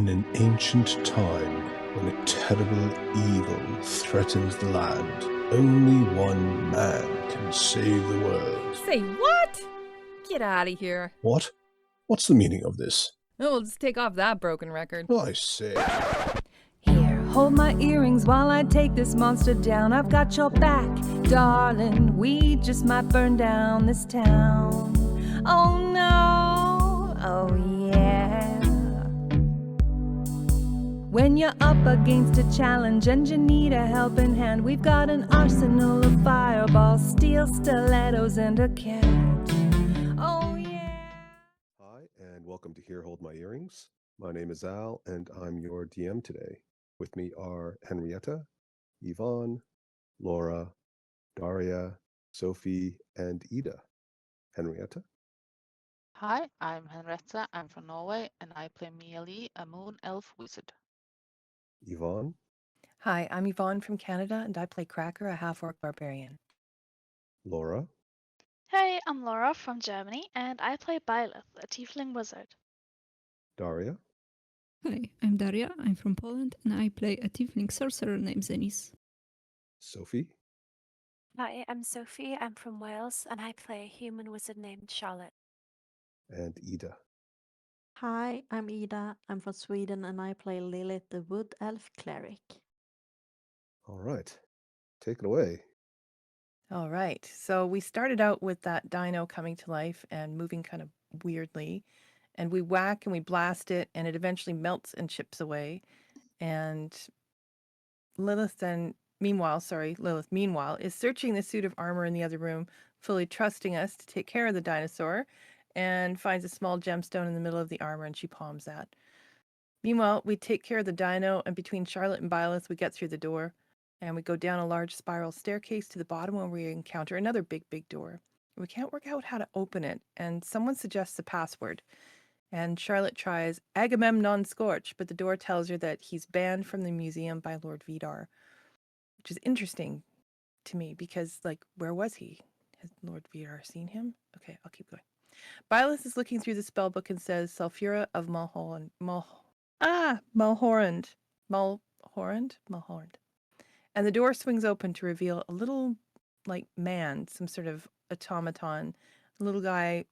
In an ancient time, when a terrible evil threatens the land, only one man can save the world. Say what? Get out of here. What? What's the meaning of this? Oh, we'll just take off that broken record. I say. Here, hold my earrings while I take this monster down. I've got your back, darling. We just might burn down this town. Oh no, oh yeah. When you're up against a challenge and you need a helping hand, we've got an arsenal of fireballs, steel stilettos, and a cat. Oh yeah. Hi, and welcome to Here Hold My Earrings. My name is Al, and I'm your DM today. With me are Henrietta, Yvonne, Laura, Daria, Sophie, and Ida. Henrietta? Hi, I'm Henrietta. I'm from Norway, and I play Mia Lee, a moon elf wizard. Yvonne? Hi, I'm Yvonne from Canada, and I play Cracker, a half-orc barbarian. Laura? Hey, I'm Laura from Germany, and I play Byleth, a tiefling wizard. Daria? Hi, I'm Daria. I'm from Poland, and I play a tiefling sorcerer named Zenis. Sophie? Hi, I'm Sophie. I'm from Wales, and I play a human wizard named Charlotte. And Ida. Hi, I'm Ida. I'm from Sweden and I play Lilith, the Wood Elf Cleric. All right. Take it away. All right. So we started out with that dino coming to life and moving kind of weirdly. And we whack and we blast it, and it eventually melts and chips away. And Lilith, meanwhile, is searching the suit of armor in the other room, fully trusting us to take care of the dinosaur, and finds a small gemstone in the middle of the armor, and she palms that. Meanwhile, we take care of the dino, and between Charlotte and Byleth, we get through the door. And we go down a large spiral staircase to the bottom where we encounter another big door. We can't work out how to open it, and someone suggests a password. And Charlotte tries Agamemnon Scorch, but the door tells her that he's banned from the museum by Lord Vidar, which is interesting to me because, where was he? Has Lord Vidar seen him? Okay, I'll keep going. Byleth is looking through the spellbook and says Sulfura of Mulhorand. And the door swings open to reveal a little, man, some sort of automaton. The little guy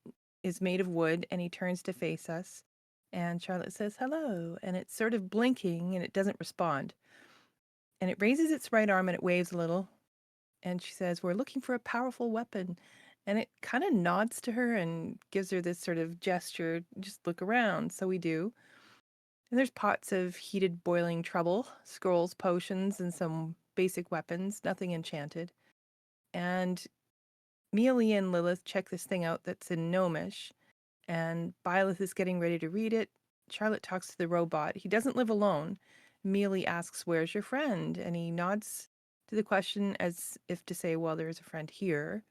is made of wood, and he turns to face us. And Charlotte says, hello. And it's sort of blinking, and it doesn't respond. And it raises its right arm, and it waves a little. And she says, we're looking for a powerful weapon. And it kind of nods to her and gives her this sort of gesture, just look around. So we do. And there's pots of heated boiling trouble, scrolls, potions, and some basic weapons, nothing enchanted. And Mia Lee and Lilith check this thing out that's in Gnomish, and Byleth is getting ready to read it. Charlotte talks to the robot. He doesn't live alone. Mia Lee asks, where's your friend? And he nods to the question as if to say, well, there's a friend here.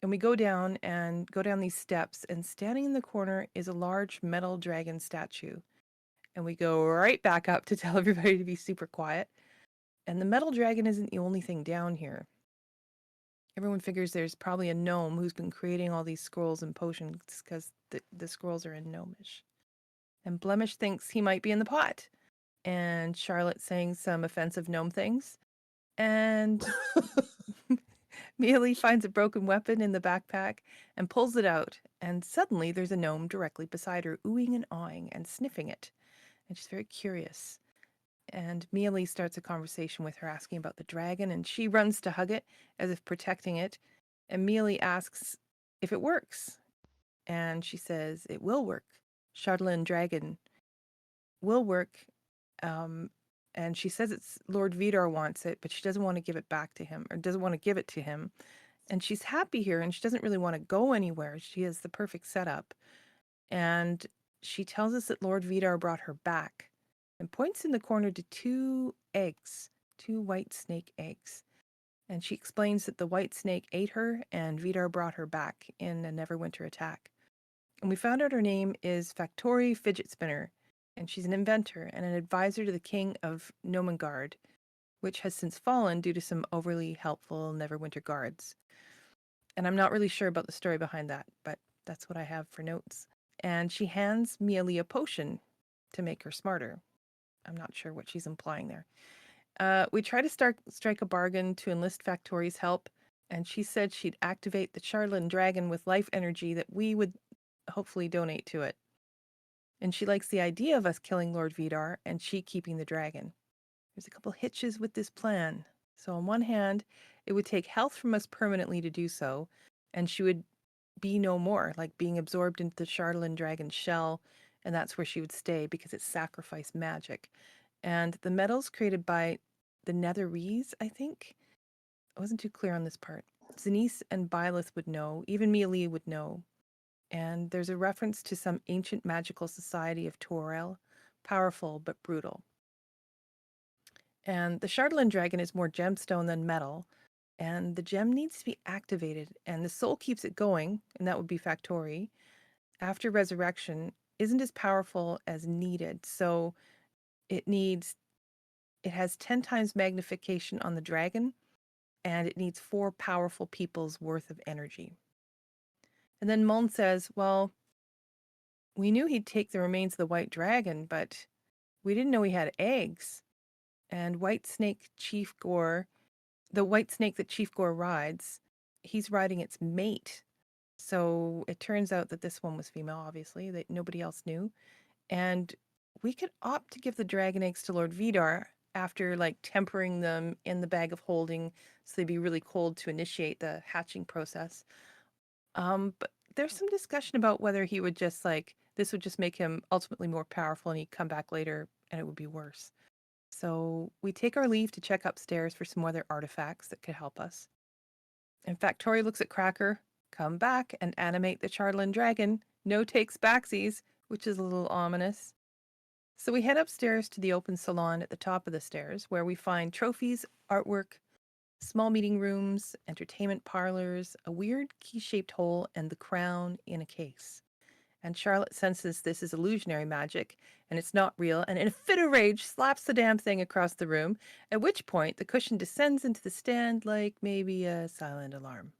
And we go down these steps, and standing in the corner is a large metal dragon statue. And we go right back up to tell everybody to be super quiet. And the metal dragon isn't the only thing down here. Everyone figures there's probably a gnome who's been creating all these scrolls and potions because the scrolls are in Gnomish. And Blemish thinks he might be in the pot. And Charlotte saying some offensive gnome things. And Mia Lee finds a broken weapon in the backpack and pulls it out. And suddenly there's a gnome directly beside her, oohing and awing and sniffing it. And she's very curious. And Mia Lee starts a conversation with her, asking about the dragon, and she runs to hug it as if protecting it. And Mia Lee asks if it works. And she says it will work. Charlatan Dragon will work. And she says it's Lord Vidar wants it, but she doesn't want to give it back to him, or doesn't want to give it to him. And she's happy here, and she doesn't really want to go anywhere. She has the perfect setup. And she tells us that Lord Vidar brought her back and points in the corner to two white snake eggs. And she explains that the white snake ate her and Vidar brought her back in a Neverwinter attack. And we found out her name is Factory Fidget Spinner, and she's an inventor and an advisor to the king of Nomengard, which has since fallen due to some overly helpful Neverwinter guards. And I'm not really sure about the story behind that, but that's what I have for notes. And she hands Mia Lee a potion, to make her smarter. I'm not sure what she's implying there. We tried to strike a bargain to enlist Factori's help, and she said she'd activate the Charlatan dragon with life energy that we would hopefully donate to it. And she likes the idea of us killing Lord Vidar and she keeping the dragon. There's a couple hitches with this plan. So on one hand, it would take health from us permanently to do so, and she would be no more, like being absorbed into the Charlatan dragon's shell, and that's where she would stay because it's sacrifice magic. And the metals created by the Netherese, I think. I wasn't too clear on this part. Zanice and Byleth would know, even Mealy would know. And there's a reference to some ancient magical society of Torel, powerful but brutal. And the Charlatan dragon is more gemstone than metal, and the gem needs to be activated, and the soul keeps it going, and that would be Factori, after resurrection, isn't as powerful as needed. So it has 10 times magnification on the dragon, and it needs 4 powerful people's worth of energy. And then Muln says, well, we knew he'd take the remains of the white dragon, but we didn't know he had eggs. And White Snake Chief Gore, the white snake that Chief Gore rides, he's riding its mate. So it turns out that this one was female, obviously, that nobody else knew. And we could opt to give the dragon eggs to Lord Vidar after like tempering them in the bag of holding so they'd be really cold to initiate the hatching process. But there's some discussion about whether he would just this would just make him ultimately more powerful and he'd come back later and it would be worse. So we take our leave to check upstairs for some other artifacts that could help us. In fact, Tori looks at Cracker, come back and animate the Charlatan dragon. No takes backsies, which is a little ominous. So we head upstairs to the open salon at the top of the stairs, where we find trophies, artwork, small meeting rooms, entertainment parlors, a weird key-shaped hole, and the crown in a case. And Charlotte senses this is illusionary magic, and it's not real, and in a fit of rage slaps the damn thing across the room, at which point the cushion descends into the stand like maybe a silent alarm.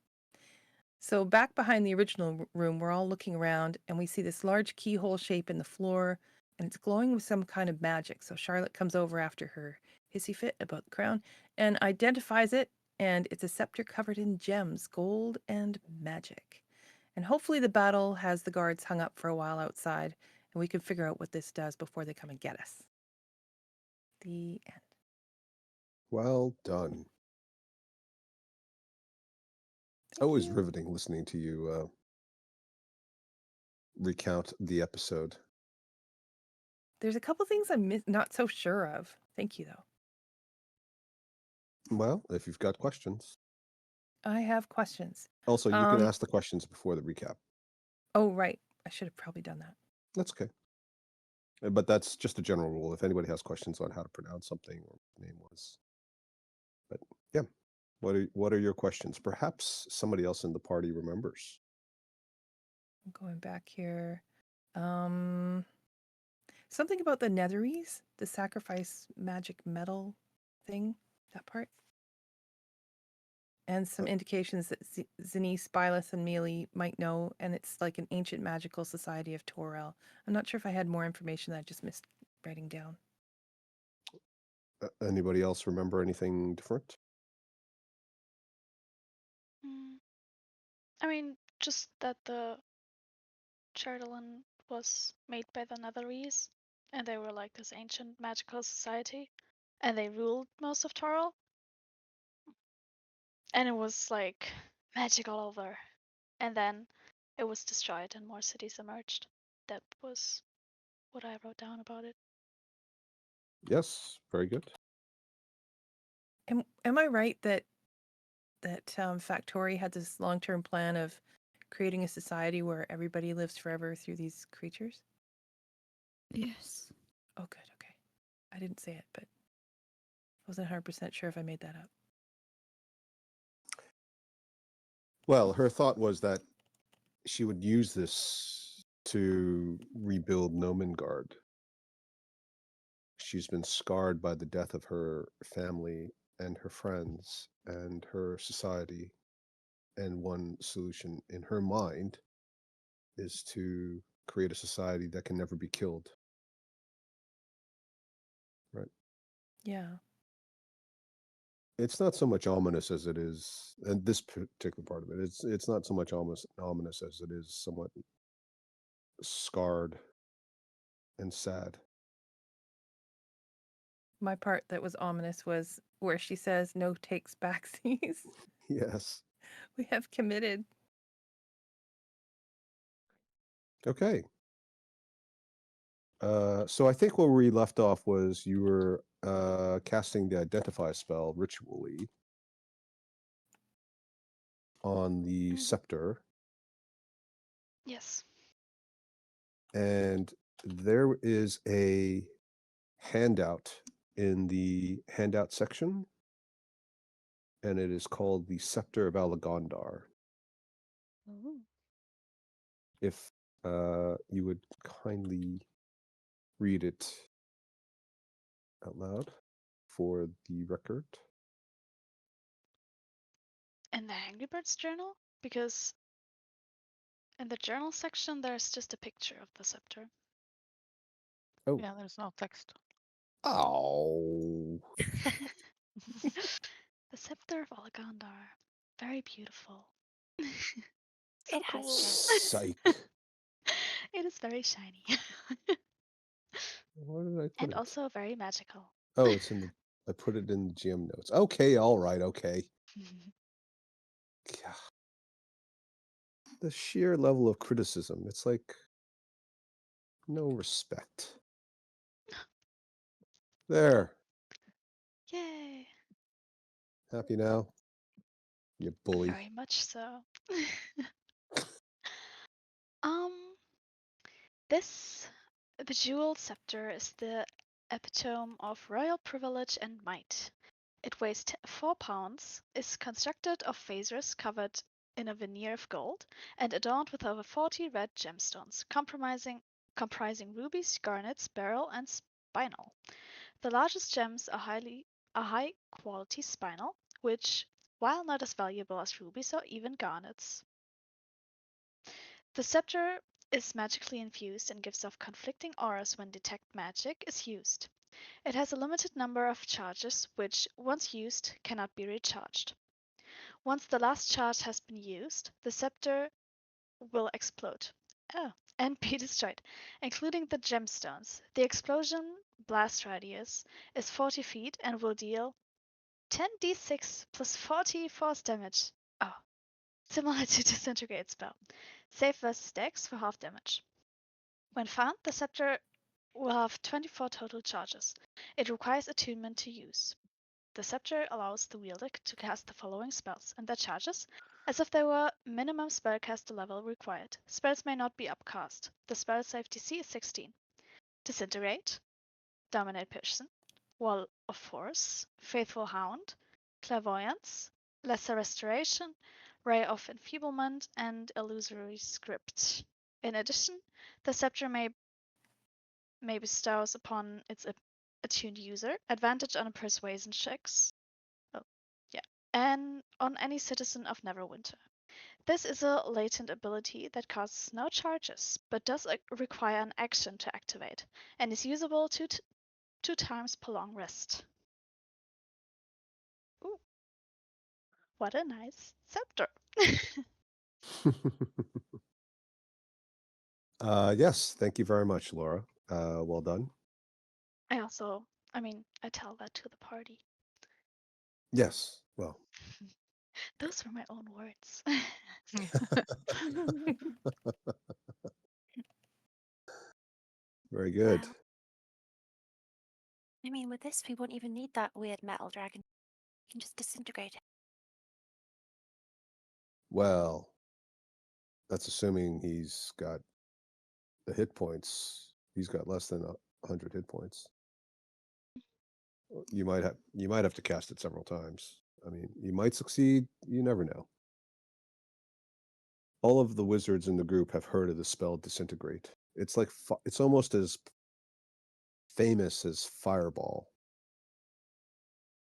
So back behind the original room, we're all looking around, and we see this large keyhole shape in the floor, and it's glowing with some kind of magic. So Charlotte comes over after her hissy fit about the crown and identifies it, and it's a scepter covered in gems, gold, and magic. And hopefully the battle has the guards hung up for a while outside, and we can figure out what this does before they come and get us. The end. Well done. Thank Always you. riveting listening to you recount the episode. There's a couple things I'm not so sure of. Thank you, though. Well, if you've got questions. I have questions. Also, you can ask the questions before the recap. Oh, right. I should have probably done that. That's okay. But that's just a general rule. If anybody has questions on how to pronounce something or what the name was. But yeah, what are your questions? Perhaps somebody else in the party remembers. I'm going back here. Something about the Netherese, the sacrifice magic metal thing, that part. And some indications that Zanice, Byleth, and Mealy might know, and it's like an ancient magical society of Torel. I'm not sure if I had more information that I just missed writing down. Anybody else remember anything different? I mean, just that the Charlatan was made by the Netherese, and they were like this ancient magical society, and they ruled most of Toril. And it was like magic all over. And then it was destroyed and more cities emerged. That was what I wrote down about it. Yes, very good. Am I right that Factori had this long-term plan of creating a society where everybody lives forever through these creatures? Yes. Oh, good. Okay. I didn't say it, but I wasn't 100% sure if I made that up. Well, her thought was that she would use this to rebuild Nomengard. She's been scarred by the death of her family and her friends and her society. And one solution in her mind is to create a society that can never be killed. Right. Yeah. It's not so much ominous as it is, and this particular part of it, it's not so much ominous as it is somewhat scarred and sad. My part that was ominous was where she says no takes backsies. Yes. We have committed. Okay. So I think where we left off was you were casting the identify spell ritually on the scepter, Yes. and there is a handout in the handout section, and it is called the Scepter of Alagondar. If you would kindly read it out loud for the record. In the Angry Birds journal? Because in the journal section, there's just a picture of the scepter. Oh. Yeah, there's no text. Oh. The Scepter of Alagondar. Very beautiful. So It has cool. gems. Psych. It is very shiny. Where did I put And it? also very magical. Oh, it's in the. I put it in the GM notes. Okay, all right, okay. God. The sheer level of criticism. It's like no respect. There. Yay. Happy now? You bully. Very much so. um, the jeweled scepter is the epitome of royal privilege and might. It weighs 4 pounds, is constructed of phasers covered in a veneer of gold, and adorned with over 40 red gemstones, comprising rubies, garnets, beryl, and spinel. The largest gems are high-quality spinel, which, while not as valuable as rubies or even garnets. The scepter is magically infused and gives off conflicting auras when detect magic is used. It has a limited number of charges, which, once used, cannot be recharged. Once the last charge has been used, the scepter will explode. And be destroyed, including the gemstones. The explosion blast radius is 40 feet and will deal 10d6 plus 40 force damage. Oh, similar to disintegrate spell. Save versus dex for half damage. When found, the scepter will have 24 total charges. It requires attunement to use. The scepter allows the wielder to cast the following spells and their charges as if they were minimum spellcaster level required. Spells may not be upcast. The spell save DC is 16. Disintegrate, Dominate Person, Wall of Force, Faithful Hound, Clairvoyance, Lesser Restoration, Ray of Enfeeblement, and Illusory Script. In addition, the scepter may bestows upon its attuned user advantage on persuasion checks. Oh, yeah, and on any citizen of Neverwinter. This is a latent ability that costs no charges, but does require an action to activate, and is usable two times per long rest. Ooh, what a nice scepter! Yes, thank you very much, Laura. Well done. I tell that to the party. Yes, well. Those were my own words. Very good. Wow. I mean, with this, we won't even need that weird metal dragon. We can just disintegrate it. Well, that's assuming he's got the hit points. He's got less than 100 hit points. You might have to cast it several times. I mean, you might succeed. You never know. All of the wizards in the group have heard of the spell Disintegrate. It's like it's almost as famous as Fireball.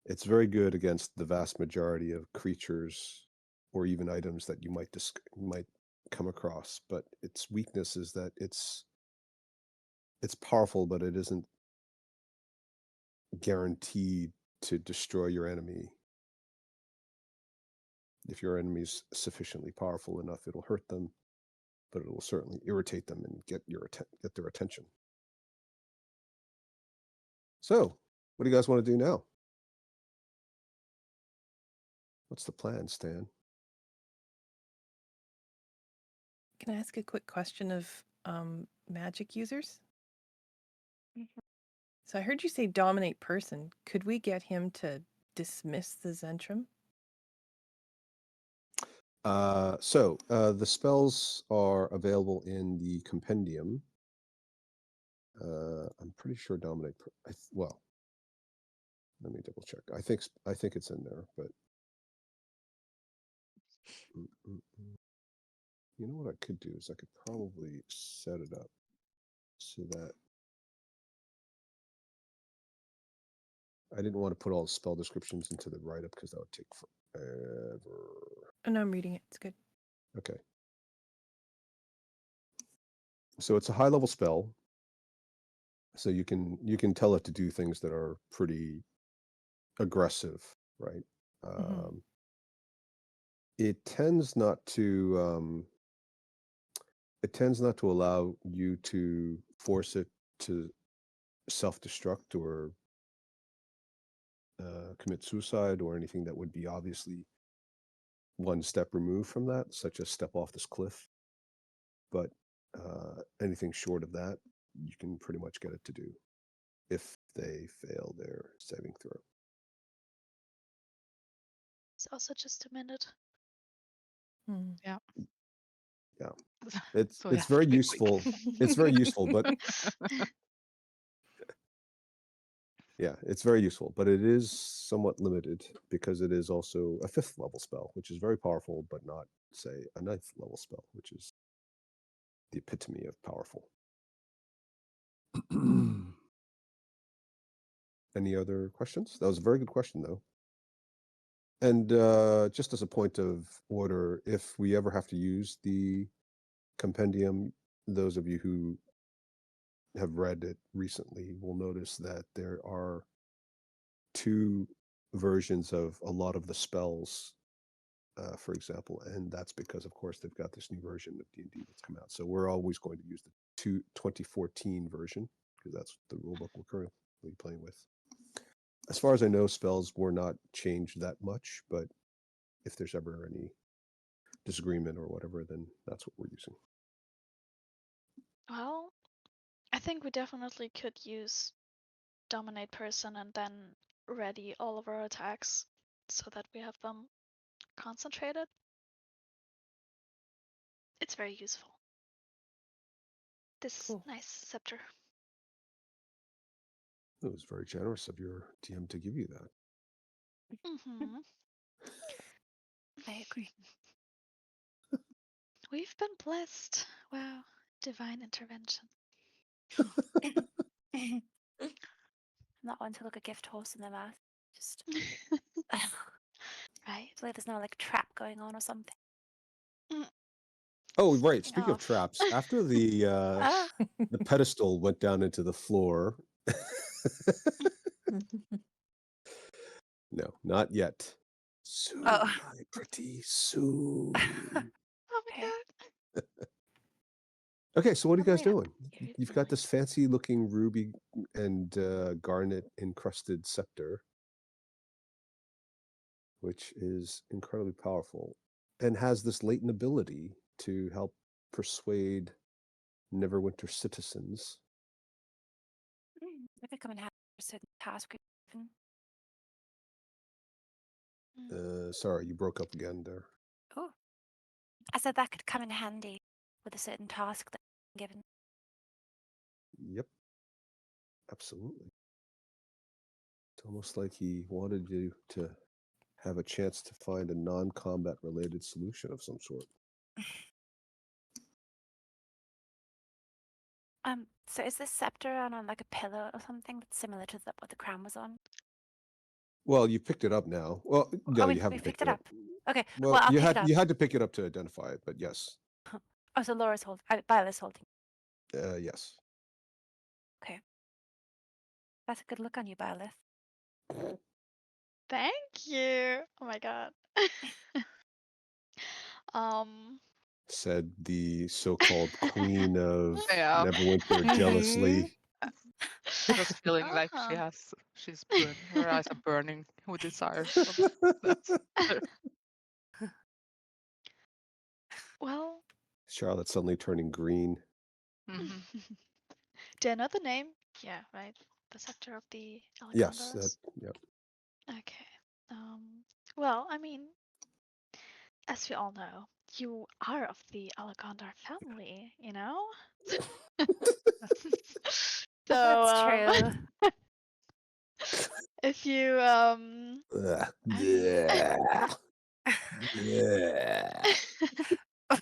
It's very good against the vast majority of creatures or even items that you might come across, but its weakness is that it's powerful, but it isn't guaranteed to destroy your enemy. If your enemy's sufficiently powerful enough, it'll hurt them, but it will certainly irritate them and get their attention. So, what do you guys want to do now? What's the plan, Stan? Can I ask a quick question of magic users? So I heard you say dominate person. Could we get him to dismiss the Zhentarim? The spells are available in the compendium. I'm pretty sure dominate. Well, let me double check. I think it's in there, but you know what I could do is I could probably set it up so that I didn't want to put all the spell descriptions into the write-up because that would take forever. Oh, no, I'm reading it. It's good. Okay. So it's a high-level spell. So you can tell it to do things that are pretty aggressive, right? It tends not to allow you to force it to self-destruct or commit suicide or anything that would be obviously one step removed from that, such as step off this cliff. But anything short of that, you can pretty much get it to do if they fail their saving throw. It's also just a minute. Yeah. Yeah. So It's have to very be quick. useful. It's very useful, but yeah, it's very useful, but it is somewhat limited because it is also a 5th level spell, which is very powerful, but not, say, a 9th level spell, which is the epitome of powerful. Any other questions? That was a very good question, though. And just as a point of order, if we ever have to use the compendium, those of you who have read it recently will notice that there are 2 versions of a lot of the spells, for example, and that's because, of course, they've got this new version of D&D that's come out. So we're always going to use the 2014 version because that's the rulebook we're currently playing with. As far as I know, spells were not changed that much, but if there's ever any disagreement or whatever, then that's what we're using. Well, I think we definitely could use dominate person and then ready all of our attacks so that we have them concentrated. It's very useful. This Cool. nice scepter. It was very generous of your DM to give you that. Mm-hmm. I agree. We've been blessed. Wow. Divine intervention. I'm not one to look a gift horse in the mouth. Just Right. hopefully there's no like trap going on or something. Oh, right. Speaking Speaking of of. traps, after the Ah, the pedestal went down into the floor. No, not yet. Soon, Oh. my pretty, soon. Oh my Okay. god. Okay, so what are you guys Hurry up. doing? You've got this fancy looking ruby and garnet encrusted scepter, which is incredibly powerful and has this latent ability to help persuade Neverwinter citizens. We could come and have a certain task. Sorry, you broke up again there. Oh, I said that could come in handy with a certain task that I'm given. Yep, absolutely. It's almost like he wanted you to have a chance to find a non-combat related solution of some sort. So is this scepter on like a pillow or something that's similar to what the crown was on? Well, you picked it up now. Well, no, we you haven't picked picked it it up. Okay, Well, well I'll you pick it up. had to pick it up to identify it, but yes, Oh, so Laura's holding. Viola's holding. yes. Okay. That's a good look on you, Byleth. Thank you. Oh my god. um. Said the so-called queen of Yeah. Neverwinter Mhm. jealously. Just feeling like Uh-huh. she's burning. Her eyes are burning with desire. So that's Well. Charlotte suddenly turning green. mhm. Do I know the name? Yeah, right. The Scepter of the Yes, that. Alagondars. Yep. Okay. Well, I mean, as we all know, you are of the Alagondar family, you know? So, That's true. if you, Ugh. I mean, Yeah.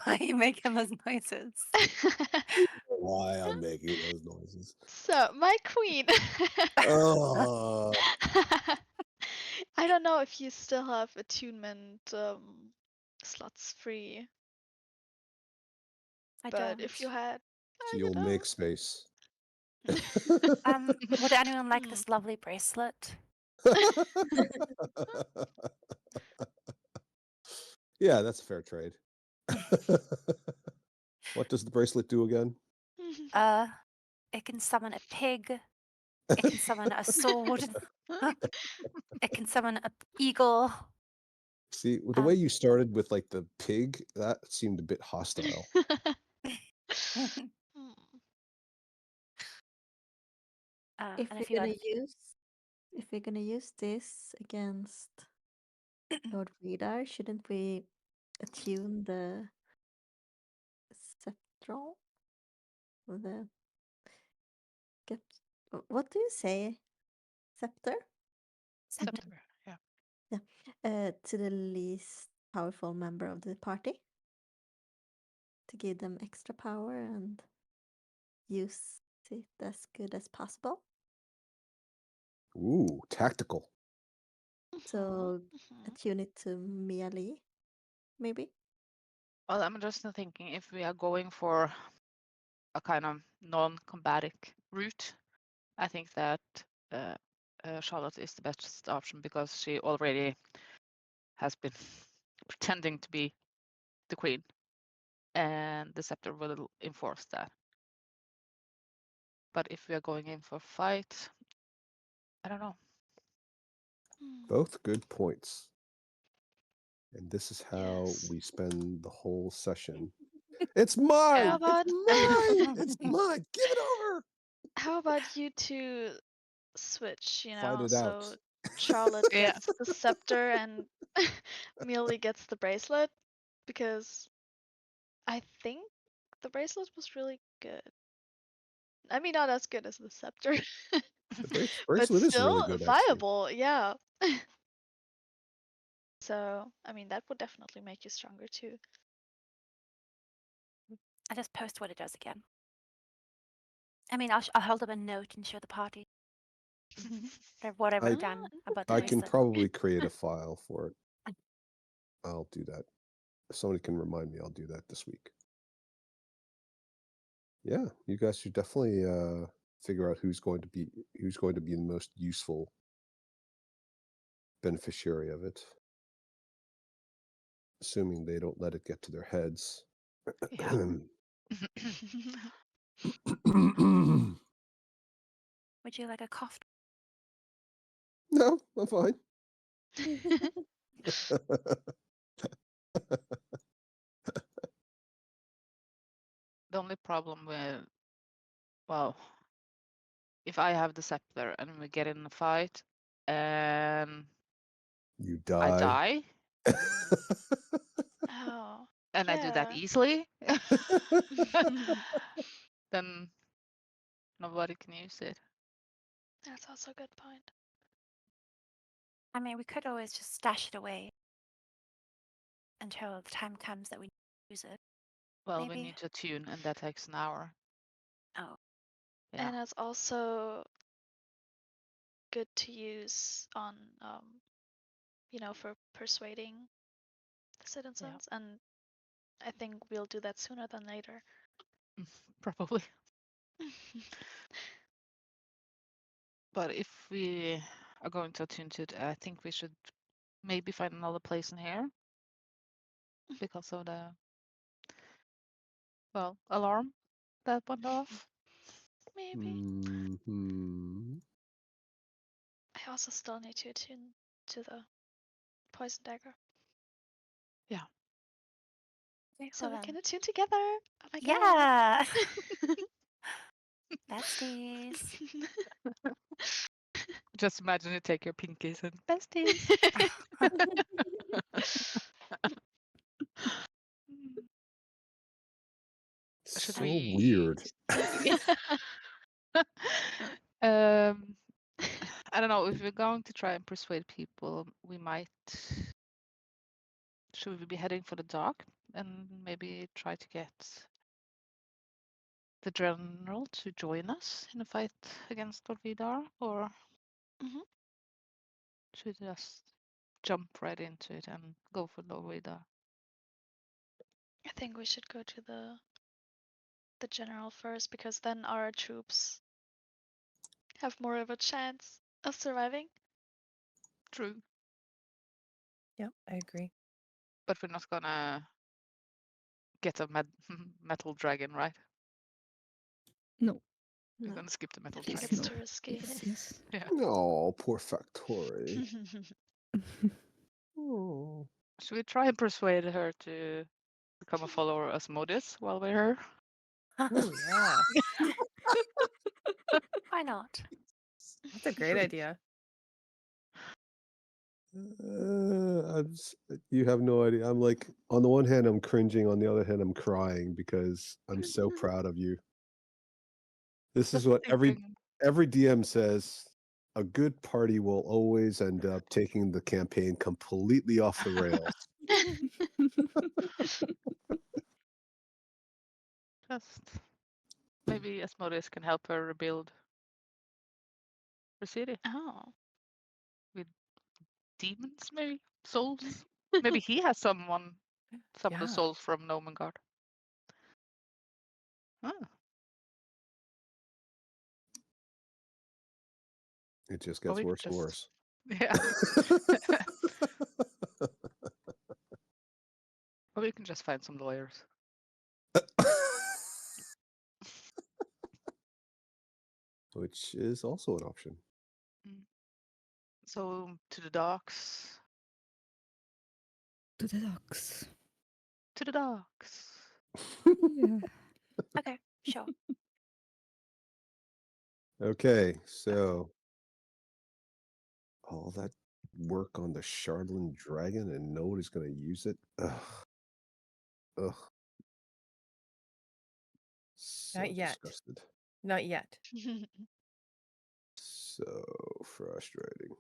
Why are you making those noises? Why I'm making those noises. so, my queen. Oh. I don't know if you still have attunement slots free, I but don't. if you had, So I you'll don't make space. Would anyone like Hmm. this lovely bracelet? Yeah, that's a fair trade. What does the bracelet do again? It can summon a pig. It can summon a sword. It can summon an eagle. See, the way you started with like the pig, that seemed a bit hostile. Hmm. If And we're if you gonna had, use this against Lord Vidar, shouldn't we attune the sceptral? Or the get what do you say? Scepter? Scepter. Yeah. To the least powerful member of the party to give them extra power and use it as good as possible. Ooh, tactical. So Mhm. attune it to melee, maybe. Well, I'm just thinking if we are going for a kind of non-combatic route, I think that Charlotte is the best option because she already has been pretending to be the queen, and the scepter will enforce that. But if we are going in for fight, I don't know. Both good points. And this is how Yes. we spend the whole session. It's mine! How about It's mine! Give it over! how about you two switch, Fight it out. so Charlotte Yeah. gets the scepter and Mealy gets the bracelet, because I think the bracelet was really good. I mean, not as good as the scepter, The but bracelet is really still good, actually. viable, yeah. So, I mean, that would definitely make you stronger too. I just post what it does again. I mean, I'll hold up a note and show the party what I've I- done about the I can bracelet. probably create a file for it. I'll do that. If somebody can remind me, I'll do that this week. Yeah, you guys should definitely figure out who's going to be the most useful beneficiary of it. Assuming they don't let it get to their heads. Yeah. Would you like a cough? No, I'm fine. The only problem with, well, if I have the scepter and we get in a fight and You I die. die Oh, and I do that yeah. easily, then nobody can use it. That's also a good point. I mean, we could always just stash it away until the time comes that we use it. Well, we Maybe. need to tune, and that takes an hour. Oh, Yeah. And it's also good to use on, for persuading the citizens. And I think we'll do that sooner than later. Probably. But if we are going to attune to it, I think we should maybe find another place in here because of the alarm that went off. Maybe. Mhm. I also still need to attune to the poison dagger. Okay, So well we can then. attune together. Oh my god. Yeah. Besties. Just imagine you take your pinkies and besties. Should So we? weird. I don't know. If we're going to try and persuade people, we might. Should we be heading for the dock and maybe try to get the general to join us in a fight against Golvidar, or Mhm. should we just jump right into it and go for Golvidar? I think we should go to the general first because then our troops have more of a chance of surviving. True, Yep, I agree. but we're not gonna get a metal dragon, right? No. We're No. gonna skip the metal I think dragon. it's No. too risky. Yes, yes. Yeah. Oh, poor Factory. Oh. Should we try and persuade her to become a follower of Asmodeus while we're here? Ooh, yeah. Why not? That's a great idea. You have no idea. I'm like, on the one hand, I'm cringing. On the other hand, I'm crying because I'm so proud of you. This is Just what thinking. every DM says. A good party will always end up taking the campaign completely off the rails. Just maybe Asmodeus can help her rebuild her city Oh. with demons, maybe souls. Maybe he has some of the Yeah. souls from Nomengard. Ah, It just or gets we could worse and just worse. yeah, or we can just find some lawyers. Which is also an option. So to the docks. To the docks. To the docks. Yeah. Okay, sure. Okay, so all that work on the Shardlin dragon and nobody's going to use it. Ugh. Ugh. So Not yet. disgusted. Not yet. So frustrating.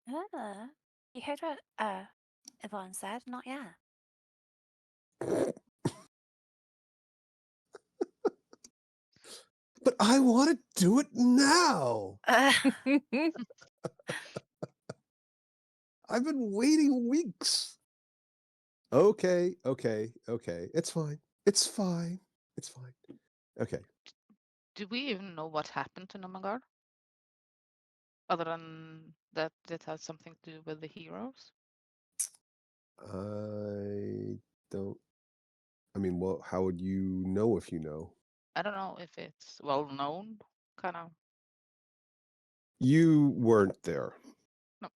You heard what Yvonne said? Not yet. But I want to do it now. I've been waiting weeks. Okay. It's fine. It's fine. It's fine. Okay. Do we even know what happened to Nomengard? Other than that it has something to do with the heroes? I don't. I mean, well, how would you know if you know? I don't know if it's well known, kind of. You weren't there. No.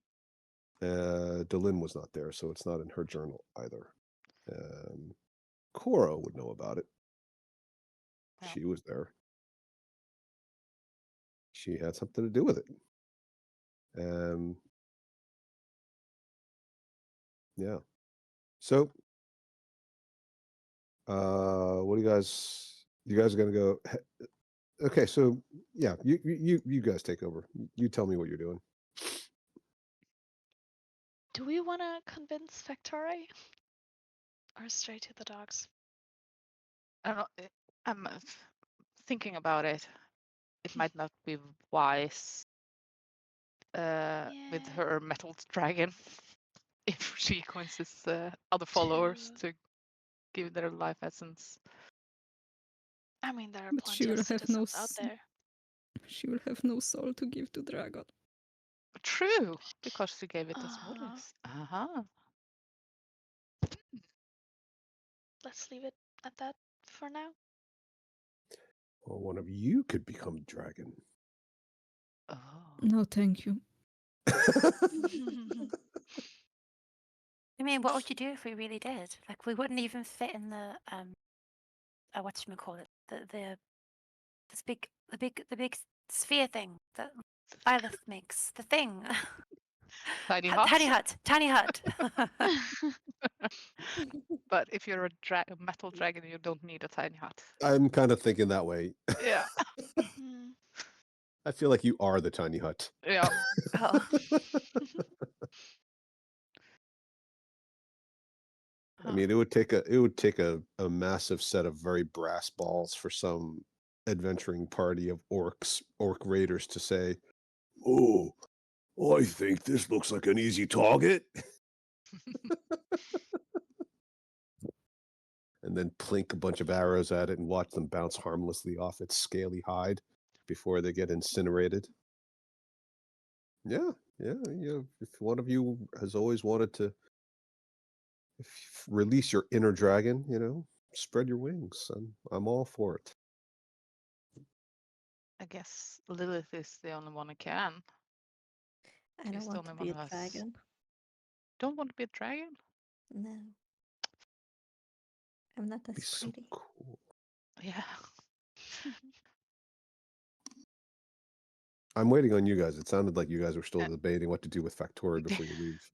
Delin was not there, so it's not in her journal either. Cora would know about it. Yeah. She was there. She had something to do with it. Yeah. So, what do you guys? You guys are gonna go? Okay, so yeah, you guys take over. You tell me what you're doing. Do we want to convince Factory? Or straight to the dogs? I don't know. I'm thinking about it. It might not be wise with Yeah. her metal dragon if she convinces other followers to give their life essence. I mean, there are But she plenty will of have no citizens out there. she will have no soul to give to dragon. True, because she gave it as Uh-huh. modest. Uh-huh. Let's leave it at that for now. Well, one of you could become a dragon. Oh. No, thank you. I mean, what would you do if we really did? Like, we wouldn't even fit in the whatchamacallit, the big sphere thing that Lilith makes. The thing. Tiny Tiny hut. hut. But if you're a metal dragon, you don't need a tiny hut. I'm kind of thinking that way. Yeah. Hmm. I feel like you are the tiny hut. Yeah. Oh, I mean, it would take a massive set of very brass balls for some adventuring party of orc raiders to say, "Oh, I think this looks like an easy target," and then plink a bunch of arrows at it and watch them bounce harmlessly off its scaly hide before they get incinerated. Yeah. If one of you has always wanted to release your inner dragon, spread your wings. I'm all for it. I guess Lilith is the only one who can. I She's don't the want to only be one a who has. dragon. Don't want to be a dragon? No. I'm not Be as so pretty. cool. Yeah. I'm waiting on you guys. It sounded like you guys were still debating what to do with Factory before you leave.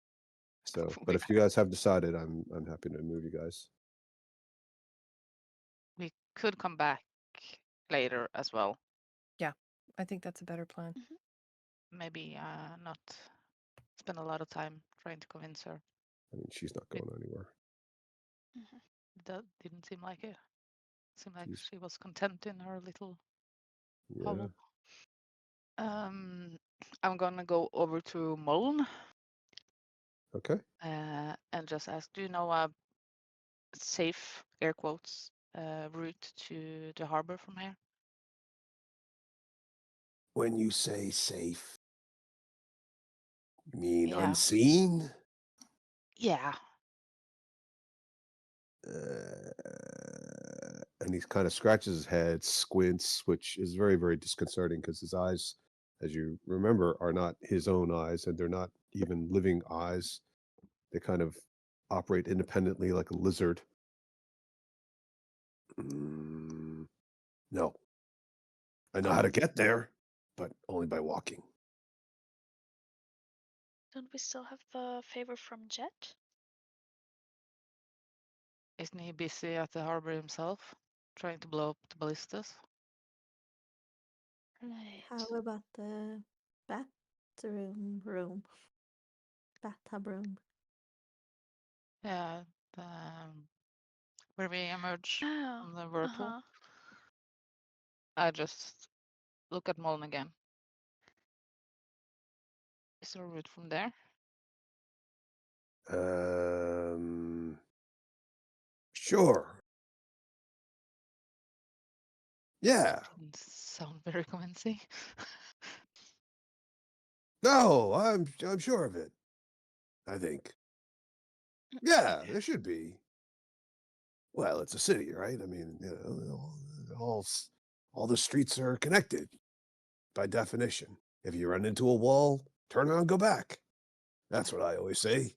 So, but if you guys have decided, I'm happy to move you guys. We could come back later as well. Yeah, I think that's a better plan. Maybe not spend a lot of time trying to convince her. I mean, she's not going anywhere. That didn't seem like it. Seemed like She's- she was content in her little Yeah. hovel. I'm gonna go over to Muln Okay. and just ask, do you know a safe, air quotes, route to the harbor from here? When you say safe, you mean Yeah. unseen? Yeah. And he kind of scratches his head, squints, which is very, very disconcerting because his eyes, as you remember, are not his own eyes, and they're not even living eyes. They kind of operate independently like a lizard. No. I know how to get there, but only by walking. Don't we still have the favor from Jet? Isn't he busy at the harbor himself, trying to blow up the ballistas? Right. How about the bathtub room? Yeah, where we emerge from the whirlpool. I just look at Mullen again. Is there a route from there? Sure. Yeah. Didn't sound very convincing. No, I'm sure of it. I think. Yeah, there should be. Well, it's a city, right? I mean, all the streets are connected by definition. If you run into a wall, turn around, go back. That's what I always say.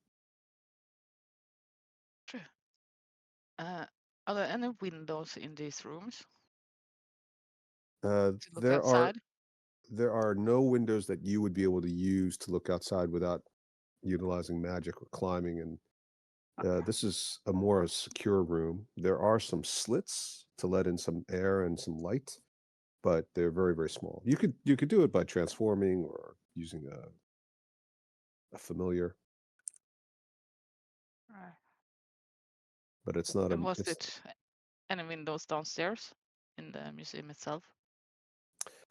True. Are there any windows in these rooms? To look There outside? are no windows that you would be able to use to look outside without utilizing magic or climbing. And this is a more secure room. There are some slits to let in some air and some light, but they're very, very small. You could do it by transforming or using a familiar, Right. but it's not And was it's it any windows downstairs in the museum itself?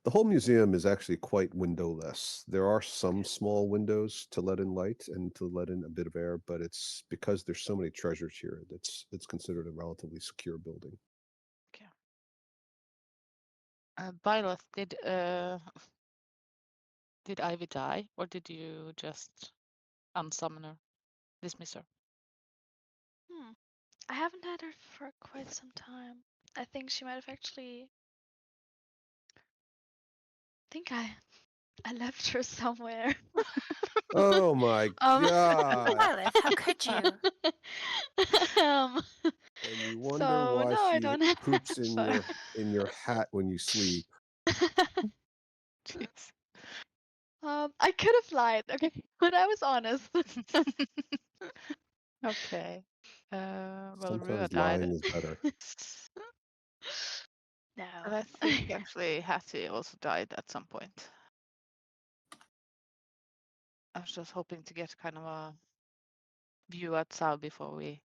the whole museum is actually quite windowless. There are some small windows to let in light and to let in a bit of air, but it's because there's so many treasures here that's it's considered a relatively secure building. Okay. Byleth, did Ivy die, or did you just unsummon her, dismiss her? I haven't had her for quite some time. I think she might have actually. I think I left her somewhere. Oh my Um, god! Byleth, how could you? um, And you wonder so why no, I she don't have poops her in for- your hat when you sleep. jeez. I could have lied, okay, but I was honest. Okay. Well, Rua Sometimes died. lying is better. No. And I think actually Hattie also died at some point. I was just hoping to get kind of a view outside before we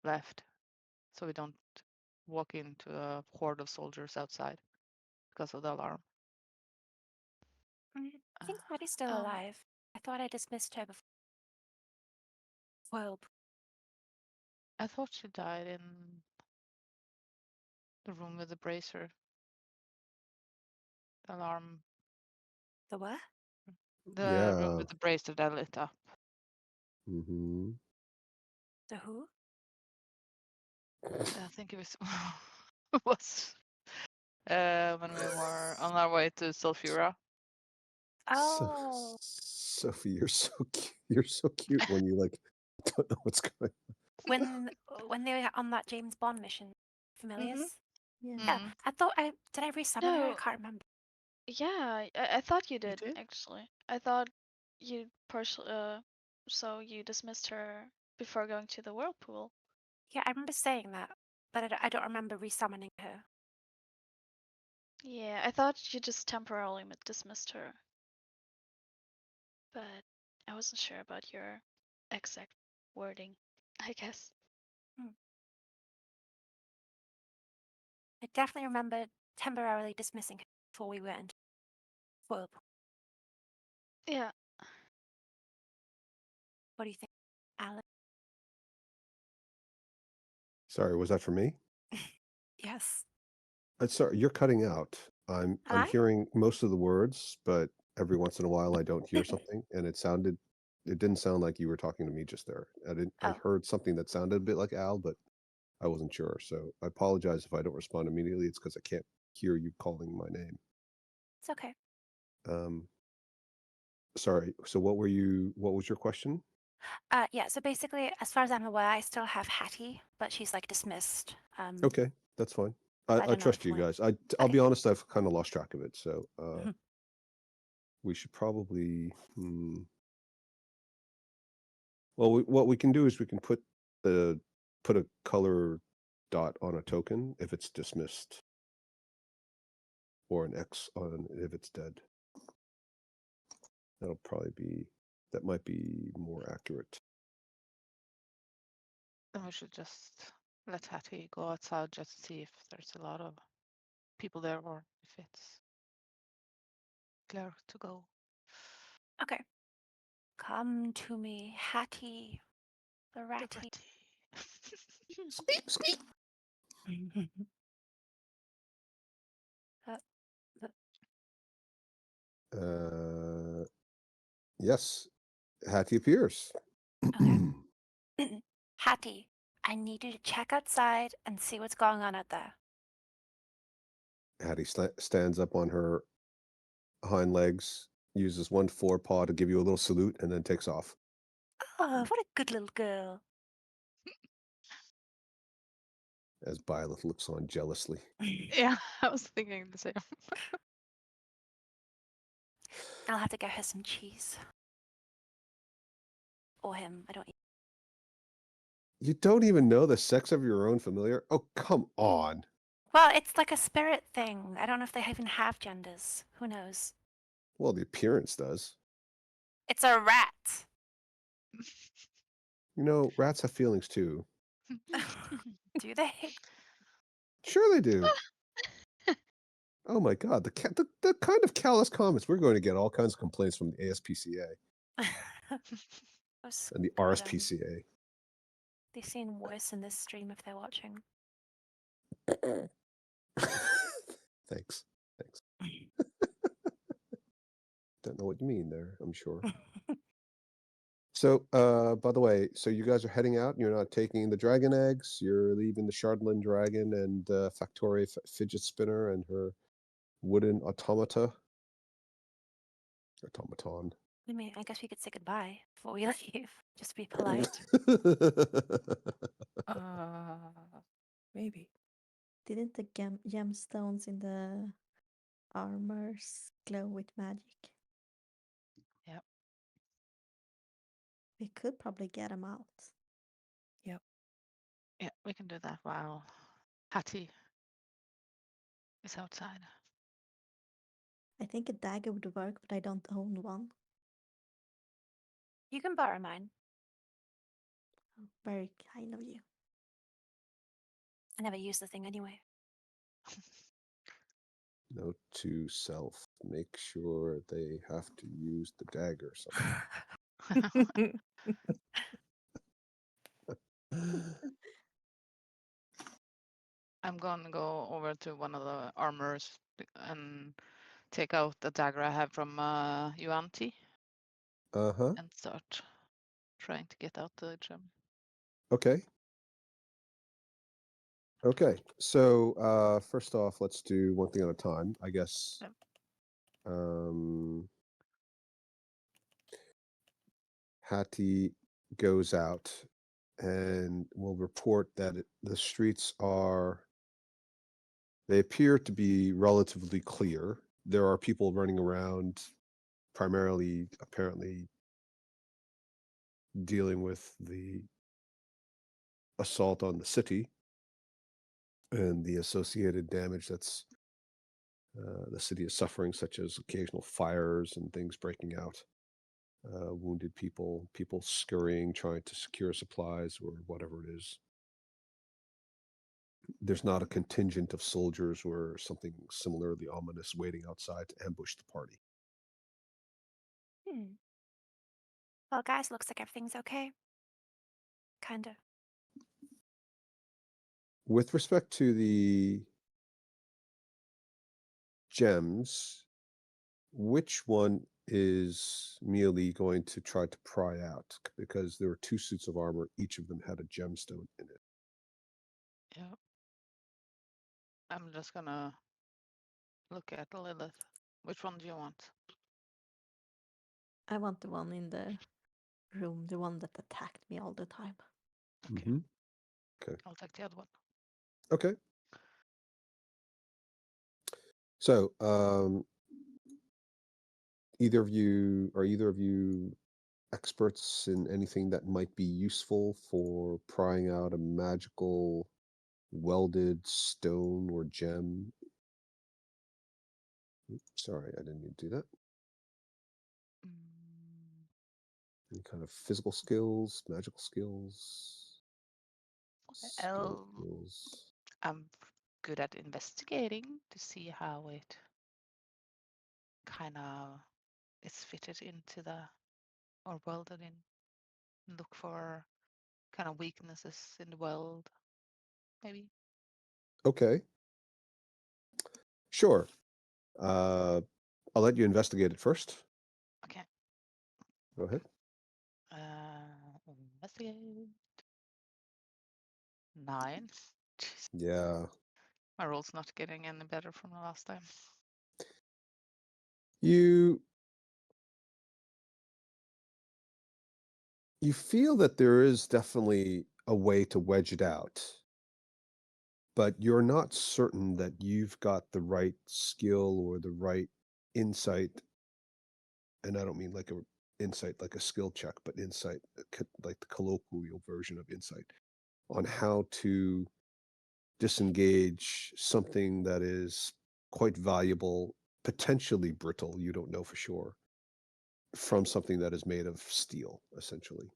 left, so we don't walk into a horde of soldiers outside because of the alarm. I think Maddie's still alive. I thought I dismissed her before. Well, I thought she died in the room with the bracer. The alarm. the what? The room Yeah. with the bracer that lit up. Mm-hmm. The who? I think it was was when we were on our way to Sulfura. Oh, Sophie, you're so cute. You're so cute when you like don't know what's going when they were on that James Bond mission, familiars. Yeah. Yeah, I thought did I resummon her? I No. can't remember. Yeah, I thought you did, did? actually. I thought you so you dismissed her before going to the whirlpool. Yeah, I remember saying that, but I don't remember resummoning her. Yeah, I thought you just temporarily dismissed her. But I wasn't sure about your exact wording, I guess. I definitely remember temporarily dismissing her before we went into whirlpool. Yeah. What do you think, Alan? Sorry, was that for me? Yes. Sorry, you're cutting out. I'm Hi? hearing most of the words, but every once in a while I don't hear something, and it didn't sound like you were talking to me just there. I Oh. heard something that sounded a bit like Al, but I wasn't sure. So I apologize if I don't respond immediately. It's because I can't hear you calling my name. It's okay. Sorry. So what was your question? Yeah, so basically, as far as I'm aware, I still have Hattie, but she's like dismissed. Okay, that's fine. I I don't know trust if you we- guys. I'll Okay. be honest, I've kind of lost track of it. So Mhm. we should probably well, what we can do is we can put a color dot on a token if it's dismissed, or an X on if it's dead. That might be more accurate. Then we should just let Hattie go outside just to see if there's a lot of people there or if it's clear to go. Okay. Come to me, Hattie, the ratty. Squeak, squeak. Yes, Hattie appears. Okay. Hattie, I need you to check outside and see what's going on out there. Hattie stands up on her hind legs, uses one forepaw to give you a little salute, and then takes off. Oh, what a good little girl. As Byleth looks on jealously. Yeah, I was thinking the same. I'll have to get her some cheese. Or him. I don't. You don't even know the sex of your own familiar? Oh, come on. Well, it's like a spirit thing. I don't know if they even have genders. Who knows? Well, the appearance does. It's a rat. You know, rats have feelings too. Do they? Sure they do. Oh my God, the kind of callous comments. We're going to get all kinds of complaints from the ASPCA and the RSPCA. They've seen worse in this stream if they're watching. Thanks. Don't know what you mean there, I'm sure. So, by the way, so you guys are heading out. You're not taking the dragon eggs. You're leaving the Shardlin dragon and Factoria fidget spinner and her wooden automaton. I mean, I guess we could say goodbye before we leave. Just be polite. Maybe. Didn't the gemstones in the armors glow with magic? Yep. We could probably get them out. Yeah, we can do that while Hattie is outside. I think a dagger would work, but I don't own one. You can borrow mine. Oh, very kind of you. I never use the thing anyway. Note to self: make sure they have to use the dagger somehow. I'm gonna go over to one of the armors and take out the dagger I have from Yuanti Uh-huh. and start trying to get out the gem. Okay. Okay. So first off, let's do one thing at a time, I guess. Yep. Hattie goes out and will report that the streets they appear to be relatively clear. There are people running around, primarily, apparently, dealing with the assault on the city and the associated damage that's the city is suffering, such as occasional fires and things breaking out, wounded people, people scurrying, trying to secure supplies or whatever it is. There's not a contingent of soldiers or something similarly ominous waiting outside to ambush the party. Well, guys, looks like everything's okay. Kinda. With respect to the gems, which one is Mealy going to try to pry out? Because there were 2 suits of armor, each of them had a gemstone in it. Yeah. I'm just gonna look at Lilith. Which one do you want? I want the one in the room, the one that attacked me all the time. Okay. Mhm. Okay. I'll take the other one. Okay. So, either of you experts in anything that might be useful for prying out a magical welded stone or gem? Sorry, I didn't mean to do that. Mm, Any kind of physical skills, magical skills, skill I'll- skills. I'm good at investigating to see how it kind of is fitted into or welded in. Look for kind of weaknesses in the weld, maybe. Okay. Sure. I'll let you investigate it first. Okay. Go ahead. Investigate. 9. Jeez, Yeah. my roll's not getting any better from the last time. You feel that there is definitely a way to wedge it out, but you're not certain that you've got the right skill or the right insight. And I don't mean like a insight like a skill check, but insight like the colloquial version of insight on how to disengage something that is quite valuable, potentially brittle, you don't know for sure, from something that is made of steel, essentially.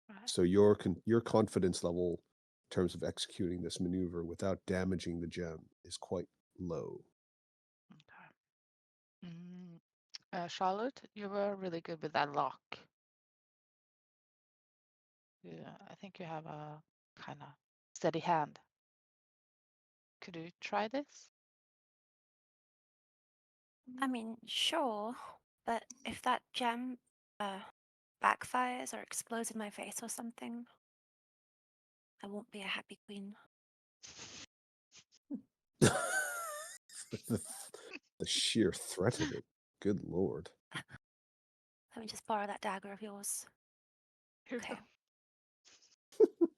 Right. So your confidence level in terms of executing this maneuver without damaging the gem is quite low. Okay. Charlotte, you were really good with that lock. Yeah, I think you have a kind of steady hand. Could you try this? I mean, sure, but if that gem backfires or explodes in my face or something, I won't be a happy queen. the sheer threat of it. Good lord. Let me just borrow that dagger of yours. Here we Okay. go.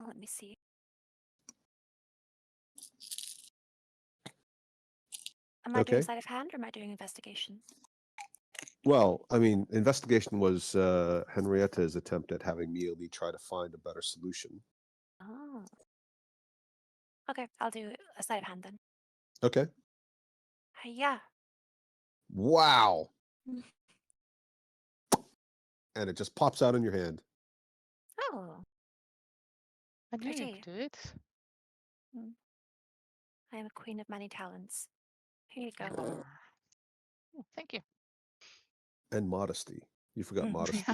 Let me see. Am I doing Okay. sleight of hand or am I doing investigation? Well, I mean, investigation was Henrietta's attempt at having Mealy try to find a better solution. Oh. Okay, I'll do a sleight of hand then. Okay. Yeah. Wow. And it just pops out in your hand. Oh, I knew you pretty. could do it. I am a queen of many talents. Here you go. Oh, thank you. And modesty. You forgot modesty.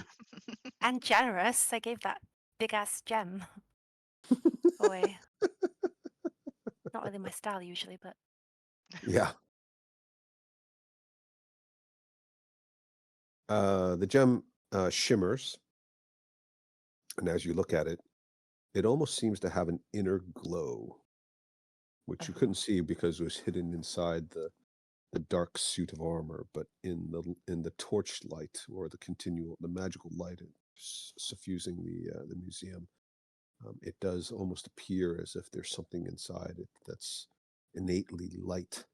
And generous. I gave that big ass gem away. Not really my style usually, but Yeah. The gem shimmers. And as you look at it, it almost seems to have an inner glow, which you couldn't see because it was hidden inside the dark suit of armor, but in the torch light or the magical light suffusing the museum, it does almost appear as if there's something inside it that's innately light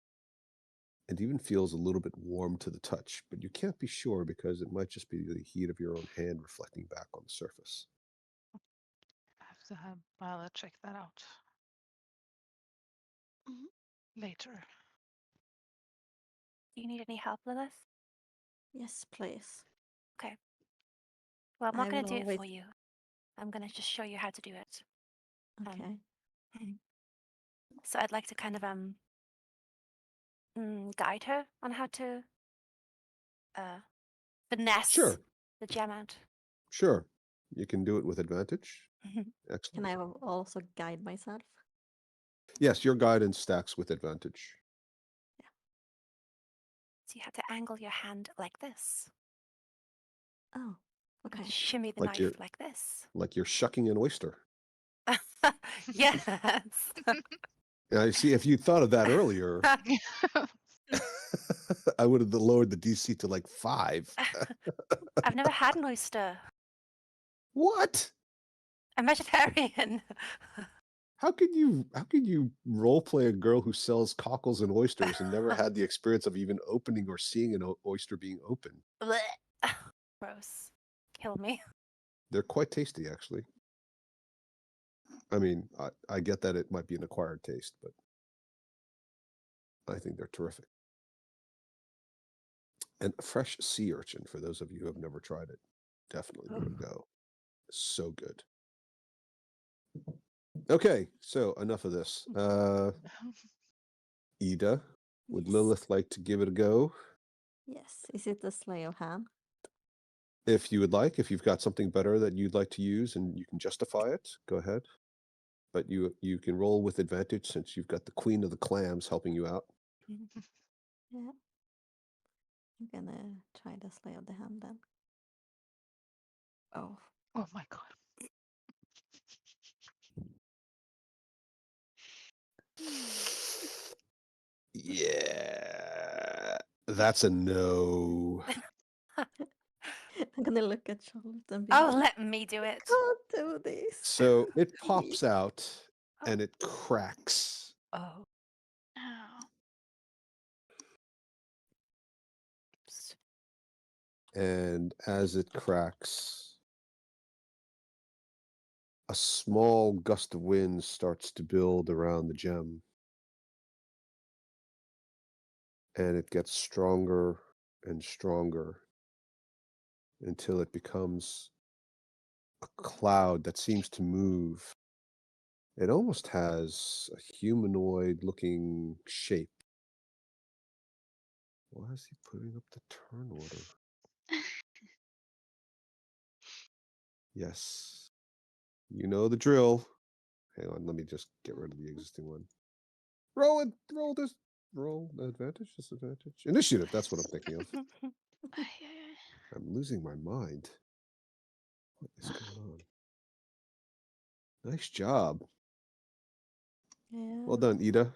and even feels a little bit warm to the touch, but you can't be sure because it might just be the heat of your own hand reflecting back on the surface. I have to have Mila check that out later. do you need any help, Lilith? Yes, please. Okay. Well, I'm I not going will to do it always. for you. I'm going to just show you how to do it. Okay. So I'd like to kind of guide her on how to finesse Sure. the gem out. Sure. You can do it with advantage. Can Excellent. I also guide myself? Yes, your guidance stacks with advantage. So you have to angle your hand like this. Oh, And okay. shimmy the Like knife you're- like this. Like you're shucking an oyster. Yes. Now, you see, if you thought of that earlier, I would have lowered the DC to like 5. I've never had an oyster. What? I'm vegetarian. How could you role play a girl who sells cockles and oysters and never had the experience of even opening or seeing an oyster being open? Blech. Gross. Kill me. They're quite tasty, actually. I mean, I get that it might be an acquired taste, but I think they're terrific. And a fresh sea urchin, for those of you who have never tried it, definitely give it a go. So good. Okay, so enough of this. Ida, would Yes. Lilith like to give it a go? Yes. Is it the Slay of Hand? If you would like, if you've got something better that you'd like to use and you can justify it, go ahead. But you can roll with advantage since you've got the Queen of the Clams helping you out. Yeah. I'm gonna try the Slay of the Hand then. Oh. Oh my god. Yeah, that's a no. I'm gonna look at Charlotte and be Oh, like, let me do it. can't do this. So it pops Please. out and it cracks. Oh. Oh. And as it cracks, a small gust of wind starts to build around the gem. And it gets stronger and stronger until it becomes a cloud that seems to move. It almost has a humanoid looking shape. Why is he putting up the turn order? Yes. You know the drill. Hang on, let me just get rid of the existing one. Roll this. roll? Advantage, disadvantage? Initiative, that's what I'm thinking of. I'm losing my mind. What is going on? Nice job. Yeah. Well done, Ida.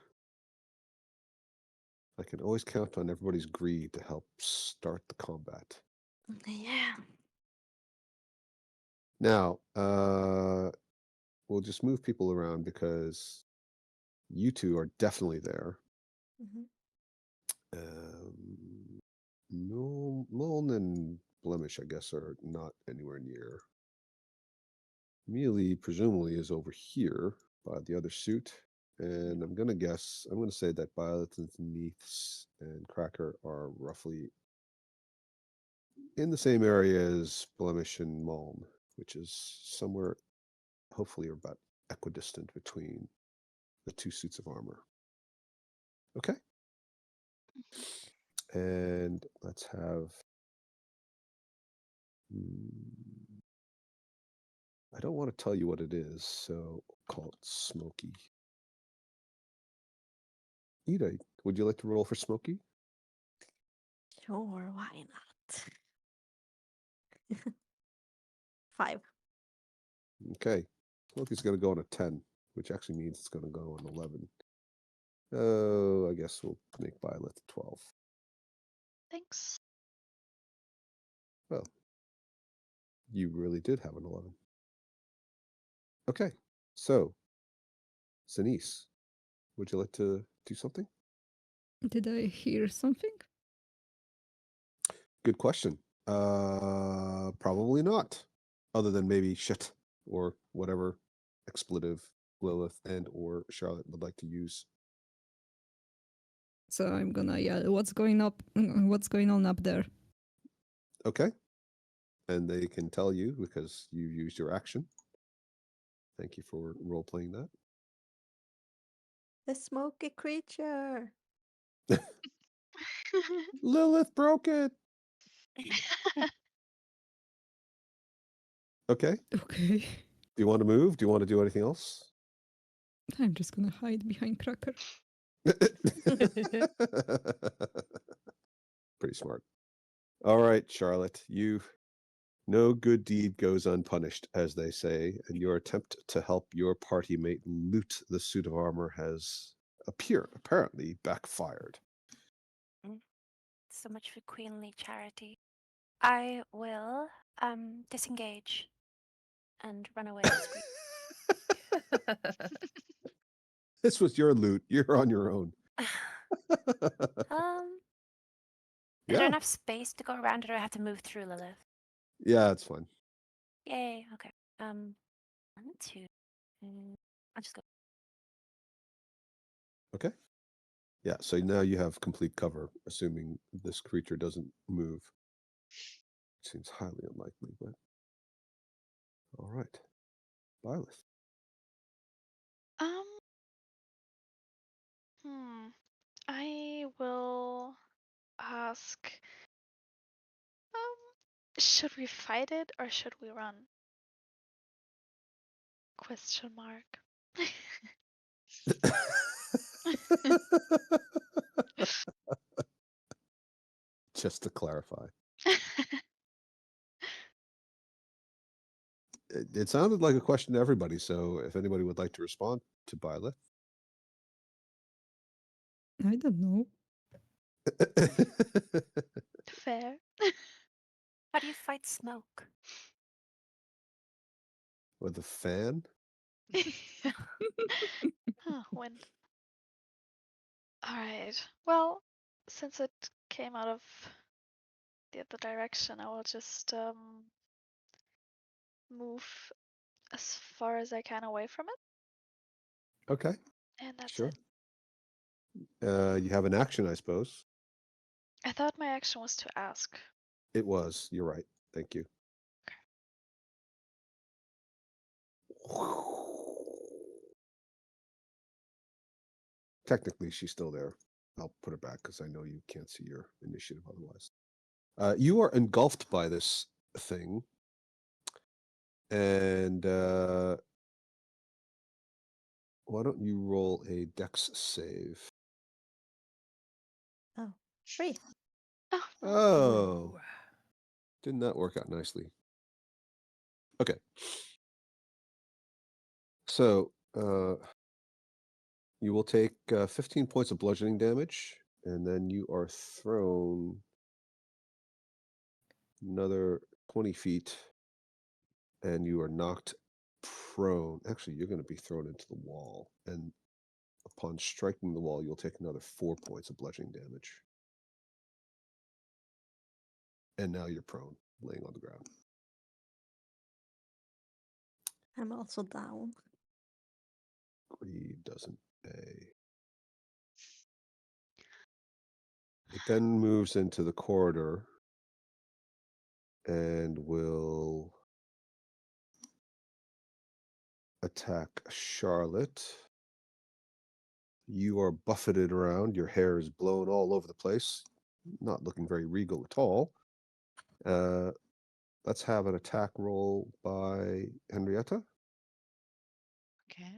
I can always count on everybody's greed to help start the combat. Yeah. Now, we'll just move people around because you two are definitely there. Mhm. Muln and Blemish, I guess, are not anywhere near. Mealy, presumably, is over here by the other suit. And I'm going to say that Violet and Neaths and Cracker are roughly in the same area as Blemish and Muln, which is somewhere, hopefully, about equidistant between the two suits of armor. Okay. And let's have. I don't want to tell you what it is, so I'll call it Smoky. Ida, would you like to roll for Smoky? Sure, why not? 5. Okay. Smoky's going to go on a 10, which actually means it's going to go on 11. Oh, I guess we'll make Violet 12. Thanks. Well, you really did have an 11. Okay, so, Sinise, would you like to do something? Did I hear something? Good question. Probably not. Other than maybe shit or whatever expletive Lilith and or Charlotte would like to use. So I'm gonna yell, what's going on up there? Okay. And they can tell you because you used your action. Thank you for role playing that. The smoky creature. Lilith broke it. Okay. Okay. Do you want to move? Do you want to do anything else? I'm just gonna hide behind Cracker. Pretty smart. All right, Charlotte, no good deed goes unpunished, as they say, and your attempt to help your party mate loot the suit of armor has apparently backfired. So much for queenly charity. I will disengage and run away. This was your loot. You're on your own. Is there Yeah, enough space to go around, or do I have to move through Lilith? yeah, it's fine. Yay. Okay. 1, 2. I'll just go. Okay. Yeah, so now you have complete cover, assuming this creature doesn't move. Seems highly unlikely, but all right. Byleth. I will ask, should we fight it or should we run? Question mark. Just to clarify. It sounded like a question to everybody, so if anybody would like to respond to Byleth. I don't know. Fair. How do you fight smoke? With a fan? Wind. Alright. Well, since it came out of the other direction, I will just move as far as I can away from it. Okay. And that's Sure. it. You have an action, I suppose. I thought my action was to ask. It was. You're right. Thank you. Technically, she's still there. I'll put her back because I know you can't see your initiative otherwise. You are engulfed by this thing. And why don't you roll a dex save? 3. Oh, no. Oh, did not work out nicely. Okay. So, you will take 15 points of bludgeoning damage, and then you are thrown another 20 feet, and you are knocked prone. Actually, you're going to be thrown into the wall, and upon striking the wall, you'll take another 4 points of bludgeoning damage. And now you're prone, laying on the ground. I'm also down. Greed doesn't pay. It then moves into the corridor and will attack Charlotte. You are buffeted around. Your hair is blown all over the place. Not looking very regal at all. Let's have an attack roll by Henrietta. Okay.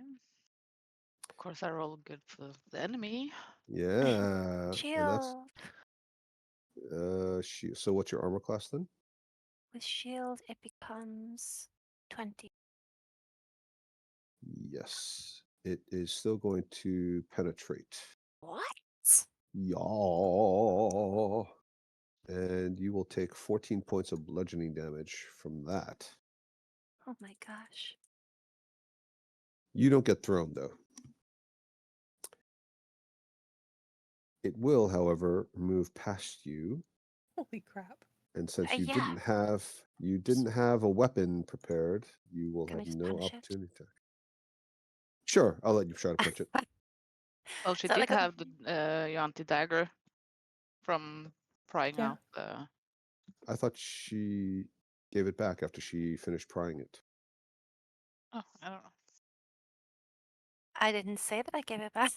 Of course, I roll good for the enemy. Yeah. And that's Shield. so what's your armor class then? With shield, it becomes 20. Yes. It is still going to penetrate. What? Yeah. And you will take 14 points of bludgeoning damage from that. Oh my gosh. You don't get thrown though. It will, however, move past you. Holy crap. And since you Yeah. didn't have a weapon prepared, you will Can I have just no punch it? opportunity to. Sure, I'll let you try to punch it. Well, she Is that did like a- have the Yanti dagger from prying Yeah. out the. I thought she gave it back after she finished prying it. Oh, I don't I didn't say that I gave it back.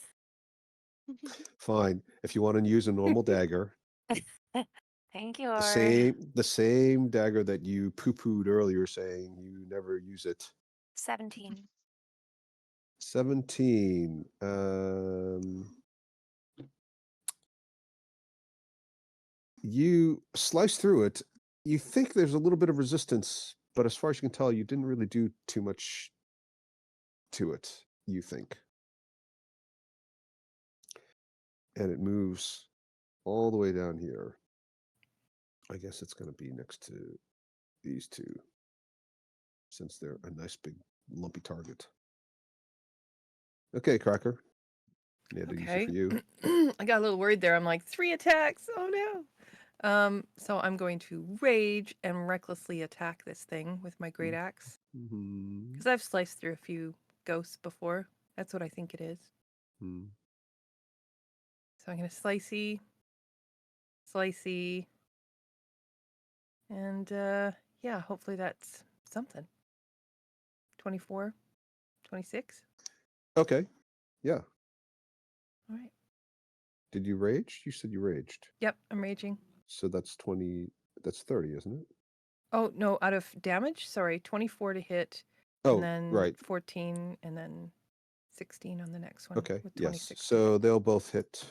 know. Fine. If you want to use a normal dagger, Thank you, the Ori. same dagger that you poo-pooed earlier saying you never use it. 17. 17. You slice through it. You think there's a little bit of resistance, but as far as you can tell, you didn't really do too much to it, you think. And it moves all the way down here. I guess it's going to be next to these two, since they're a nice big lumpy target. Okay, Cracker. Made it easy for you. I got a little worried there. I'm like, 3 attacks. Oh no. So I'm going to rage and recklessly attack this thing with my great axe. Mhm. Because I've sliced through a few ghosts before. That's what I think it is. Mm. So I'm going to slicey. And yeah, hopefully that's something. 24, 26. Okay. Yeah. All right. Did you rage? You said you raged. Yep, I'm raging. So that's 20. That's 30, isn't it? Oh, no, out of damage? Sorry, 24 to hit. Oh, And then right. 14 and then 16 on the next one. Okay. With Yes. 26 to So hit. they'll both hit.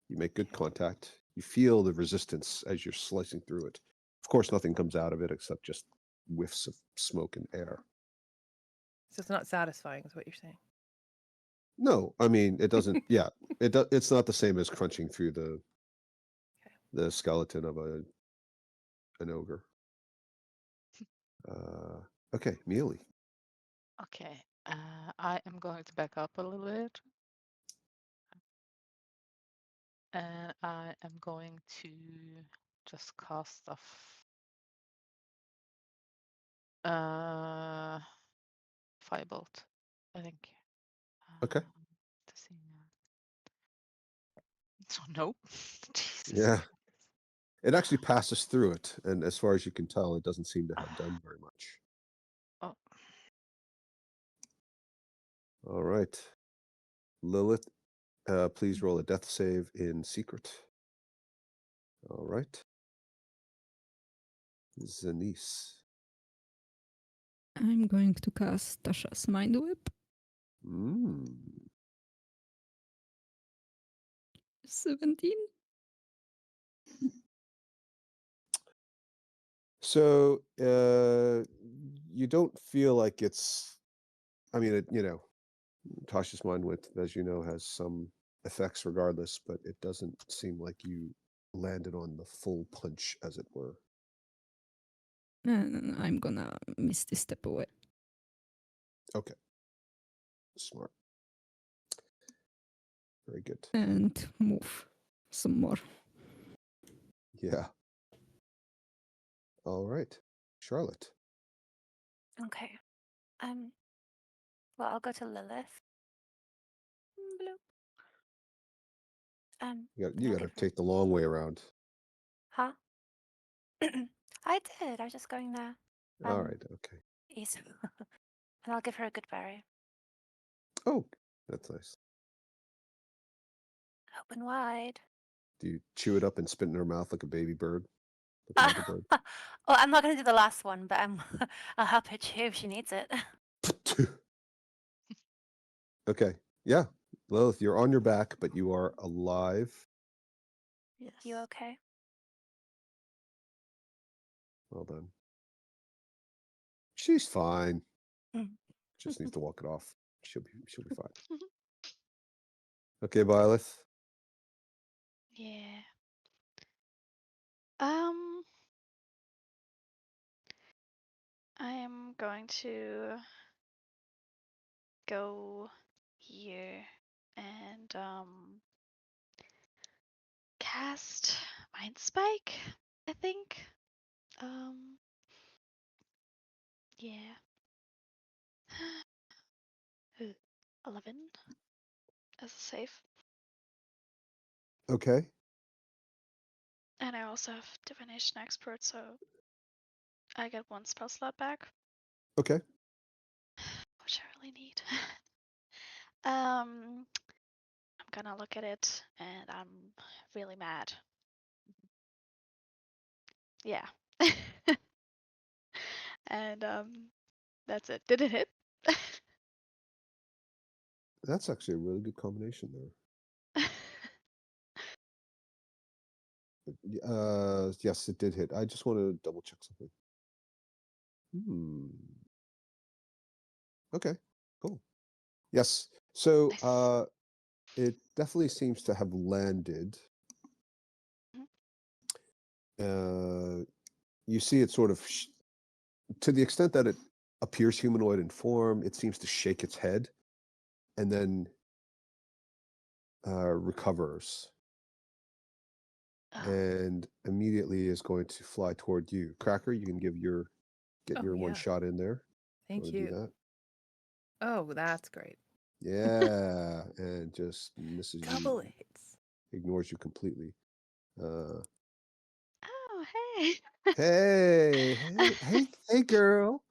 You make good contact. You feel the resistance as you're slicing through it. Of course, nothing comes out of it except just whiffs of smoke and air. So it's not satisfying, is what you're saying. No, I mean it doesn't. Yeah, it's not the same as crunching through the skeleton of an ogre. Okay, Mealy. Okay, I am going to back up a little bit. And I am going to just cast a firebolt, I think. Okay. To see. So nope. Jesus. Yeah. It actually passes through it, and as far as you can tell, it doesn't seem to have done very much. Oh. All right. Lilith, please roll a death save in secret. All right. Zanice. I'm going to cast Tasha's Mind Whip. 17. So you don't feel like it's. I mean, Tasha's mind width, as you know, has some effects regardless, but it doesn't seem like you landed on the full punch, as it were. And I'm gonna misty step away. Okay. Smart. Very good. And move some more. Yeah. All right. Charlotte. Okay. Well, I'll go to Lilith. Bloop. You I'll got to give her. take the long way around. Huh? I did. I was just going there. All right. Okay. East. And I'll give her a good berry. Oh, that's nice. Open wide. Do you chew it up and spit in her mouth like a baby bird? Like a little bird? Well, I'm not going to do the last one, but I'll help her chew if she needs it. Okay. Yeah. Lilith, you're on your back, but you are alive. Yes. You okay? Well done. She's fine. Mm. Just needs to walk it off. She'll be fine. Okay, Byleth. Yeah. I am going to go here and cast Mind Spike, I think. Yeah. 11 as a save. Okay. And I also have Divination Expert, so I get 1 spell slot back, Okay. which I really need. I'm gonna look at it and I'm really mad. Yeah. And that's it. Did it hit? That's actually a really good combination there. Yes, it did hit. I just want to double check something. Okay, cool. Yes. So Nice. it definitely seems to have landed. You see it sort of to the extent that it appears humanoid in form, it seems to shake its head and then recovers Oh, and immediately is going to fly toward you. Cracker, you can get your Oh, one yeah. shot in there. Thank Wanna do you. that? Oh, that's great. Yeah, and just misses Double you, hits. ignores you completely. oh, hey. Hey, girl.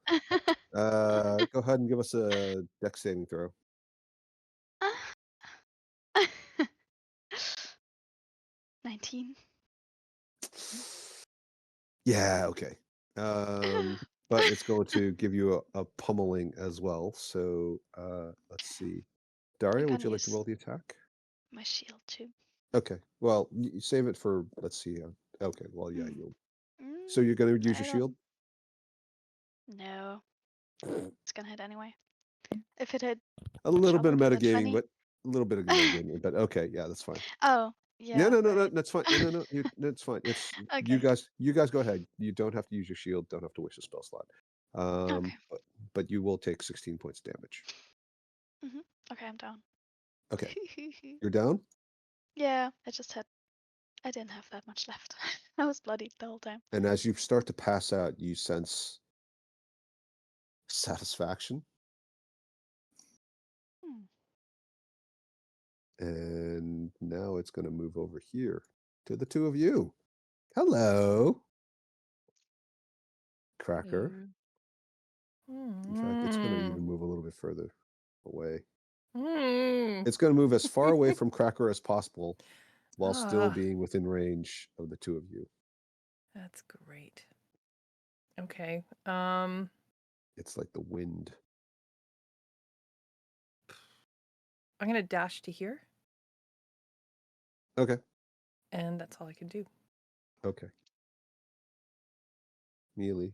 Go ahead and give us a dex saving throw. 19. Yeah, okay. But it's going to give you a pummeling as well. So let's see. I'm Daria, would gonna you like to use roll the attack? my shield too. Okay. Well, you save it for, let's see. Okay. Well, yeah, Mm. you'll. So you're going to use your I shield? don't know. It's gonna hit anyway. If it hit A little bit of Charlotte with a metagaming, 20. but a little bit of metagaming. But okay, yeah, that's fine. Oh, Yeah, yeah, no, but that's fine. No, that's fine. It's you okay. guys go ahead. You don't have to use your shield. Don't have to wish a spell slot. Okay. But you will take 16 points damage. Okay, I'm down. Okay, you're down. Yeah, I didn't have that much left. I was bloodied the whole time. And as you start to pass out, you sense satisfaction. And now it's going to move over here to the two of you. Hello, Cracker. In fact, it's going to even move a little bit further away. It's going to move as far away from Cracker as possible while still being within range of the two of you. That's great. Okay. It's like the wind. I'm gonna dash to here, Okay. and that's all I can do. Okay. melee.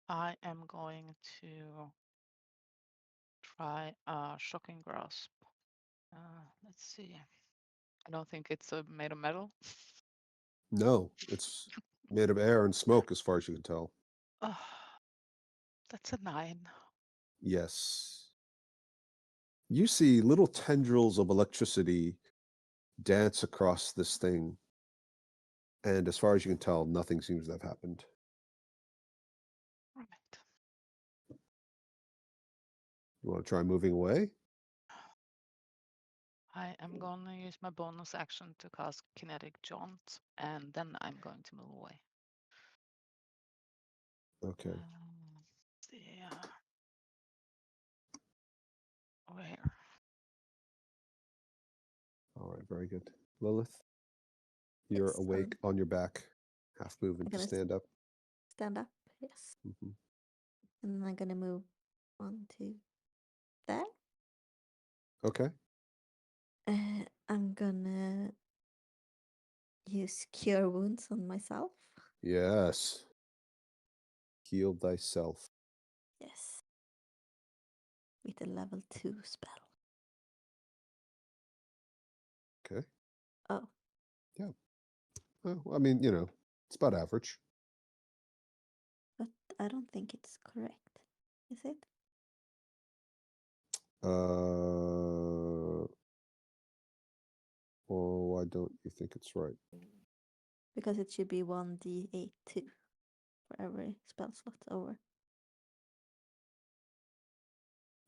I am going to try a shocking grasp. Let's see. I don't think it's made of metal. No, it's made of air and smoke, as far as you can tell. That's a 9. Yes. You see little tendrils of electricity dance across this thing. And as far as you can tell, nothing seems to have happened. Right. You want to try moving away? I am going to use my bonus action to cast Kinetic Jaunt, and then I'm going to move away. Okay. Yeah. Over here. All right, very good. Lilith, you're Yes, awake on your back, half moving to gonna stand up. stand up. Yes. Mhm. And I'm gonna move on to there. Okay. I'm gonna use Cure Wounds on myself. Yes. Heal thyself. Yes. With a level 2 spell. Okay. Oh, Well, I mean, you know, it's about average. but I don't think it's correct. Is it? Well, why don't you think it's right? Because it should be 1d8 too for every spell slot over.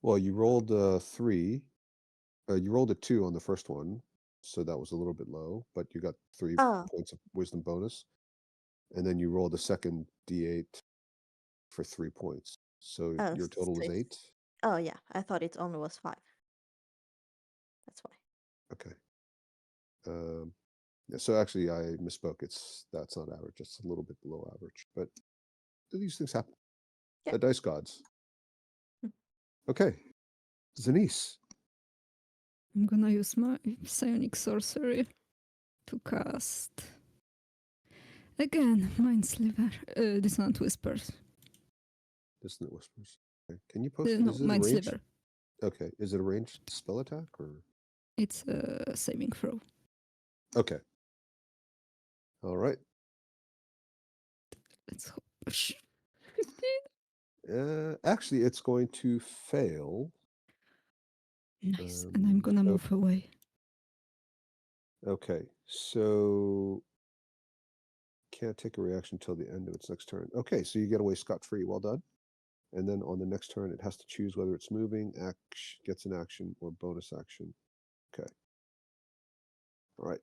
Well, you rolled a 3. You rolled a 2 on the first one, so that was a little bit low, but you got 3 Oh. points of wisdom bonus. And then you rolled a second d8 for 3 points. So Oh, your total was so 8. Oh yeah, I thought it only was 5. That's why. Okay. Yeah, so actually I misspoke. That's not average. It's a little bit below average, but these things happen. Yeah. The dice gods. Hmm. Okay. Zanice. I'm gonna use my psionic sorcery to cast again Mind Sliver. Dissonant Whispers. Dissonant Whispers. Okay. Can you post No, is it a Mind ranged? Sliver. Okay. Is it a ranged spell attack or It's a saving throw. okay. All right. Let's hope. 15. Actually it's going to fail. Nice. And I'm gonna move away. Okay. So can't take a reaction until the end of its next turn. Okay, so you get away scot-free. Well done. And then on the next turn, it has to choose whether it's moving, gets an action, or bonus action. Okay. All right.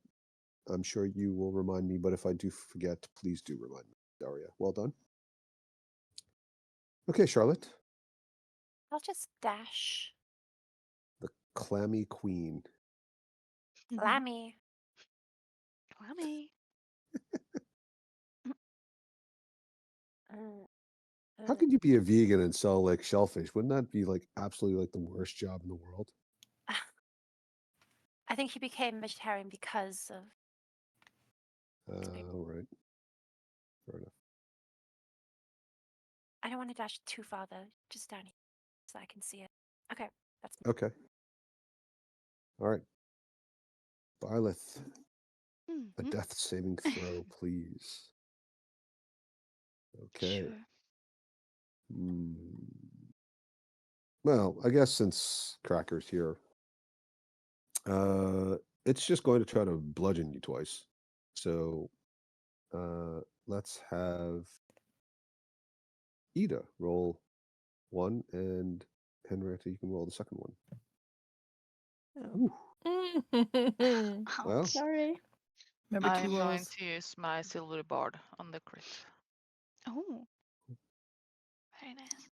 I'm sure you will remind me, but if I do forget, please do remind me, Daria. Well done. Okay, Charlotte. I'll just dash. The clammy queen. Lammy. Clammy. How could you be a vegan and sell like shellfish? Wouldn't that be like absolutely like the worst job in the world? I think he became vegetarian because of. All right. Fair enough. I don't want to dash too far though, just down here so I can see it. Okay, that's me. Okay. All right. Byleth, a death saving throw, please. Okay. Sure. Well, I guess since Cracker's here, it's just going to try to bludgeon you twice. So let's have Ida roll 1, and Henrietta, you can roll the second one. Oh. Well, Sorry. Remember I'm 2 going rolls to use my silver bard on the crit. Oh. Very nice.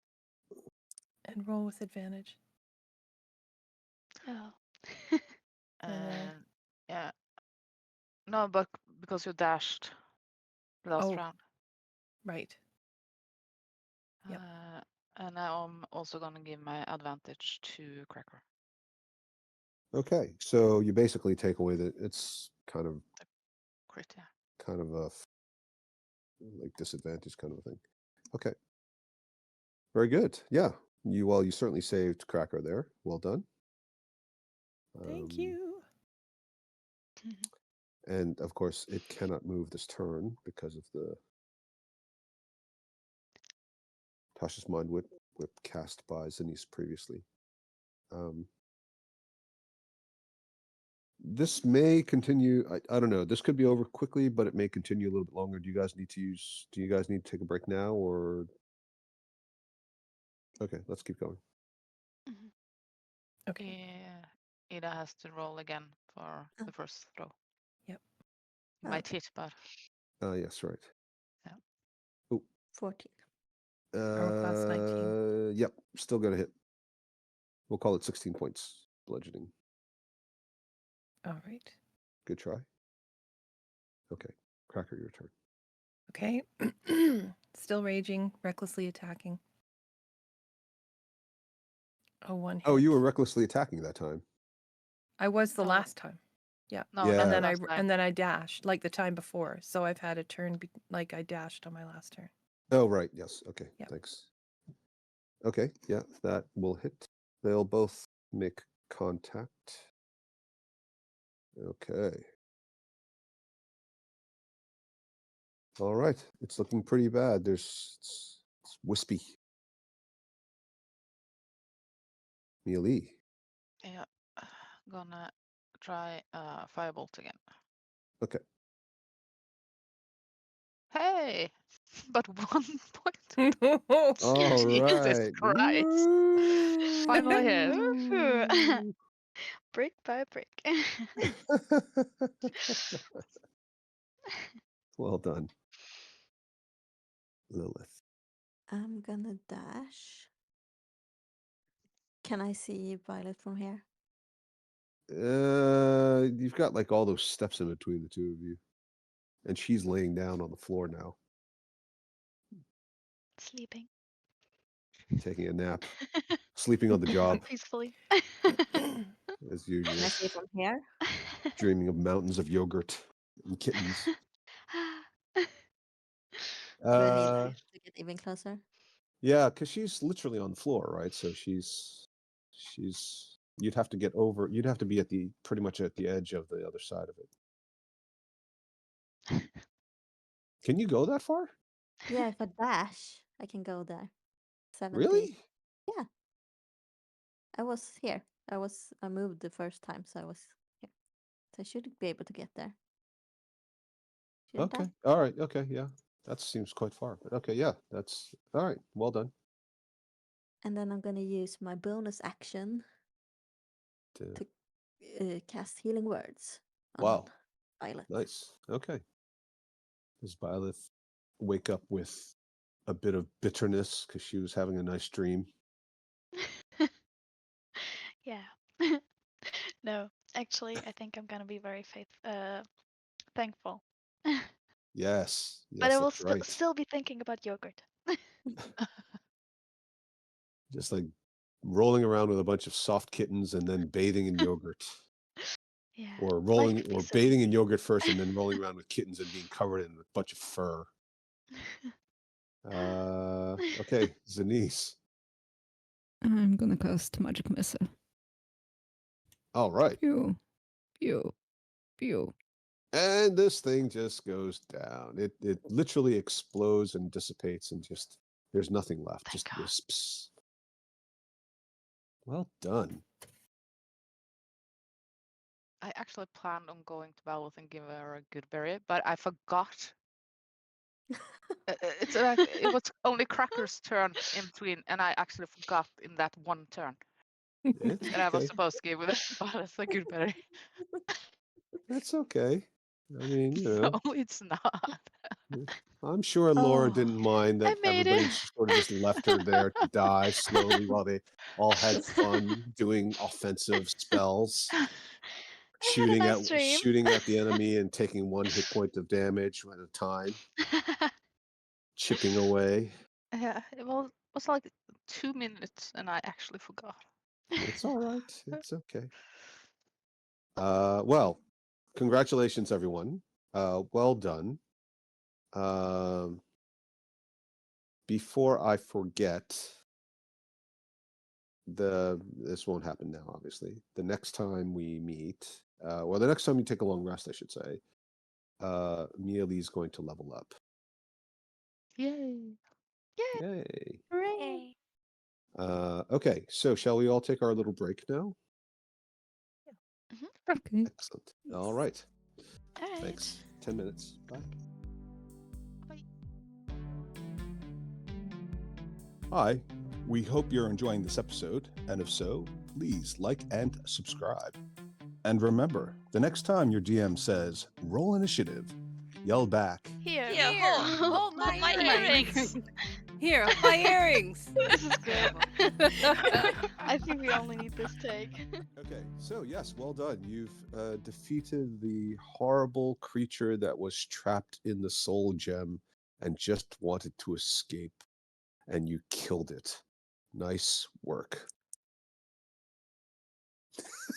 and roll with advantage. Oh. And yeah. No, but because you dashed last Oh. round. Right. Yep. And I'm also going to give my advantage to Cracker. okay. So you basically take away it's kind of Crit, yeah. kind of a like disadvantage kind of a thing. Okay. Very good. Yeah. You certainly saved Cracker there. Well done. Thank you. And of course, it cannot move this turn because of the Tasha's Mind Whip cast by Zenith previously. This may continue. I don't know. This could be over quickly, but it may continue a little bit longer. Do you guys need to take a break now, or? Okay, let's keep going. Okay. Yeah, Ida has to roll again for the first throw. Yep. You might hit, but Yes, right. Yeah. Oh. 14. Armor class 19. Yep, still gonna hit. We'll call it 16 points bludgeoning. All right. Good try. Okay, Cracker, your turn. Okay. Still raging, recklessly attacking. Oh, one hit. Oh, you were recklessly attacking that time. I was the Oh. last time. Yeah. no, Yeah. And that's then last time. and then I dashed like the time before. So I've had a turn like I dashed on my last turn. Oh, right. Yes. Okay. Yep. Thanks. Okay. Yeah, that will hit. They'll both make contact. Okay. All right. It's looking pretty bad. It's wispy. Melee. Yeah, gonna try firebolt again. Okay. Hey, but 1 point. All Jesus right. Christ! Finally hit. Woohoo. Brick by brick. Well done, Lilith. I'm gonna dash. Can I see Violet from here? You've got like all those steps in between the two of you, and she's laying down on the floor now, Sleeping. taking a nap, sleeping on the job Peacefully. as Can usual, I see from here? dreaming of mountains of yogurt and kittens. Do I need to get even closer? Yeah, because she's literally on the floor, right? So she's you'd have to get over. You'd have to be at pretty much at the edge of the other side of it. Can you go that far? Yeah, if I dash, I can go there. 70. Really? Yeah. I was here. I moved the first time, so I was here. So I should be able to get there. Shouldn't Okay. I? All right. Okay. Yeah. That seems quite far. But okay. Yeah. That's all right. Well done. And then I'm gonna use my bonus action to cast Healing Words on Wow. Violet. Nice. Okay. Does Violet wake up with a bit of bitterness because she was having a nice dream? Yeah. No, actually, I think I'm gonna be very thankful. Yes. But I Yes, will that's right. still be thinking about yogurt. Just like rolling around with a bunch of soft kittens and then bathing in yogurt. Yeah. Or life would be so bathing in easy. yogurt first and then rolling around with kittens and being covered in a bunch of fur. Okay, Zenith. I'm gonna cast Magic Missile. All right. Pew, pew, pew. And this thing just goes down. It literally explodes and dissipates and just there's nothing left. Thank Just God. wisps. Well done. I actually planned on going to Violet and give her a good berry, but I forgot. It's like it was only Cracker's turn in between, and I actually forgot in that one turn. It's And I was okay. supposed to give Violet a good berry. That's okay. I mean, you know, No, it's not. I'm sure Laura Oh. didn't mind that I made everybody it. sort of just left her there to die slowly while they all had fun doing offensive spells, I had a nice dream. shooting at the enemy and taking 1 hit point of damage at a time, chipping away. Yeah, it was like 2 minutes, and I actually forgot. It's all right. It's okay. Well, congratulations, everyone. Well done. Before I forget, this won't happen now, obviously. The next time we meet, the next time you take a long rest, I should say, Mieli's going to level up. Yay. Yay. Yay. Okay, so shall we all take our little break now? Okay. Excellent. All right. All right. Thanks. 10 minutes. Bye. Bye. Hi. We hope you're enjoying this episode, and if so, please like and subscribe. And remember, the next time your DM says, roll initiative, yell back, Here. Here, hold my earrings. Here, hold my earrings. This is good. I think we only need this take. Okay, so yes, well done. You've defeated the horrible creature that was trapped in the soul gem and just wanted to escape, and you killed it. Nice work.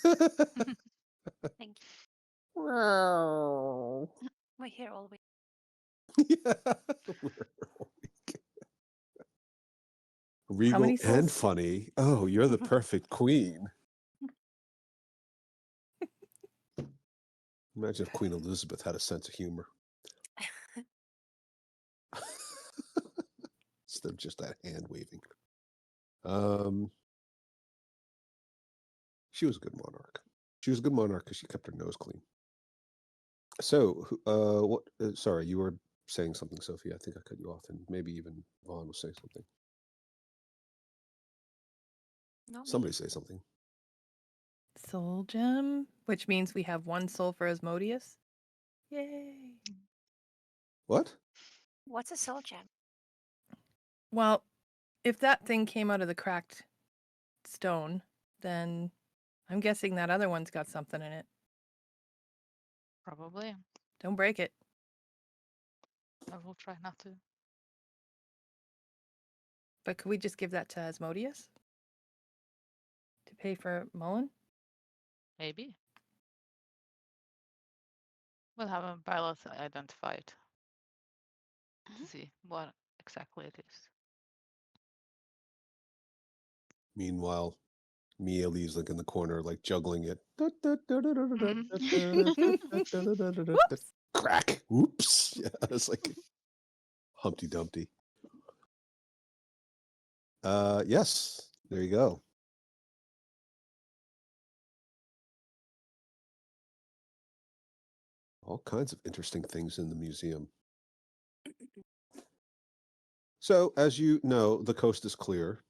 Thank you. Wow. We're here all week. Yeah. Regal many and souls? funny. Oh, you're the perfect queen. Imagine if Queen Elizabeth had a sense of humor. Instead of just that hand waving. She was a good monarch. She was a good monarch because she kept her nose clean. So, what? Sorry, you were saying something, Sophie. I think I cut you off, and maybe even Vaughn was saying something. Not me. Somebody say something. Soul gem, which means we have one soul for Asmodeus. Yay. What? What's a soul gem? Well, if that thing came out of the cracked stone, then I'm guessing that other one's got something in it. Probably. Don't break it. I will try not to. But could we just give that to Asmodeus? To pay for Mullen? Maybe. We'll have a pilot identify it to see what exactly it is. Meanwhile, Mieli's like in the corner, like juggling it. Crack. Oops. Yeah, it's like Humpty Dumpty. Yes, there you go. All kinds of interesting things in the museum. So, as you know, the coast is clear.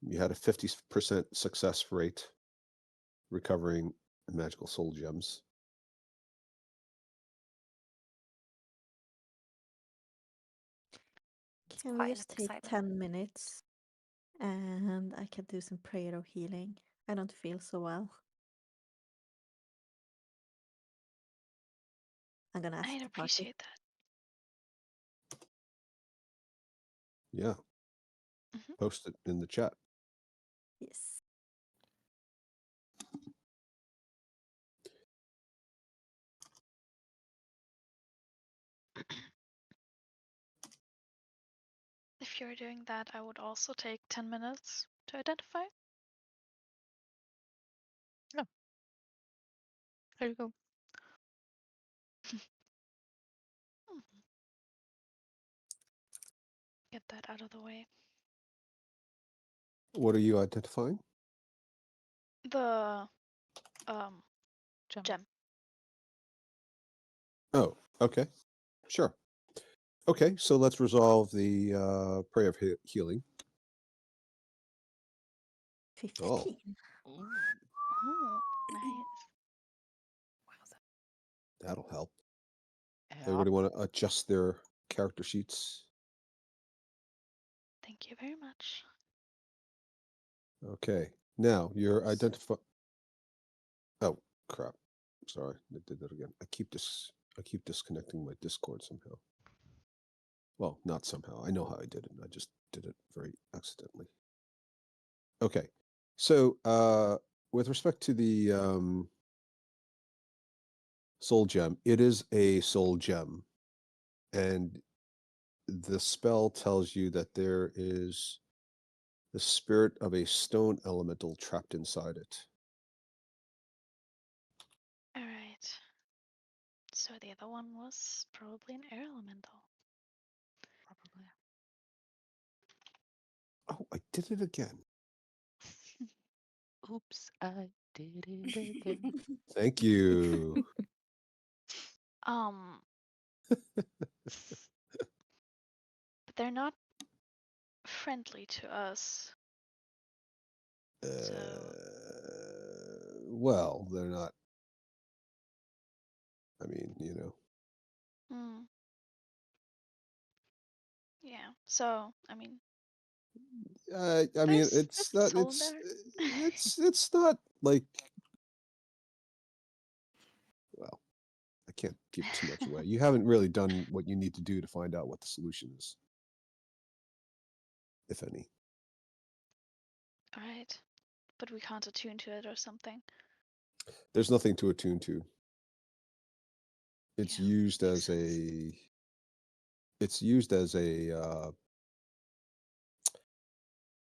You had a 50% success rate recovering magical soul gems. Can we Quite just enough take excitement. 10 minutes and I can do some prayer of healing? I don't feel so well. I'm gonna ask I'd the party. appreciate that. Yeah. Mhm. Post it in the chat. Yes. If you're doing that, I would also take 10 minutes to identify. There you go. Get that out of the way. What are you identifying? The Gem. gem. Oh, okay. Sure. Okay, so let's resolve the prayer of healing. 15. Ooh. Oh, nice. That'll help. Yeah. Everybody want to adjust their character sheets? Thank you very much. Okay. Now you're identify. Oh crap! Sorry, I did that again. I keep disconnecting my Discord somehow. Well, not somehow. I know how I did it. I just did it very accidentally. Okay. So with respect to the Soul gem. It is a soul gem. And the spell tells you that there is the spirit of a stone elemental trapped inside it. All right. So the other one was probably an air elemental. Probably. Oh, I did it again. Oops, I did it again. Thank you. But they're not friendly to us. So Well, they're not. I mean, yeah. So I mean, I mean, there's it's not. soul in there. It's not like. Well, I can't give too much away. You haven't really done what you need to do to find out what the solution is, if any. All right, but we can't attune to it or something. There's nothing to attune to. It's Yeah, used makes as sense. a. It's used as a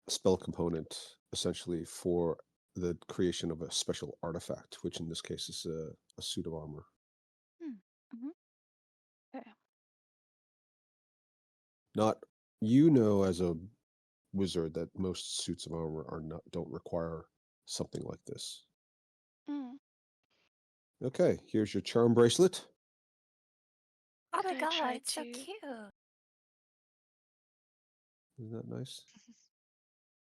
spell component, essentially, for the creation of a special artifact, which in this case is a suit of armor. Okay. Not, as a wizard, that most suits of armor don't require something like this. Mm. Okay, here's your charm bracelet. Oh my Could I try god, it's so to- cute. Isn't that nice?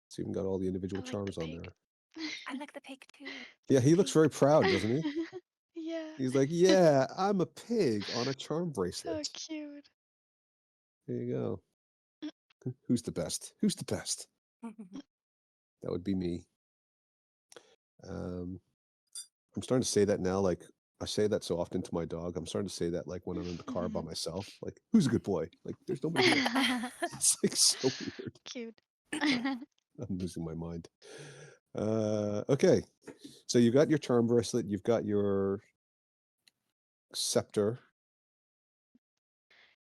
It's even got all the individual I like charms the on pig. there. I like the pig too. Yeah, he looks Pig. very proud, doesn't he? Yeah. He's like, yeah, I'm a pig on a charm So bracelet. cute. There you go. Who's the best? Who's the best? That would be me. I'm starting to say that now, like I say that so often to my dog. I'm starting to say that like when I'm in the car by myself, like, who's a good boy? Like, there's nobody here. It's like so weird. Cute. I'm losing my mind. Okay. So you got your charm bracelet, you've got your scepter.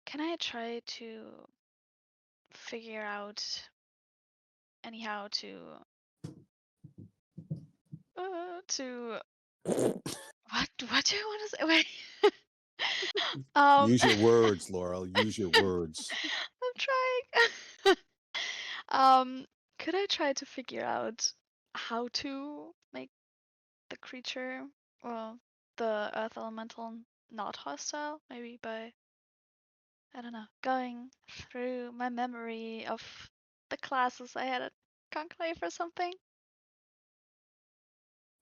Can I try to figure out anyhow to what do I want to say? Wait. Use your words, Laurel. Use your words. I'm trying. Could I try to figure out how to make the creature, well, the earth elemental not hostile? Maybe by, I don't know, going through my memory of the classes I had at Conclave or something?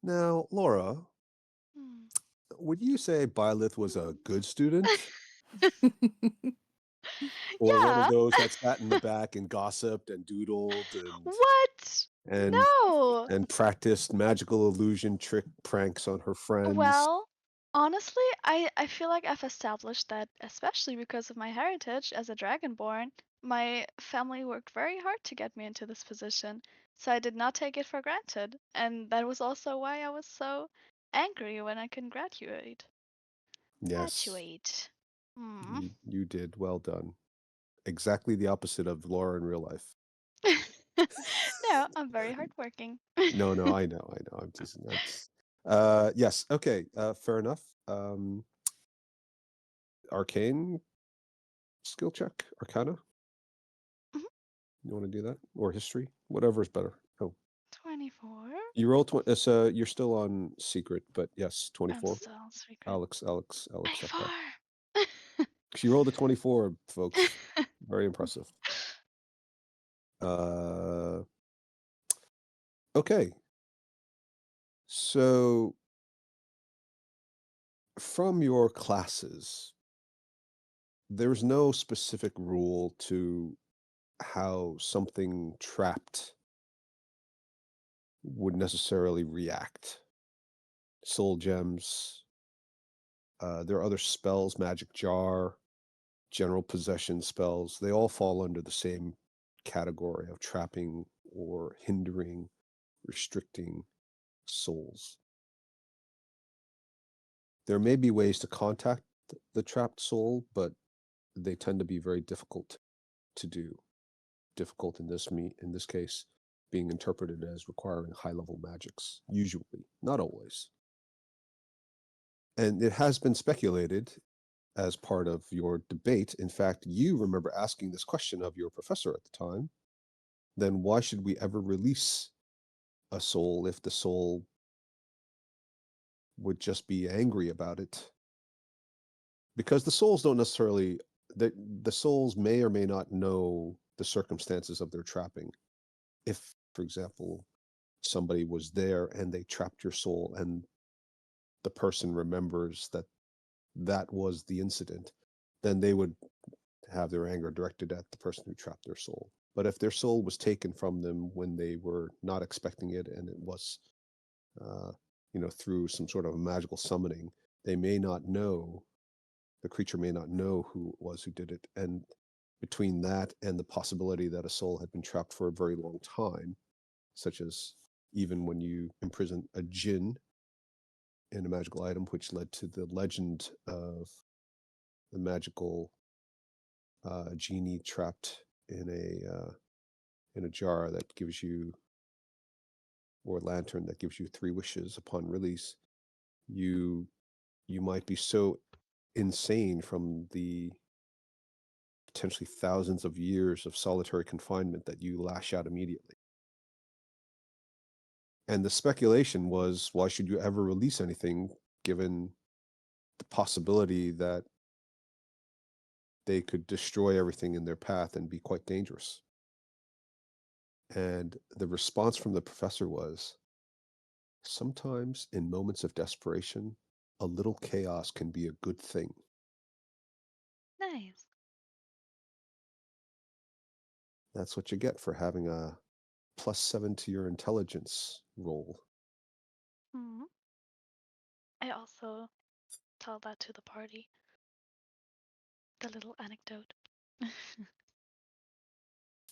Now, Laura, Hmm. would you say Byleth was a good student? Or one Yeah. of those that sat in the back and gossiped and doodled What? and No. and practiced magical illusion trick pranks on her friends? Well, honestly, I feel like I've established that, especially because of my heritage as a dragonborn, my family worked very hard to get me into this position. So I did not take it for granted. And that was also why I was so angry when I couldn't graduate. Yes, Graduate. Hmm. you did. Well done. Exactly the opposite of Laura in real life. No, I'm very hardworking. No, I know. I'm teasing. Yes. Okay. Fair enough. Arcane skill check, Arcana. Mhm. You want to do that, or history? Whatever is better. Oh, 24. you roll 20. So you're still on secret, but yes, I'm 24. still on secret. Alex up 24. top. She rolled a 24, folks. Very impressive. Okay. So from your classes, there's no specific rule to how something trapped would necessarily react. Soul gems. There are other spells, magic jar, general possession spells. They all fall under the same category of trapping or hindering, restricting souls. There may be ways to contact the trapped soul, but they tend to be very difficult to do. Difficult in this case, being interpreted as requiring high-level magics, usually, not always. And it has been speculated as part of your debate. In fact, you remember asking this question of your professor at the time. Then why should we ever release a soul if the soul would just be angry about it? Because the souls don't necessarily, the souls may or may not know the circumstances of their trapping. If, for example, somebody was there and they trapped your soul and the person remembers that that was the incident, then they would have their anger directed at the person who trapped their soul. But if their soul was taken from them when they were not expecting it, and it was, through some sort of a magical summoning, they may not know, the creature may not know who it was who did it. And between that and the possibility that a soul had been trapped for a very long time, such as even when you imprison a djinn in a magical item, which led to the legend of the magical genie trapped in a jar that gives you, or lantern that gives you 3 wishes upon release. You might be so insane from the potentially thousands of years of solitary confinement that you lash out immediately. And the speculation was, why should you ever release anything given the possibility that they could destroy everything in their path and be quite dangerous? And the response from the professor was, sometimes in moments of desperation, a little chaos can be a good thing. Nice. That's what you get for having a +7 to your intelligence roll. Hmm. I also tell that to the party. The little anecdote.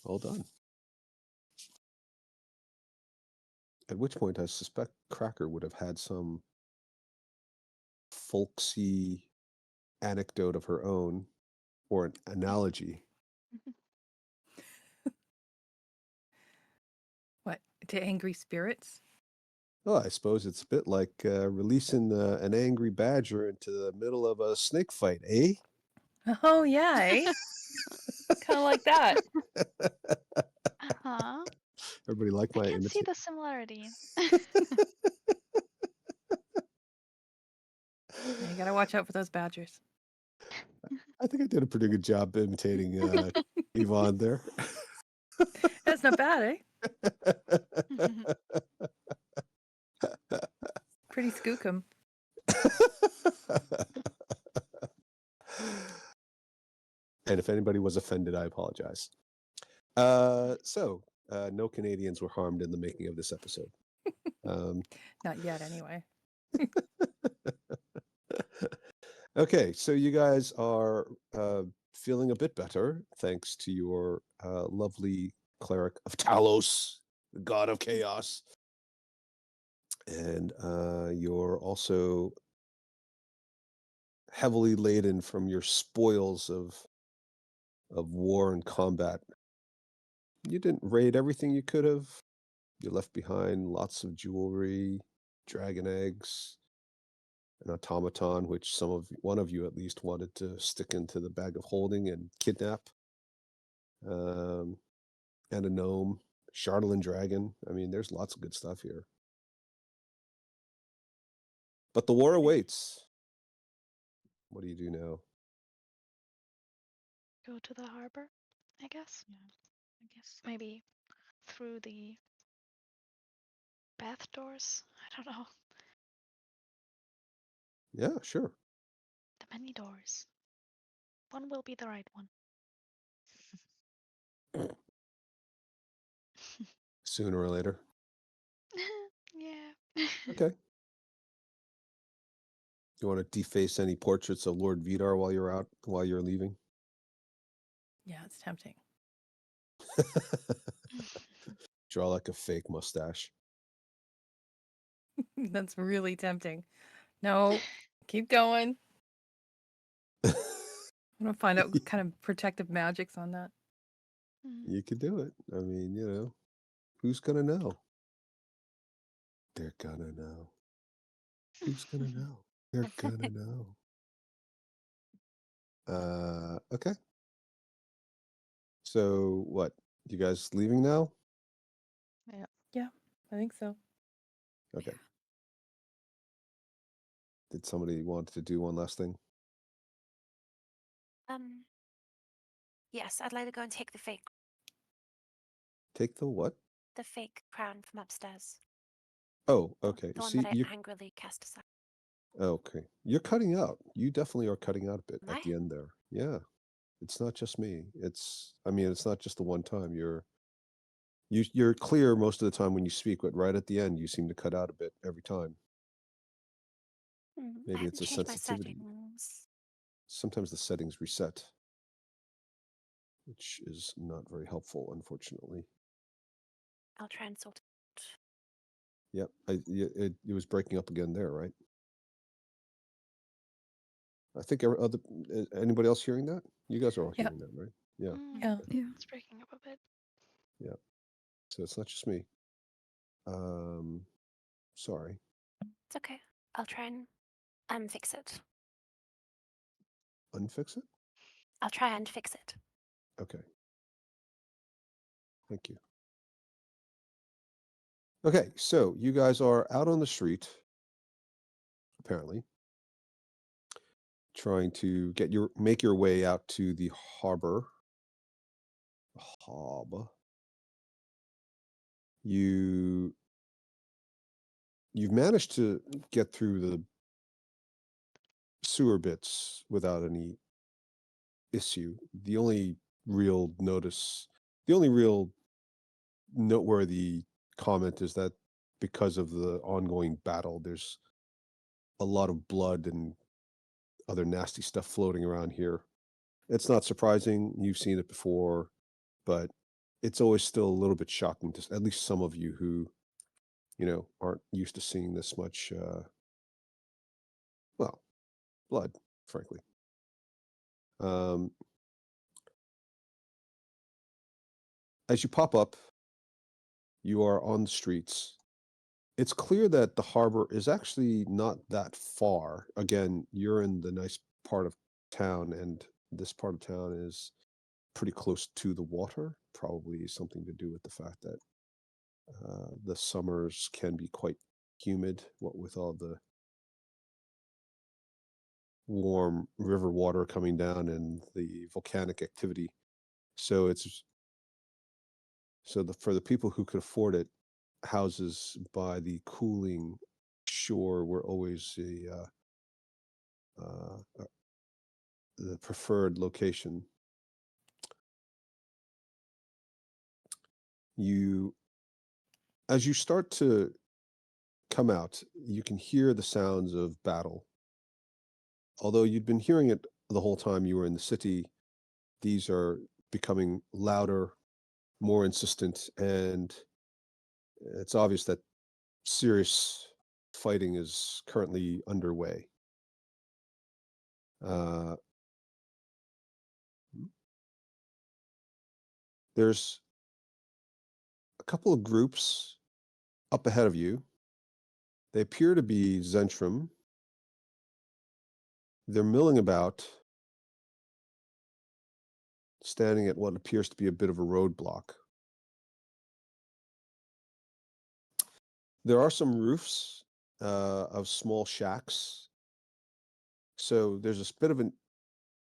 Well done. At which point I suspect Cracker would have had some folksy anecdote of her own, or an analogy. What? To angry spirits? Well, I suppose it's a bit like releasing an angry badger into the middle of a snake fight, eh? Oh, yeah, eh? Kind of like that. Uh-huh. Everybody like I my can see imitation? the similarity. Yeah, you gotta watch out for those badgers. I think I did a pretty good job imitating Yvonne there. That's not bad, eh? Pretty skookum. And if anybody was offended, I apologize. So, no Canadians were harmed in the making of this episode. Not yet, anyway. Okay, so you guys are feeling a bit better thanks to your lovely cleric of Talos, the god of chaos. And you're also heavily laden from your spoils of war and combat. You didn't raid everything you could have. You left behind lots of jewelry, dragon eggs, an automaton, which one of you at least wanted to stick into the bag of holding and kidnap, and a gnome, Charlatan dragon. I mean, there's lots of good stuff here. But the war awaits. What do you do now? Go to the harbor, I guess. Yeah, I guess. Maybe through the bath doors. I don't know. Yeah, sure. The many doors. One will be the right one. Sooner or later. Yeah. Okay. You want to deface any portraits of Lord Vidar while you're leaving? Yeah, it's tempting. Draw like a fake mustache. That's really tempting. No, Keep going. I'm gonna find out what kind of protective magic's on that. You could do it. I mean, you know, who's gonna know? They're gonna know. Who's gonna know? They're gonna know. Okay. So what? You guys leaving now? Yeah, I think so. Okay. Did somebody want to do one last thing? Yes, I'd like to go and take the fake Take the what? crown from upstairs. Oh, The- okay. The one See, that I angrily cast aside. okay. You're cutting out. You definitely are cutting out a bit Am at I? the end there. Yeah. It's not just me. I mean, it's not just the one time. You're clear most of the time when you speak, but right at the end you seem to cut out a bit every time. I Maybe it's haven't a changed my sensitivity. settings. Sometimes the settings reset, which is not very helpful, unfortunately. I'll try and sort it. Yep. It was breaking up again there, right? I think anybody else hearing that? You guys are all Yeah. hearing that, right? Yeah. Yeah. Yeah. It's breaking up a bit. Yeah. So it's not just me. Sorry. It's okay. I'll try and fix it. Unfix it? I'll try and fix it. Okay. Thank you. Okay, so you guys are out on the street, apparently, trying to make your way out to the harbor. You've managed to get through the sewer bits without any issue. The only real noteworthy comment is that because of the ongoing battle, there's a lot of blood and other nasty stuff floating around here. It's not surprising. You've seen it before, but it's always still a little bit shocking to at least some of you who, aren't used to seeing this much, blood, frankly. As you pop up, you are on the streets. It's clear that the harbor is actually not that far. Again, you're in the nice part of town, and this part of town is pretty close to the water. Probably something to do with the fact that the summers can be quite humid, what with all the warm river water coming down and the volcanic activity. So for the people who could afford it, houses by the cooling shore were always the preferred location. As you start to come out, you can hear the sounds of battle. Although you'd been hearing it the whole time you were in the city, these are becoming louder, more insistent, and it's obvious that serious fighting is currently underway. There's a couple of groups up ahead of you. They appear to be Zhentarim. They're milling about, standing at what appears to be a bit of a roadblock. There are some roofs of small shacks. So there's a bit of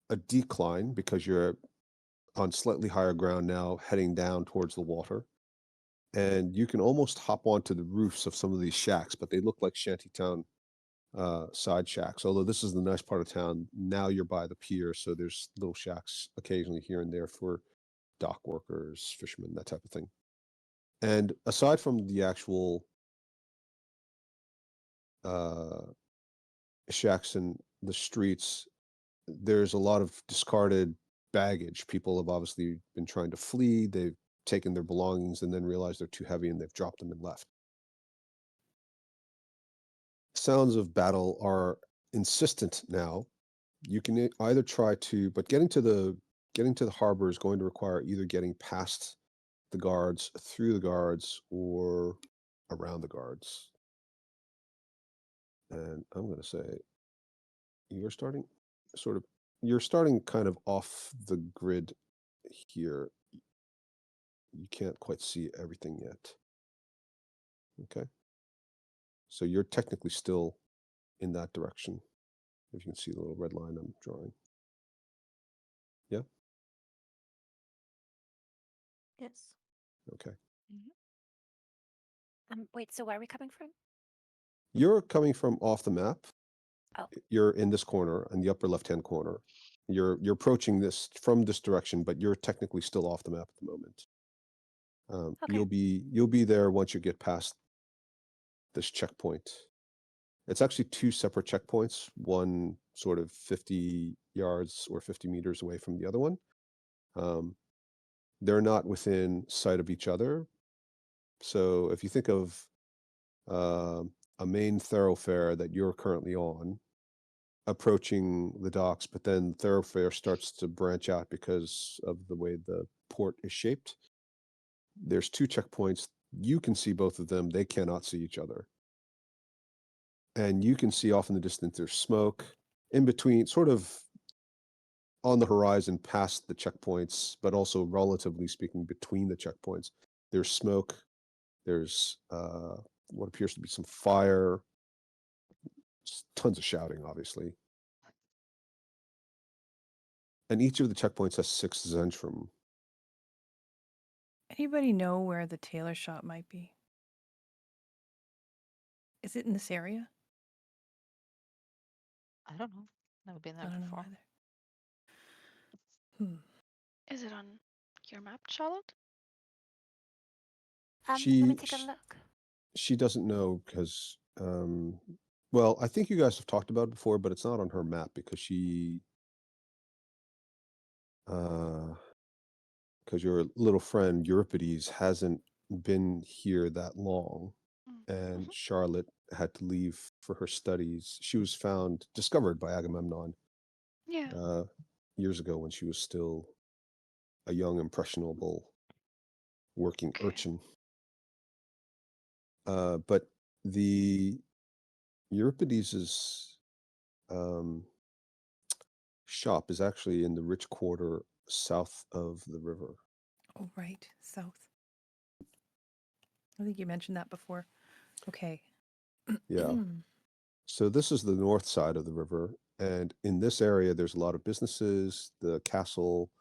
a decline because you're on slightly higher ground now, heading down towards the water. And you can almost hop onto the roofs of some of these shacks, but they look like shantytown side shacks. Although this is the nice part of town. Now you're by the pier, so there's little shacks occasionally here and there for dock workers, fishermen, that type of thing. And aside from the actual shacks in the streets, there's a lot of discarded baggage. People have obviously been trying to flee. They've taken their belongings and then realized they're too heavy and they've dropped them and left. Sounds of battle are insistent now. You can either try to, but getting to the harbor is going to require either getting past the guards, through the guards, or around the guards. And I'm going to say you're starting kind of off the grid here. You can't quite see everything yet. Okay. So you're technically still in that direction. If you can see the little red line I'm drawing. Yeah. Yes. Okay. Wait, so where are we coming from? You're coming from off the map. Oh. You're in this corner, in the upper left-hand corner. You're approaching this from this direction, but you're technically still off the map at the moment. Okay. You'll be there once you get past this checkpoint. It's actually two separate checkpoints, one sort of 50 yards or 50 meters away from the other one. They're not within sight of each other. So if you think of a main thoroughfare that you're currently on, approaching the docks, but then the thoroughfare starts to branch out because of the way the port is shaped. There's two checkpoints. You can see both of them. They cannot see each other. And you can see off in the distance there's smoke in between, sort of on the horizon past the checkpoints, but also relatively speaking between the checkpoints. There's smoke. There's what appears to be some fire. Tons of shouting, obviously. And each of the checkpoints has 6 Zhentarim. Anybody know where the tailor shop might be? Is it in this area? I don't know. Never been I there don't know before. either. Is it on your map, Charlotte? Let me take a look. She doesn't know because, well, I think you guys have talked about it before, but it's not on her map because because your little friend Euripides hasn't been here that long, and Charlotte had to leave for her studies. She was discovered by Agamemnon Yeah. years ago when she was still a young, impressionable working urchin. But the Euripides's shop is actually in the rich quarter south of the river. Oh, right, south. I think you mentioned that before. Okay. Yeah. So this is the north side of the river, and in this area there's a lot of businesses, the castle.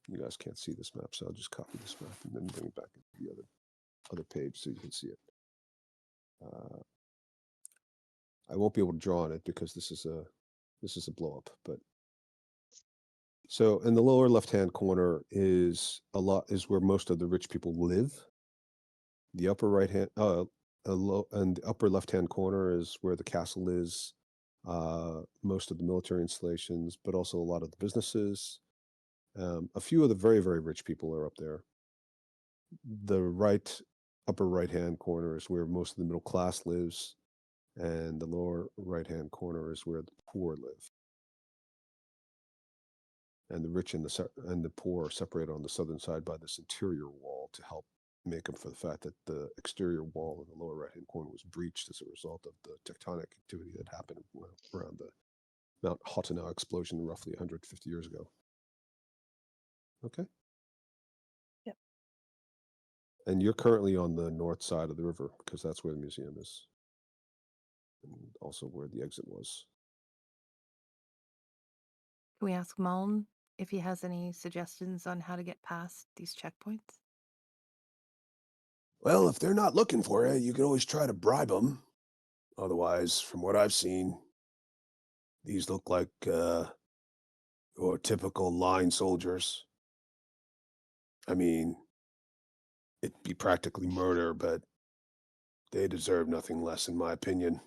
You guys can't see this map, so I'll just copy this map and then bring it back to the other page so you can see it. I won't be able to draw on it because this is a blow up, but so in the lower left-hand corner is where most of the rich people live. The upper right-hand, and the upper left-hand corner is where the castle is, most of the military installations, but also a lot of the businesses. A few of the very, very rich people are up there. The upper right-hand corner is where most of the middle class lives, and the lower right-hand corner is where the poor live. And the rich and the poor are separated on the southern side by this interior wall to help make up for the fact that the exterior wall in the lower right-hand corner was breached as a result of the tectonic activity that happened around the Mount Hottenau explosion roughly 150 years ago. Okay. Yep. And you're currently on the north side of the river because that's where the museum is, and also where the exit was. Can we ask Malm if he has any suggestions on how to get past these checkpoints? Well, if they're not looking for it, you can always try to bribe them. Otherwise, from what I've seen, these look like your typical line soldiers. I mean, it'd be practically murder, but they deserve nothing less, in my opinion.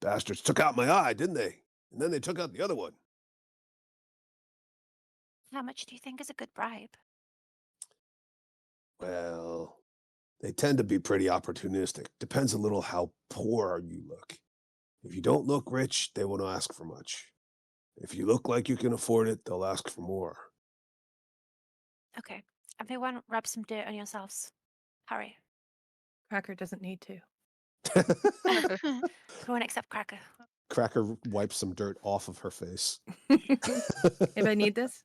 Bastards took out my eye, didn't they? And then they took out the other one. How much do you think is a good bribe? Well, They tend to be pretty opportunistic. Depends a little how poor you look. If you don't look rich, they won't ask for much. If you look like you can afford it, they'll ask for more. Okay. Everyone, rub some dirt on yourselves. Hurry. Cracker doesn't need to. Everyone except Cracker. Cracker wipes some dirt off of her face. If I need this,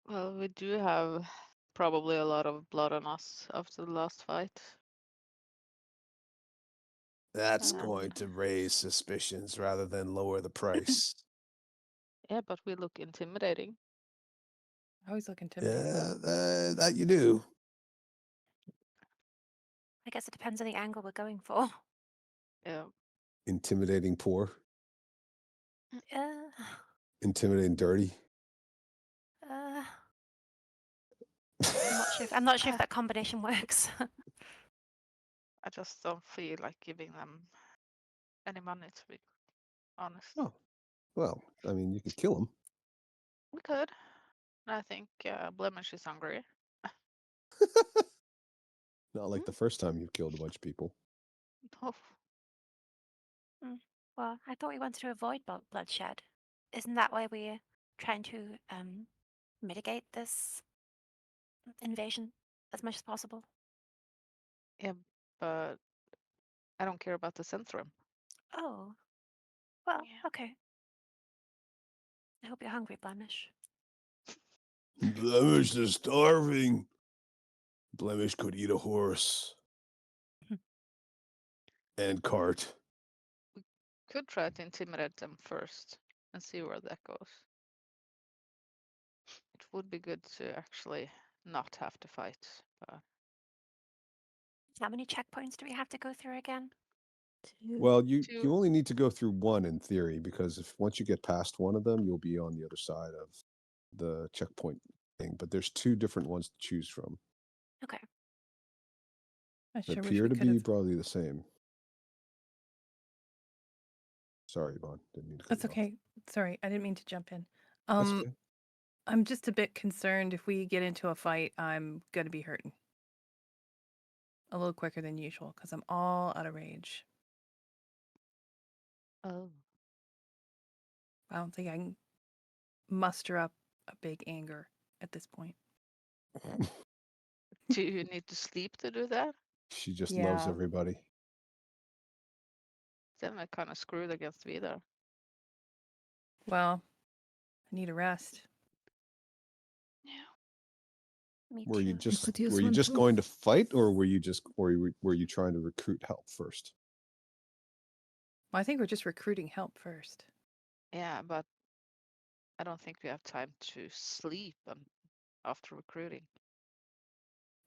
Well, we do have probably a lot of blood on us after the last fight. That's Um, going to raise suspicions rather than lower the price. Yeah, but we look intimidating. I always look intimidating. Yeah, that you do. I guess it depends on the angle we're going for. Yeah. Intimidating poor. Uh, Intimidating dirty. I'm not sure if that combination works. I just don't feel like giving them any money, to be honest. Oh, well, I mean, you could kill him. We could. I think Blemish is hungry. Not like the first time you've killed a bunch of people. Oh, Well, I thought we wanted to avoid bloodshed. Isn't that why we're trying to mitigate this invasion as much as possible? yeah, but I don't care about the Zhentarim. Oh, well, Yeah. okay. I hope you're hungry, Blemish. Blemish is starving. Blemish could eat a horse and cart. Could try to intimidate them first and see where that goes. It would be good to actually not have to fight. But How many checkpoints do we have to go through again? Well, you Two. only need to go through one in theory, because if once you get past one of them, you'll be on the other side of the checkpoint thing. But there's 2 different ones to choose from. Okay. I They sure wish appear we to could be have. broadly the same. Sorry, Yvonne. Didn't mean to cut That's you off. okay. Sorry, I didn't mean to jump in. That's okay. I'm just a bit concerned if we get into a fight, I'm gonna be hurting a little quicker than usual because I'm all out of rage. Oh. I don't think I can muster up a big anger at this point. Do you need to sleep to do that? She just loves Yeah. everybody. Then we're kind of screwed against Vidar. Well, I need a rest. Yeah. Me Were you too. just could use were you one just too. going to fight, or were you trying to recruit help first? Well, I think we're just recruiting help first. Yeah, but I don't think we have time to sleep after recruiting.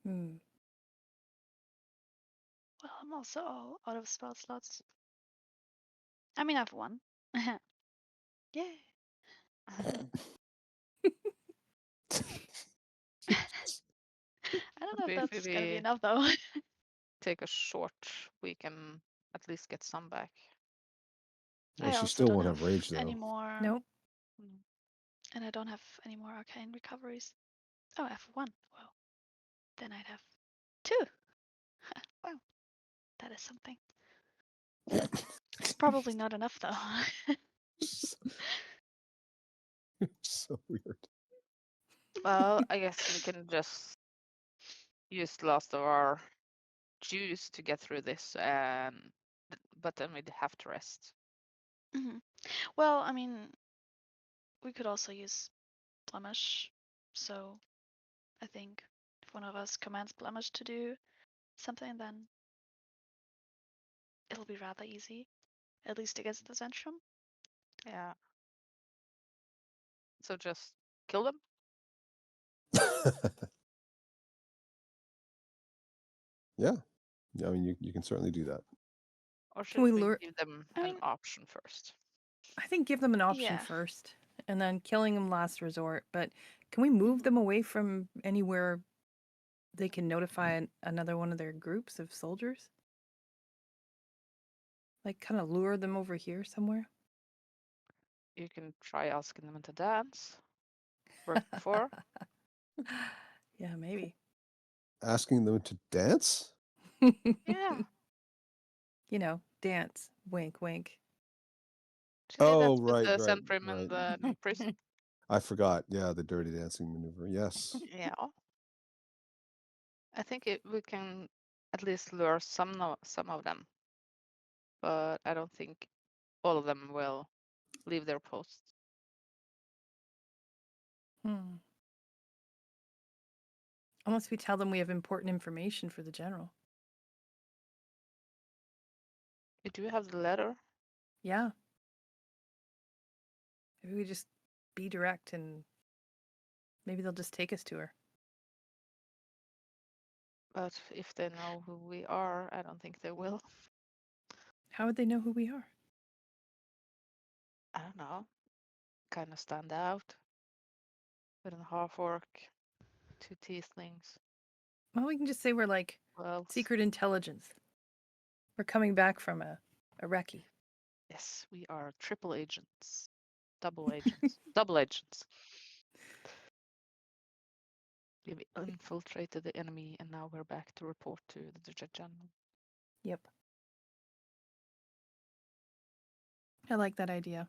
Hmm. Well, I'm also all out of spell slots. I mean, I have one. Yay. I don't know if Maybe if that's gonna be we enough though. take a short, we can at least get some back. Well, I she also still don't won't have have rage, any though. more. Nope. And I don't have any more arcane recoveries. Oh, I have one. Well, then I'd have 2. Wow, that is something. It's probably not enough though. So weird. Well, I guess we can just use the last of our juice to get through this, but then we'd have to rest. Mhm. Well, I mean, we could also use Blemish. So I think if one of us commands Blemish to do something, then it'll be rather easy, at least against the Zhentarim. Yeah. So just kill them. Yeah. I mean, you can certainly do that. Or Can we should we lure? give them I an mean- option first? I think give them an option Yeah. first, and then killing them last resort. But can we move them away from anywhere they can notify another one of their groups of soldiers? Like, kind of lure them over here somewhere? You can try asking them to dance. Worked before. Yeah, maybe. Asking them to dance? Yeah. You know, dance. Wink, wink. She did that Oh, with right, the right, Zhentarim right. and the prison. I forgot. Yeah, the dirty dancing maneuver. Yes. Yeah. I think we can at least lure some of them, but I don't think all of them will leave their posts. Unless we tell them we have important information for the general. You do have the letter. Yeah. Maybe we just be direct and maybe they'll just take us to her. But if they know who we are, I don't think they will. How would they know who we are? I don't know. Kind of stand out. With a half orc, 2 tieflings. Well, we can just say we're like Well, secret intelligence. We're coming back from a recce. yes, we are triple agents. Double agents. Double agents. We've infiltrated the enemy and now we're back to report to the general. Yep. I like that idea.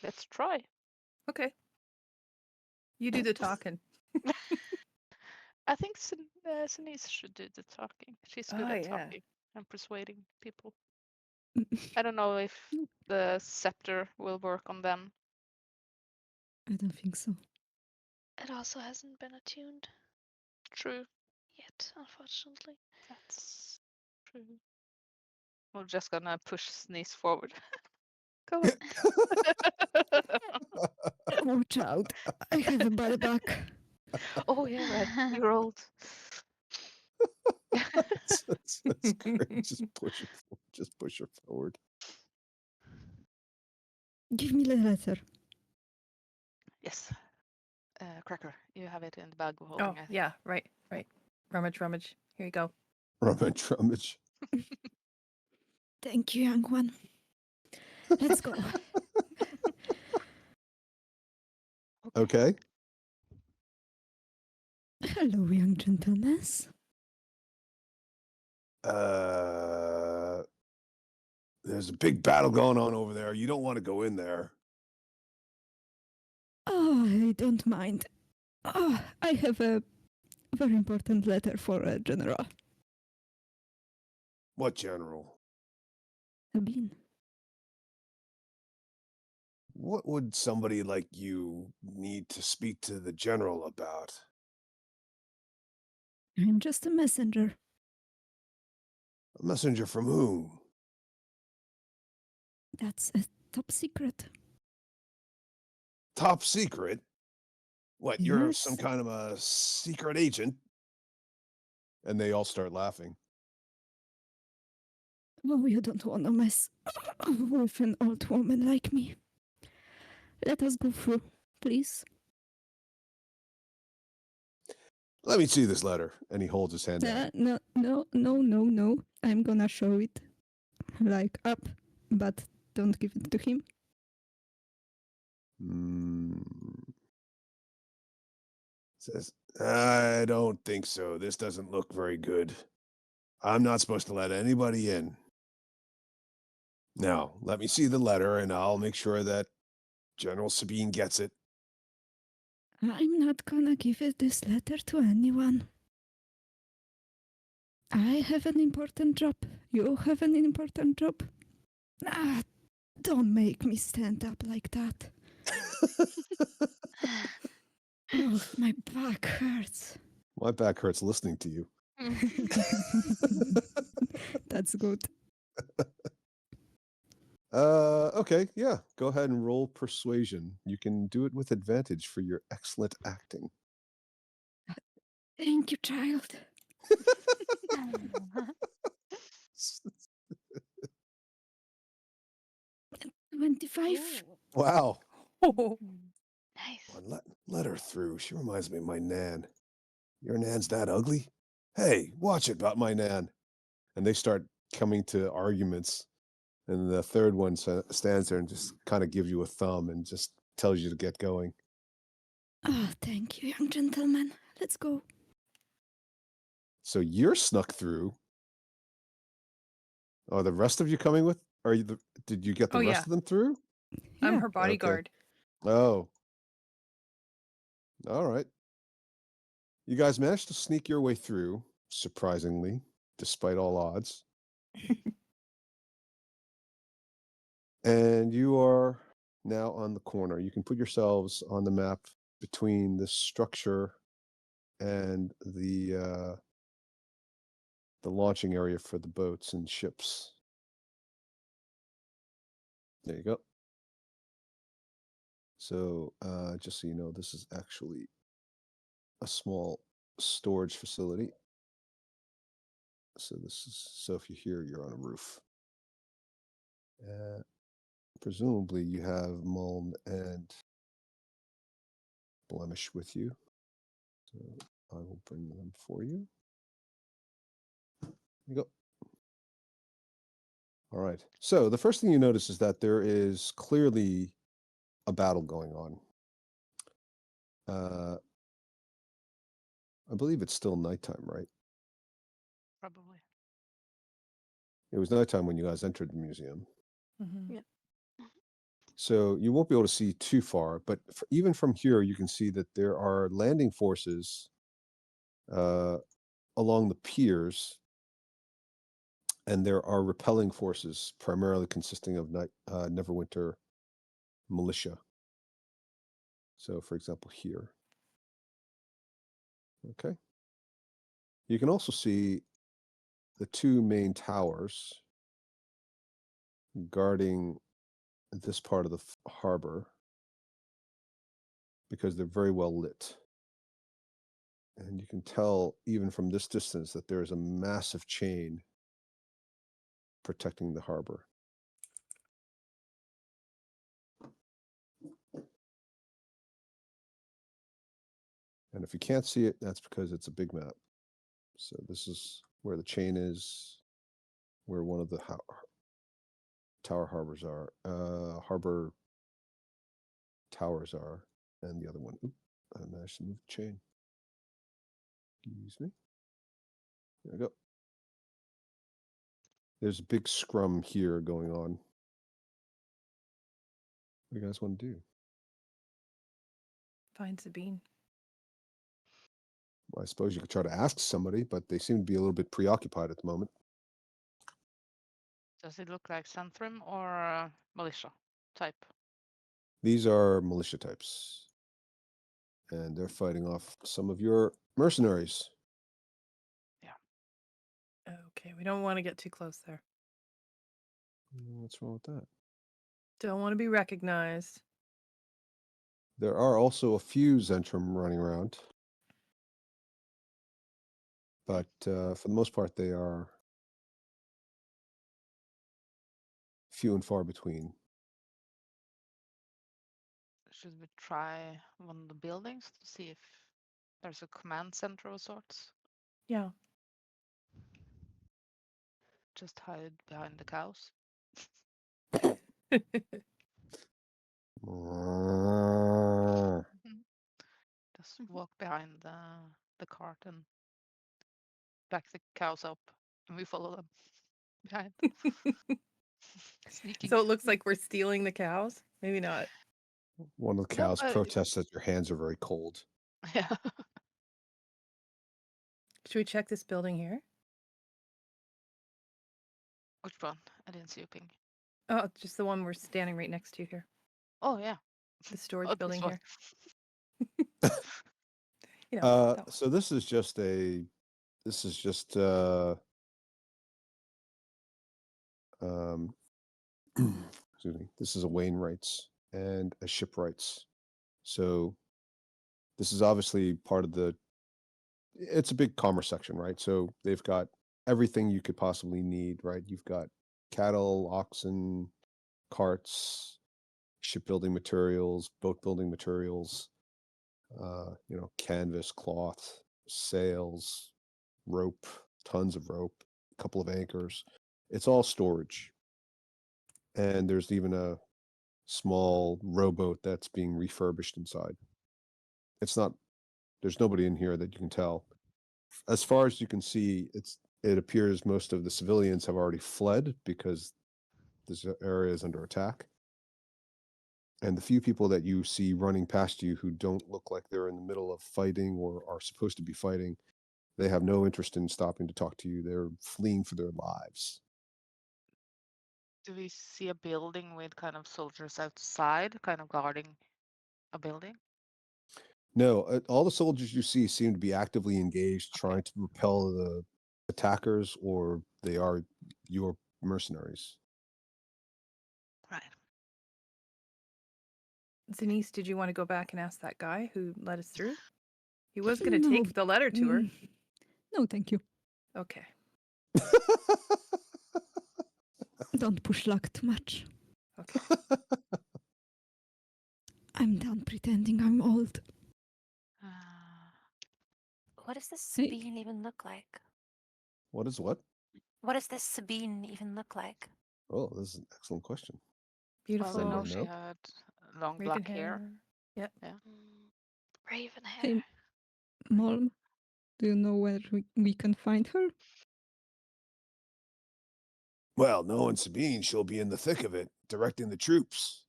Let's try. Okay. You do the talking. I think Sinise should do the talking. She's good Oh, at yeah. talking and persuading people. I don't know if the scepter will work on them. I don't think so. It also hasn't been attuned True. yet, unfortunately. That's true. We're just gonna push Sneeze forward. Go on. Watch out. I have a body back. Oh yeah, right. You're old. That's great. Just push her forward. Give me the letter. Yes. Cracker, you have it in the bag we're holding. Oh, I think. yeah, right. Rummage, rummage. Here you go. Rummage. Thank you, young one. Let's go. Okay. Hello, young gentlemen. There's a big battle going on over there. You don't want to go in there. Oh, I don't mind. Oh, I have a very important letter for a general. What general? Sabine. What would somebody like you need to speak to the general about? I'm just a messenger. A messenger from whom? That's a top secret. Top secret? What, you're some Yes. kind of a secret agent? And they all start laughing. Oh, you don't want to mess with an old woman like me. Let us go through, please. Let me see this letter. And he holds his hand out. No. I'm gonna show it. Like up, but don't give it to him. Says, I don't think so. This doesn't look very good. I'm not supposed to let anybody in. Now, let me see the letter and I'll make sure that General Sabine gets it. I'm not gonna give this letter to anyone. I have an important job. You have an important job. Ah, don't make me stand up like that. Oh, my back hurts. My back hurts listening to you. That's good. Okay, yeah. Go ahead and roll persuasion. You can do it with advantage for your excellent acting. Thank you, child. 25. Wow. Nice. Well, let her through. She reminds me of my Nan. Your Nan's that ugly? Hey, watch it about my Nan. And they start coming to arguments. And the third one stands there and just kind of gives you a thumb and just tells you to get going. Ah, thank you, young gentleman. Let's go. So you're snuck through. Are the rest of you coming with? Are you? Did you get the Oh, rest yeah. of them through? I'm Yeah. her bodyguard. Oh. All right. You guys managed to sneak your way through, surprisingly, despite all odds. And you are now on the corner. You can put yourselves on the map between this structure and the launching area for the boats and ships. There you go. So just so you know, this is actually a small storage facility. So if you're here, you're on a roof. Presumably you have Muln and Blemish with you. So I will bring them for you. There you go. All right. So the first thing you notice is that there is clearly a battle going on. I believe it's still nighttime, right? Probably. It was nighttime when you guys entered the museum. Mhm. Yeah. So you won't be able to see too far, but even from here, you can see that there are landing forces along the piers, and there are repelling forces, primarily consisting of Neverwinter militia. So, for example, here. Okay. You can also see the two main towers guarding this part of the harbor because they're very well lit. And you can tell even from this distance that there is a massive chain protecting the harbor. And if you can't see it, that's because it's a big map. So this is where the chain is, where one of the tower harbors are, harbor towers are, and the other one. Oop, I managed to move the chain. Excuse me. There we go. There's a big scrum here going on. What do you guys want to do? Find Sabine. Well, I suppose you could try to ask somebody, but they seem to be a little bit preoccupied at the moment. Does it look like Zhentarim or militia type? These are militia types. And they're fighting off some of your mercenaries. Okay, we don't want to get too close there. What's wrong with that? Don't want to be recognized. There are also a few Zhentarim running around. But for the most part, they are few and far between. Should we try one of the buildings to see if there's a command center of sorts? Yeah. Just hide behind the cows. Just walk behind the cart and back the cows up, and we follow them behind. Sneaking. So it looks like we're stealing the cows? Maybe not. One of the No, cows protests that your hands are very cold. Yeah. Should we check this building here? Which one? I didn't see a ping. Oh, just the one we're standing right next to here. Oh yeah. The storage Oh, building this one. here. You know, that one. So this is just excuse me, this is a Wainwright's and a Shipwright's. So this is obviously part of it's a big commerce section, right? So they've got everything you could possibly need, right? You've got cattle, oxen, carts, shipbuilding materials, boat building materials, canvas, cloth, sails, rope, tons of rope, a couple of anchors. It's all storage. And there's even a small rowboat that's being refurbished inside. it's not. There's nobody in here that you can tell. As far as you can see, it appears most of the civilians have already fled because this area is under attack. And the few people that you see running past you who don't look like they're in the middle of fighting or are supposed to be fighting, they have no interest in stopping to talk to you. They're fleeing for their lives. Do we see a building with kind of soldiers outside, kind of guarding a building? No, all the soldiers you see seem to be actively engaged, trying to repel the attackers, or they are your mercenaries. Right. Denise, did you want to go back and ask that guy who let us through? He was going to No, take the letter to her. No, thank you. Okay. Don't push luck too much. Okay. I'm done pretending I'm old. What does this Hey. Sabine even look like? What is what? What does this Sabine even look like? Oh, this is an excellent question. Well, Beautiful. I know anyone she know? had long Raven black hair. Yep. Yeah. Raven hair. Hey, Molm, do you know where we can find her? Well, knowing Sabine, she'll be in the thick of it, directing the troops.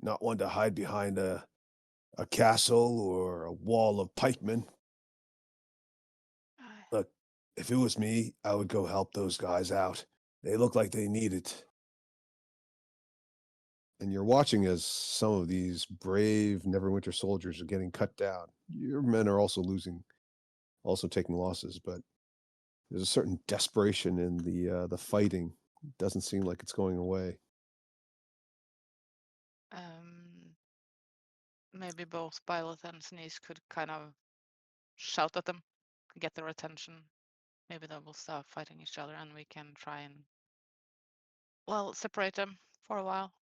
Not one to hide behind a castle or a wall of pikemen. Aye. Look, if it was me, I would go help those guys out. They look like they need it. And you're watching as some of these brave Neverwinter soldiers are getting cut down. Your men are also taking losses, but there's a certain desperation in the fighting. It doesn't seem like it's going away. Maybe both Byleth and Sneeze could kind of shout at them, get their attention. Maybe they will stop fighting each other and we can try and, well, separate them for a while.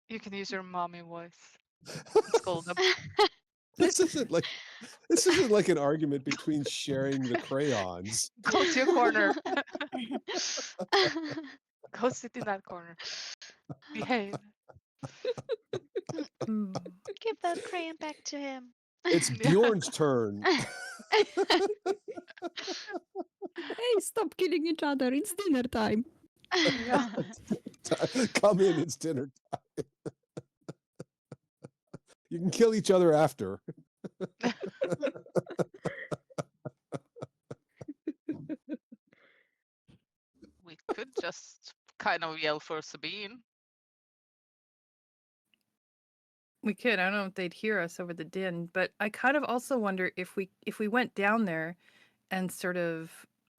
You can use your mommy voice. Scold them. This isn't like an argument between sharing the crayons. Go to your corner. Go sit in that corner. Behave. Give that crayon back to him. It's Bjorn's turn. Hey, stop killing each other. It's dinner time. Yeah. Come in, it's dinner time. You can kill each other after. We could just kind of yell for Sabine. We could. I don't know if they'd hear us over the din, but I kind of also wonder if we went down there and sort of,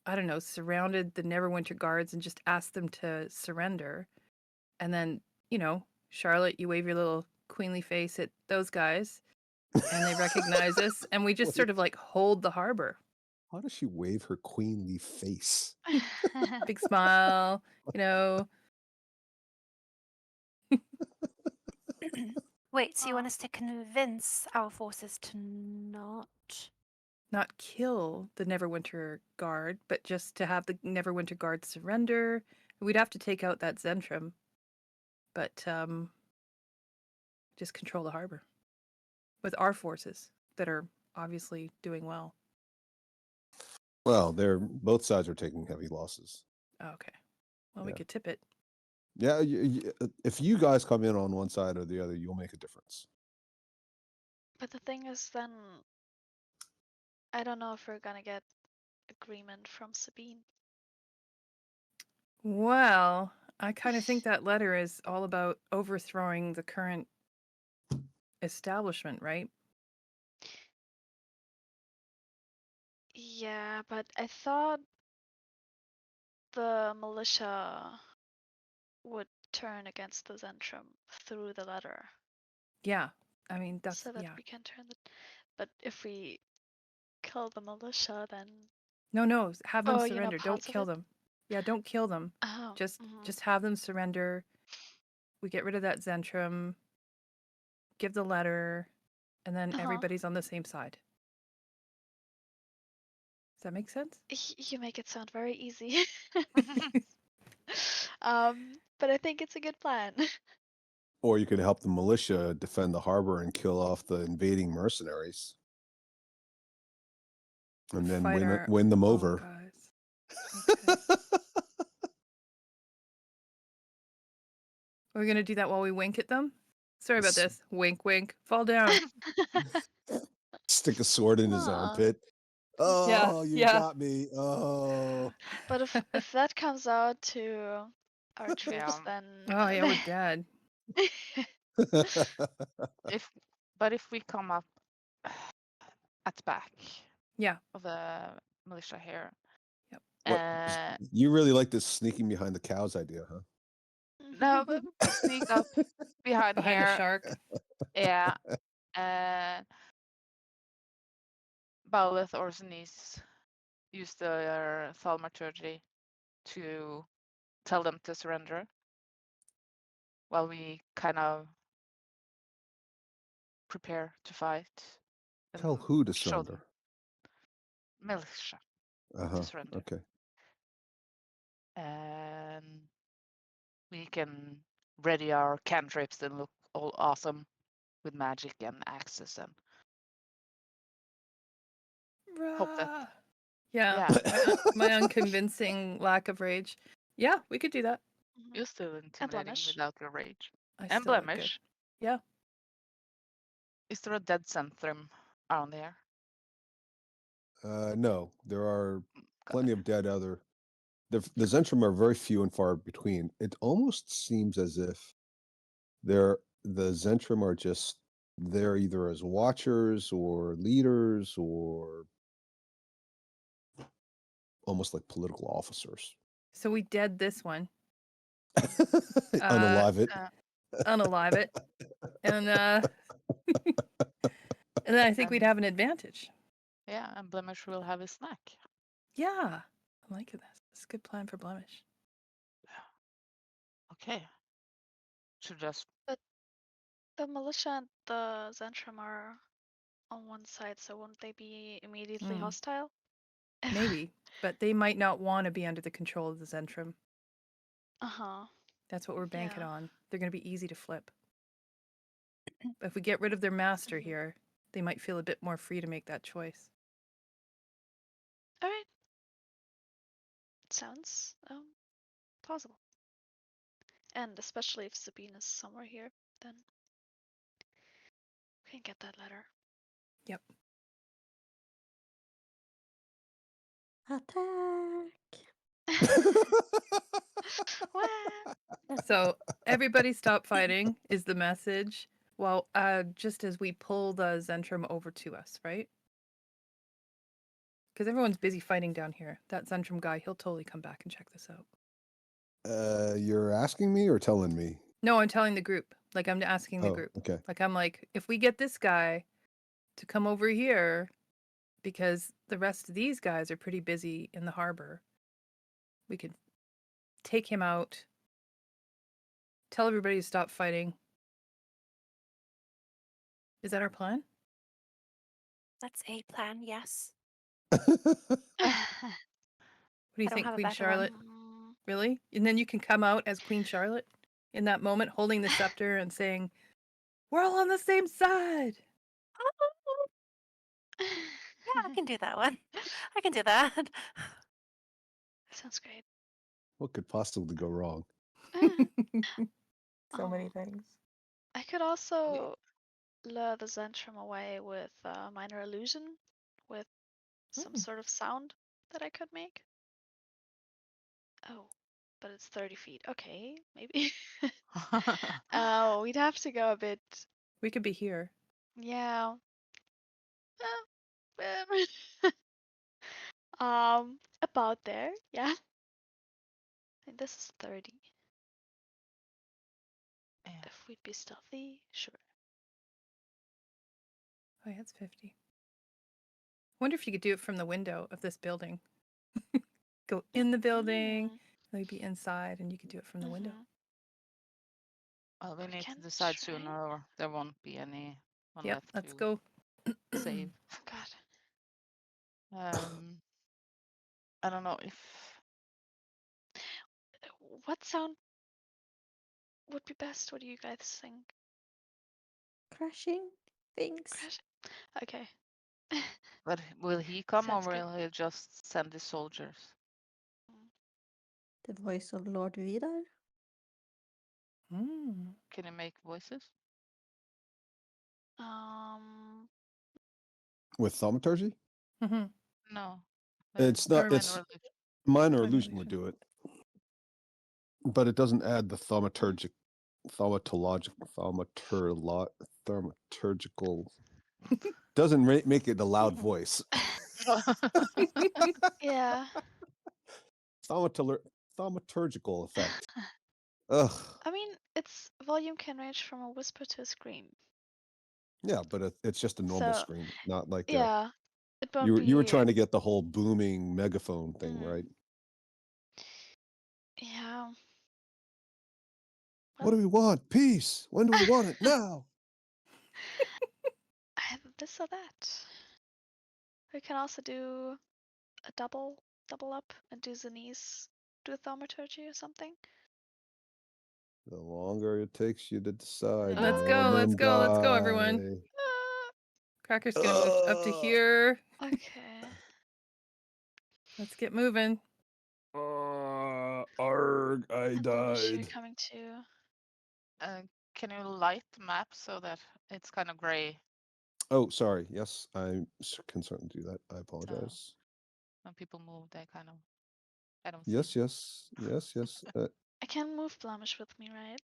I don't know, surrounded the Neverwinter guards and just asked them to surrender. And then, Charlotte, you wave your little queenly face at those guys and they recognize us and we just sort of like hold the harbor. How does she wave her queenly face? Big smile, Wait, so you want us to convince our forces to not kill the Neverwinter guard, but just to have the Neverwinter guard surrender. We'd have to take out that Zhentarim, but just control the harbor with our forces that are obviously doing well. Well, both sides are taking heavy losses. Okay. Well, we could tip it. Yeah, if you guys come in on one side or the other, you'll make a difference. But the thing is, then I don't know if we're gonna get agreement from Sabine. Well, I kind of think that letter is all about overthrowing the current establishment, right? Yeah, but I thought the militia would turn against the Zhentrim through the letter. Yeah. I mean, that's, so that yeah. we can turn the. But if we kill the militia, then No, have them Oh, surrender. Don't parts of kill it? them. Yeah, don't kill them. Oh, Just have them surrender. We get rid of that Zhentrim, give the letter, and then everybody's on the same side. Does that make sense? You make it sound very easy. But I think it's a good plan. Or you could help the militia defend the harbor and kill off the invading mercenaries. And then Fight our win them own over. guys. Okay. We're gonna do that while we wink at them. Sorry about this. Wink, wink. Fall down. Stick a sword in his Aw. armpit. Yeah, Oh, you yeah. got me. Oh. But if that comes out to our troops, Yeah. then Oh yeah, we're dead. If we come up at the back Yeah. of the militia here, What, you really like this sneaking behind the cows idea, huh? no, but we sneak up behind Behind here. the shark. Yeah. Bowleth or Zenith use their thaumaturgy to tell them to surrender, while we kind of prepare to fight. Tell and who to show them surrender. militia Uh-huh. to surrender. Okay. And we can ready our cantrips and look all awesome with magic and axes and hope that. Rah. Yeah. Yeah, My unconvincing lack of rage. Yeah, we could do that. you're still intimidating Blemish. without your rage. I And still look good. blemish. Yeah. Is there a dead Zhentarim around there? No, there are Got plenty it. of dead other. The Zhentarim are very few and far between. It almost seems as if the Zhentarim are just there either as watchers or leaders or almost like political officers. So we dead this one. Unalive it. Unalive it. And and then I think we'd And- have an advantage. Yeah, and blemish will have a snack. Yeah. I like this. It's a good plan for Blemish. Okay. Should just The militia and the Zhentarim are on one side, so won't they be immediately hostile? Maybe. But they might not want to be under the control of the Zhentarim. Uh-huh. That's what we're banking Yeah. on. They're going to be easy to flip. But if we get rid of their master Mhm. here, they might feel a bit more free to make that choice. All right. Sounds plausible. And especially if Sabine is somewhere here, then we can get that letter. Yep. Attack! So everybody stop fighting is the message. Well, just as we pull the Zhentarim over to us, right? Because everyone's busy fighting down here. That Zhentarim guy, he'll totally come back and check this out. You're asking me or telling me? No, I'm telling the group. Like, I'm asking the Oh, group. okay. Like, I'm like, if we get this guy to come over here, because the rest of these guys are pretty busy in the harbor, we could take him out, tell everybody to stop fighting. Is that our plan? That's a plan, yes. What do you I don't think, have a Queen better one. Charlotte? Really? And then you can come out as Queen Charlotte in that moment, holding the scepter and saying, "We're all on the same side." Yeah, I can do that one. I can do that. Sounds great. What could possibly go wrong? So many things. I could also lure the Zhentarim away with minor illusion, with some sort of sound that I could make. Oh, but it's 30 feet. Okay, maybe. Oh, we'd have to go a bit. We could be here. Yeah. About there. Yeah. And this is 30. Yeah. If we'd be stealthy, sure. Oh, yeah, it's 50. Wonder if you could do it from the window of this building. Go in the building, maybe inside, and you could do it from the window. Well, we need to can decide try. sooner, or there won't be any one Yep, left let's to go. save. God. I don't know if What sound would be best? What do you guys think? Crushing things. Crash. Okay. But will he come or Sounds good. will he just send his soldiers? The voice of Lord Vidar. Mm. Can you make voices? Um. With thaumaturgy? Mhm. No. It's not. Or- It's Minor illusion. minor Minor illusion would do it, but it doesn't add the thaumaturgical. Doesn't make it a loud voice. Yeah. Thaumaturgical effect. Ugh. I mean, its volume can range from a whisper to a scream. Yeah, but it's just a normal So, scream, not like yeah, it won't you were be. trying to get the whole booming megaphone thing, Mm. right? Yeah. What do we want? Peace. When do we want it? Now. Either this or that. We can also do a double up and do Zenise, do thaumaturgy or something. The longer it takes you to decide, the Let's more go, let's men go, let's go, everyone. die. Cracker's gonna move up to here. Okay. Let's get moving. Arg, I And Blemish, you're died. coming too. Can you light the map so that it's kind of gray Oh, sorry. Yes, I can certainly do that. I apologize. when people move? They kind of, I don't see Yes, it. yes. I can move Blemish with me, right?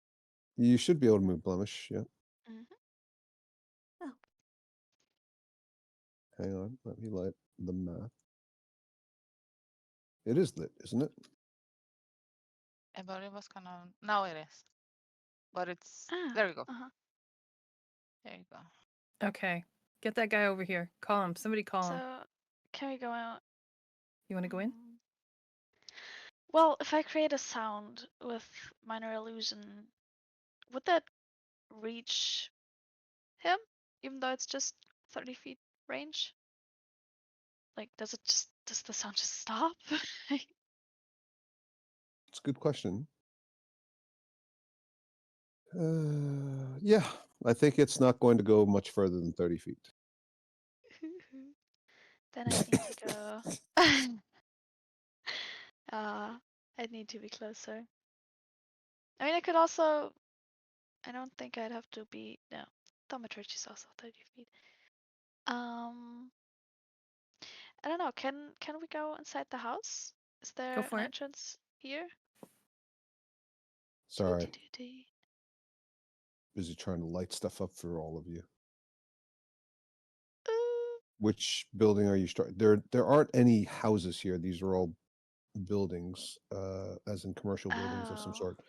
You should be able to move Blemish. Yeah. Oh. Hang on. Let me light the map. It is lit, isn't it? But it was kind of, now it is. But it's, Ah. there you go. Uh-huh. There you go. Okay. Get that guy over here. Call him. Somebody call him. So, can we go out? You want to go in? Well, if I create a sound with minor illusion, would that reach him, even though it's just 30 feet range? Like, does the sound just stop? It's a good question. Yeah, I think it's not going to go much further than 30 feet. Then I need to go. I need to be closer. I mean, I could also. I don't think I'd have to be. No, thaumaturgy is also 30 feet. I don't know. Can we go inside the house? Is there for an it. entrance here? Sorry, Dee-dee-dee-dee. busy trying to light stuff up for all of you. Ooh. Which building are you starting? There aren't any houses here. These are all buildings, as in commercial buildings of some Oh. sort.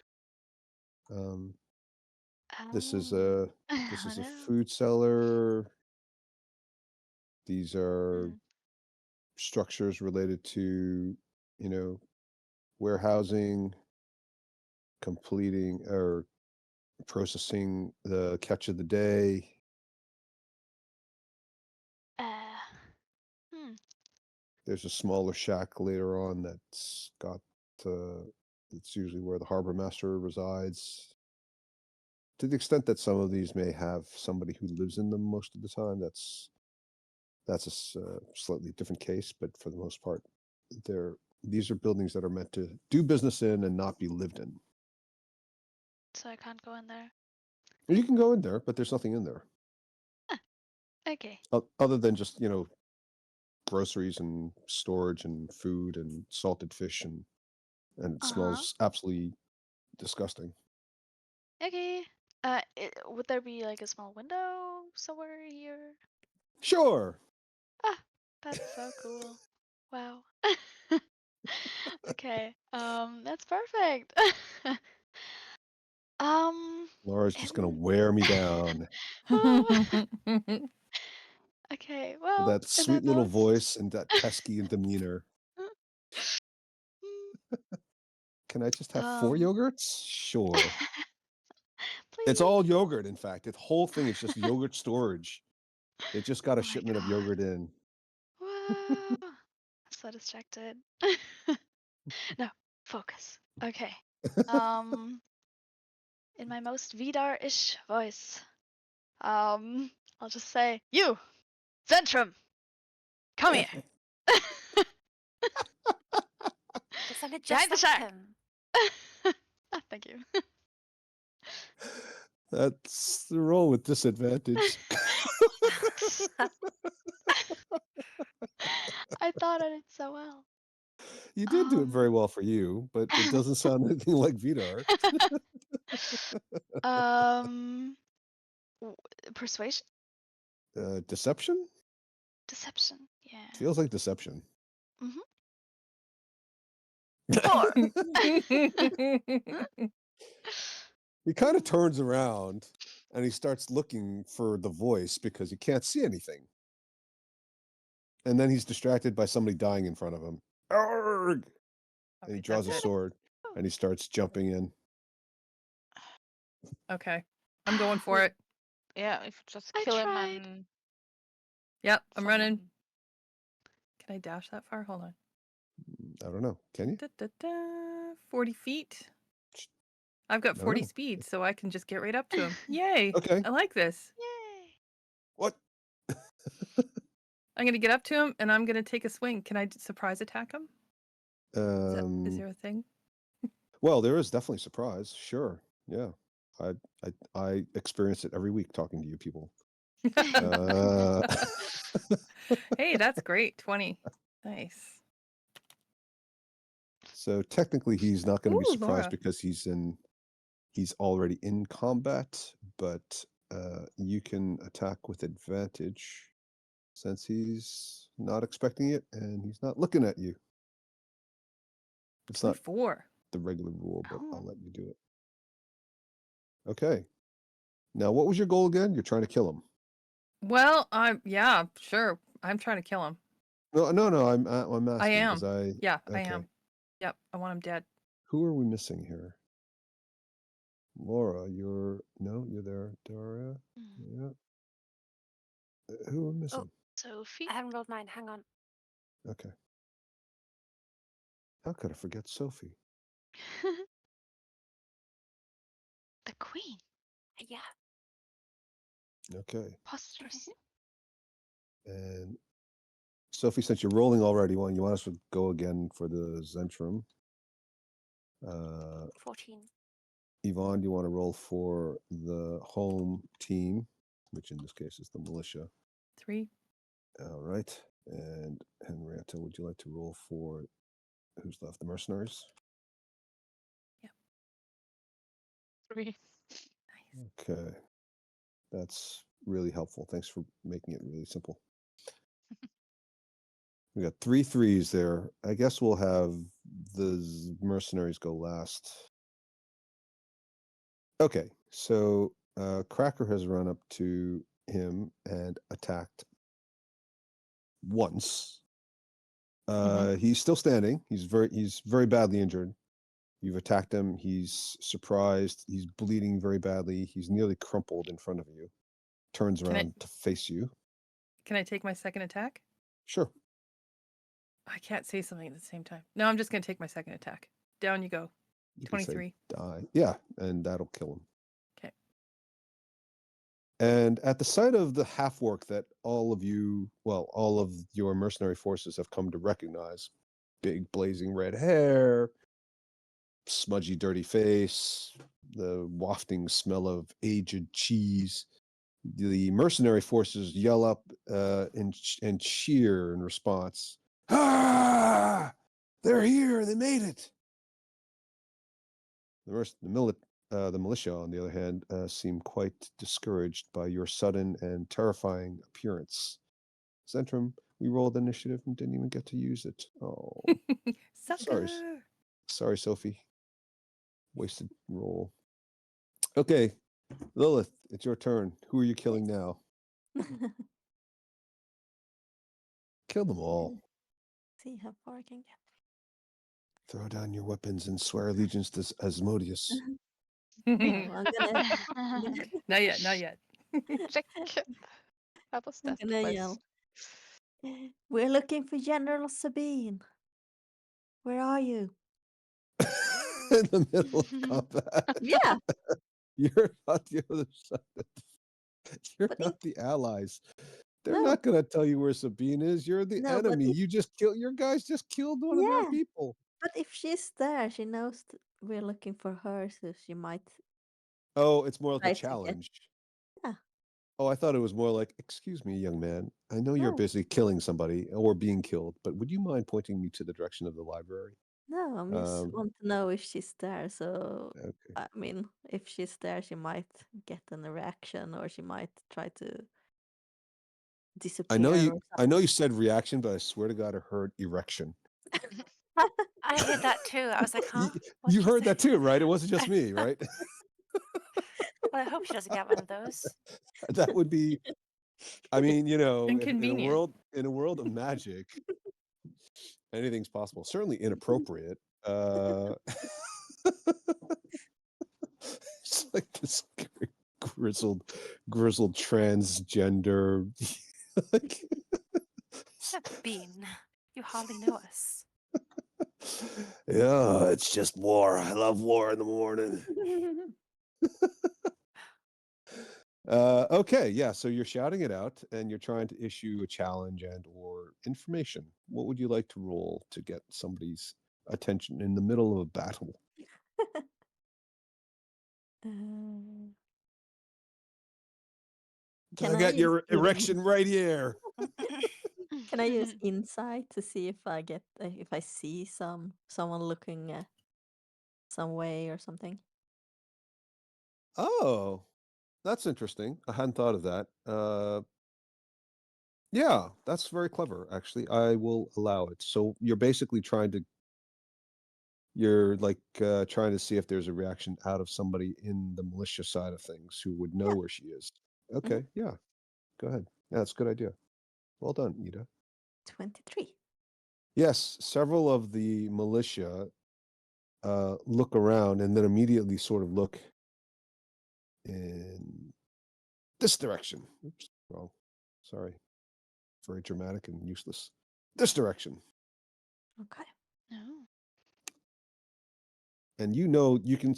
This is a Oh no. food cellar. These are Hmm. structures related to, warehousing, completing or processing the catch of the day. Hmm. There's a smaller shack later on that's got, it's usually where the harbor master resides. To the extent that some of these may have somebody who lives in them most of the time, that's a slightly different case, but for the most part, these are buildings that are meant to do business in and not be lived in. So I can't go in there. You can go in there, but there's nothing in there Okay. other than just, groceries and storage and food and salted fish, and it smells absolutely disgusting. Okay. Would there be like a small window somewhere here? Sure. Ah, that's so cool. Wow. Okay. That's perfect. Laura's just gonna and- wear me down okay. with Well, that in sweet that little note. voice and that pesky demeanor. Can I just have 4 yogurts? Sure. It's all Please. yogurt, in fact. The whole thing is just yogurt storage. They just got a Oh my shipment of God. yogurt in. Wow. I'm so distracted. No, focus. Okay. in my most Vidar-ish voice. I'll just say, you, Zhentarim, come here. Guess I could Behind just the slap shack. him. Thank you. That's the roll with disadvantage. I thought I did so well. You did do it very well for you, but it doesn't sound anything like Vidar. Persuasion? Deception? Deception. Yeah. Feels like deception. Mm-hmm. 4. He kind of turns around and he starts looking for the voice because he can't see anything. And then he's distracted by somebody dying in front of him. Arrgh! And he draws a sword and he starts jumping in. Okay. I'm going for it. Yeah, if you just I kill him tried. and Yep, I'm running. someone- Can I dash that far? Hold on. I don't know. Can you? 40 feet. I've got I don't 40 know. speed, so I can just get right up to him. Yay. Okay. I like this. Yay. What? I'm going to get up to him and I'm going to take a swing. Can I surprise attack him? Is there a thing? Well, there is definitely surprise. Sure. Yeah. I experience it every week talking to you people. Hey, that's great. 20. Nice. So technically he's not going to be Ooh, surprised Laura. because he's already in combat, but you can attack with advantage since he's not expecting it and he's not looking at you. It's not 24. the regular rule, but I'll Oh. let you do it. Okay. Now, what was your goal again? You're trying to kill him. Well, yeah, sure. I'm trying to kill him. No. I'm asking. I am. 'cause Yeah, I okay. am. Yep, I want him dead. Who are we missing here? Laura, you're there. Daria, yeah. Who are we missing? Sophie. I haven't rolled mine. Hang on. Okay. How could I forget Sophie? The queen. Yeah. Okay. Posters. And Sophie, since you're rolling already, you want us to go again for the Zhentarim? 14. Yvonne, do you want to roll for the home team, which in this case is the militia? 3. All right. And Henrietta, would you like to roll for who's left? The mercenaries? 3. Nice. Okay. That's really helpful. Thanks for making it really simple. We got 3 3s there. I guess we'll have the mercenaries go last. Okay, so Cracker has run up to him and attacked once. He's still standing. He's very badly injured. You've attacked him. He's surprised. He's bleeding very badly. He's nearly crumpled in front of you. Turns around to face you. Can I take my second attack? Sure. I can't say something at the same time. No, I'm just going to take my second attack. Down you go. You can say 23. die. Yeah, and that'll kill him. Okay. And at the sight of the half-orc that all of your mercenary forces have come to recognize, big blazing red hair, smudgy dirty face, the wafting smell of aged cheese, the mercenary forces yell up and cheer in response. Ah! They're here! They made it! The militia, on the other hand, seem quite discouraged by your sudden and terrifying appearance. Zhentarim, we rolled initiative and didn't even get to use it. Oh, Sucker. sorry, Sophie. Wasted roll. Okay, Lilith, it's your turn. Who are you killing now? Kill them all. See how far I can get. Throw down your weapons and swear allegiance to Asmodeus. No, I'm gonna Not yet, not yet. Check. How was I'm that gonna quest? yell. We're looking for General Sabine. Where are you? In the middle of combat. Yeah. You're not the other side. You're But not the allies. They're no, not gonna tell you where Sabine is. You're the no, but enemy. You just killed your guys just killed one of their yeah, people. but if she's there, she knows we're looking for her, so she might Oh, it's more like a try to get. challenge. Yeah, Oh, I thought it was more like, excuse me, young man. I know you're no, busy killing somebody or being killed, but would you mind pointing me to the direction of the library? no. I just Um, want to know if she's there. So okay. I mean, if she's there, she might get an reaction, or she might try to disappear or I know something. you said reaction, but I swear to God, I heard erection. I heard that too. I was like, huh? You, What'd you she heard say? that too, right? It wasn't just me, right? Well, I hope she doesn't get one of those. That would be, I mean, you know, in a Inconvenient. world of magic, anything's possible. Certainly inappropriate. It's like this grizzled transgender. Like, Bean, you hardly know us. yeah, it's just war. I love war in the morning. Okay, yeah. So you're shouting it out, and you're trying to issue a challenge and or information. What would you like to roll to get somebody's attention in the middle of a battle? Can I I got use your erection right here. Can I use insight to see if I get if I see someone looking some way or something? Oh, that's interesting. I hadn't thought of that. Yeah, that's very clever, actually. I will allow it. So you're basically you're like trying to see if there's a reaction out of somebody in the militia side of things who would know Yeah. where she is. Mhm. Okay, yeah, go ahead. Yeah, that's a good idea. Well done, Ida. 23. Yes, several of the militia look around and then immediately sort of look in this direction. Oops, wrong. Sorry. Very dramatic and useless. This direction. Okay. No. And you know, you can,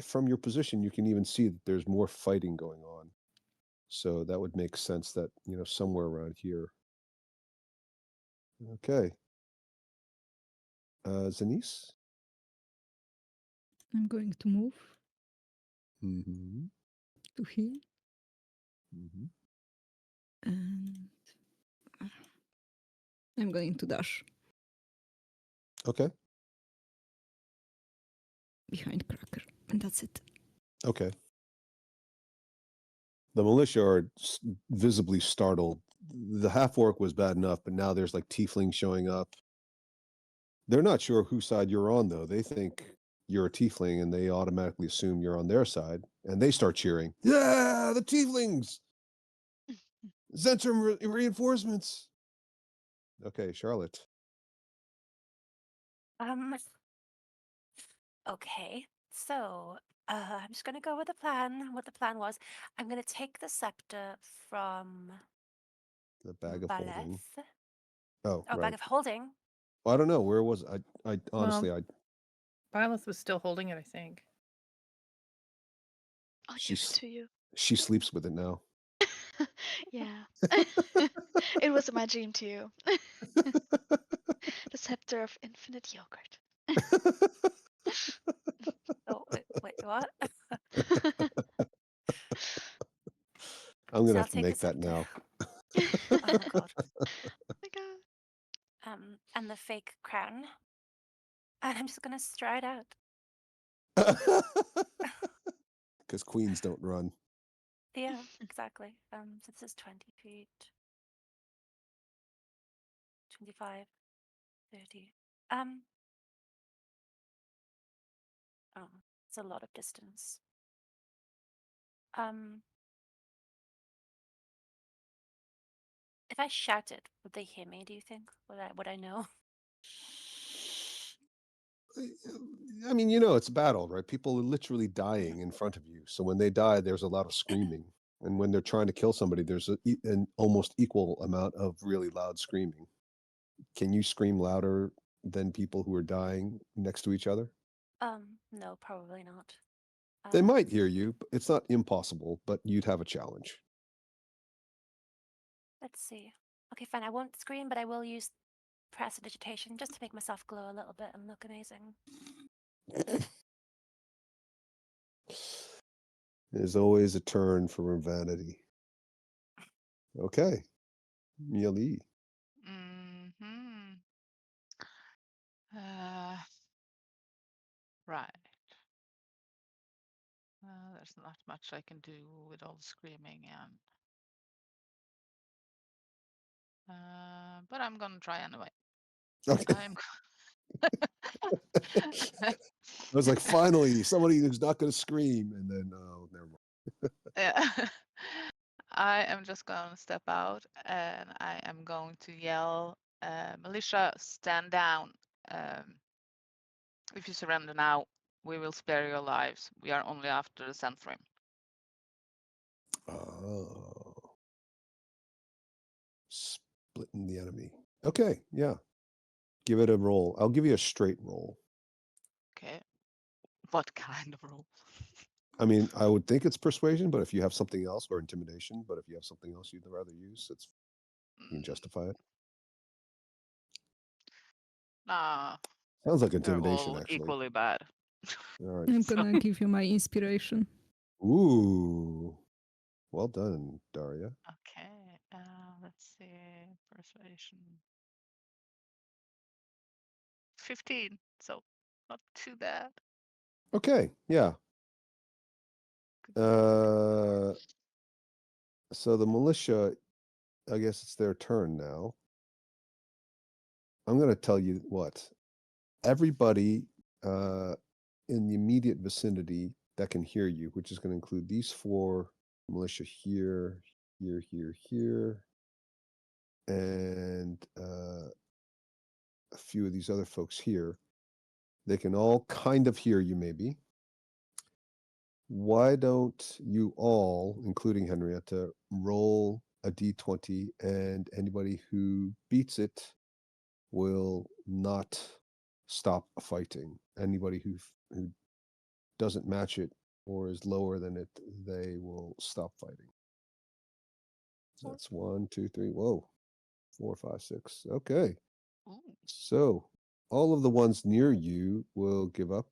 from your position, you can even see that there's more fighting going on. So that would make sense that, you know, somewhere around here. Okay. Zanice? I'm going to move Mm-hmm. to here Mm-hmm. and I'm going to dash Okay. behind Cracker. And that's it. Okay. The militia are visibly startled. The half-orc was bad enough, but now there's like tieflings showing up. They're not sure whose side you're on, though. They think you're a tiefling, and they automatically assume you're on their side, and they start cheering. Yeah, the tieflings! Zhentarim reinforcements! Okay, Charlotte. Okay. So, I'm just gonna go with the plan. What the plan was, I'm gonna take the scepter from The bag of holding. Baleth. Oh, Oh, right. bag of holding. Well, I don't know. Where was I honestly, Well, Violet was still holding it, I think. I'll give it she's to you. she sleeps with it now. Yeah. It was my dream too. The scepter of infinite yogurt. Oh, wait, what? I'm gonna So I'll have to take the make that scepter. now. Oh god. My God. And the fake crown. And I'm just gonna stride out. Because queens don't run. Yeah, exactly. So this is 20 feet. 25, 30. Oh, it's a lot of distance. If I shouted, would they hear me, do you think? Would I know? I mean, you know, it's a battle, right? People are literally dying in front of you. So when they die, there's a lot of screaming. And when they're trying to kill somebody, there's an almost equal amount of really loud screaming. Can you scream louder than people who are dying next to each other? No, probably not. They might hear you. It's not impossible, but you'd have a challenge. Let's see. Okay, fine. I won't scream, but I will use prestidigitation just to make myself glow a little bit and look amazing. There's always a turn for vanity. Okay. Mealy. Mm-hmm. Right. There's not much I can do with all the screaming and but I'm gonna try anyway. Okay. I was like, finally, somebody who's not going to scream, and then oh, never mind. Yeah. I am just going to step out and I am going to yell, Militia, stand down. If you surrender now, we will spare your lives. We are only after the Zhentarim. Oh. Splitting the enemy. Okay, yeah. Give it a roll. I'll give you a straight roll. Okay. What kind of roll? I mean, I would think it's persuasion, but if you have something else, or intimidation, but if you have something else you'd rather use, you can justify it. Nah, Sounds like they're intimidation, all actually. equally bad. All right. I'm gonna give you my inspiration. Ooh. Well done, Daria. Okay, let's see. Persuasion. 15, so not too bad. Okay, yeah. So the militia, I guess it's their turn now. I'm going to tell you what. Everybody in the immediate vicinity that can hear you, which is going to include these 4 militia here, here, here, here, and a few of these other folks here. They can all kind of hear you, maybe. Why don't you all, including Henrietta, roll a d20, and anybody who beats it will not stop fighting. Anybody who doesn't match it or is lower than it, they will stop fighting. So that's 1, 2, 3. Whoa, 4, 5, 6. Okay. Ooh. So all of the ones near you will give up.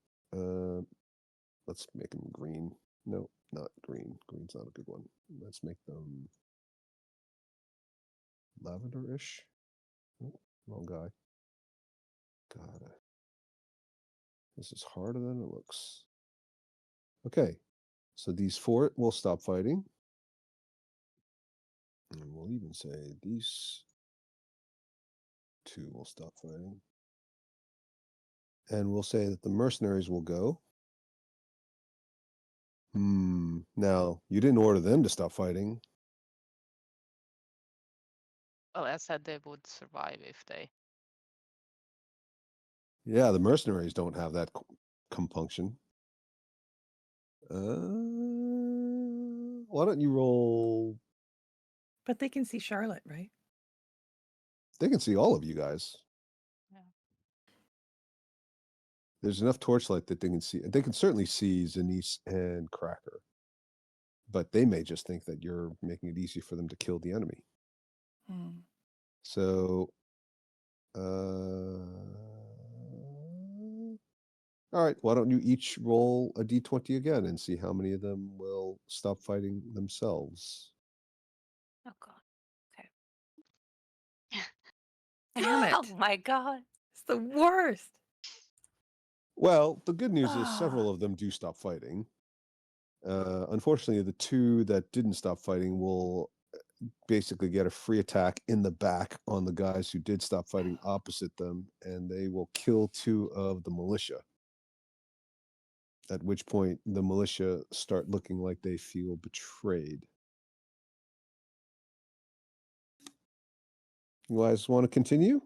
Let's make them green. No, not green. Green's not a good one. Let's make them lavender-ish. Oh, wrong guy. God, this is harder than it looks. Okay, so these 4 will stop fighting. And we'll even say these 2 will stop fighting. And we'll say that the mercenaries will go. Now, you didn't order them to stop fighting. Well, I said they would survive if they. Yeah, the mercenaries don't have that compunction. Why don't you roll? But they can see Charlotte, right? They can see all of you guys. Yeah. There's enough torchlight that they can see. They can certainly see Zanice and Cracker. But they may just think that you're making it easy for them to kill the enemy. So, all right, why don't you each roll a d20 again and see how many of them will stop fighting themselves? Oh god. Damn it. Oh my god. It's the worst. Well, the good news is several of them do stop fighting. Unfortunately, the 2 that didn't stop fighting will basically get a free attack in the back on the guys who did stop fighting opposite them, and they will kill 2 of the militia. At which point the militia start looking like they feel betrayed. You guys want to continue?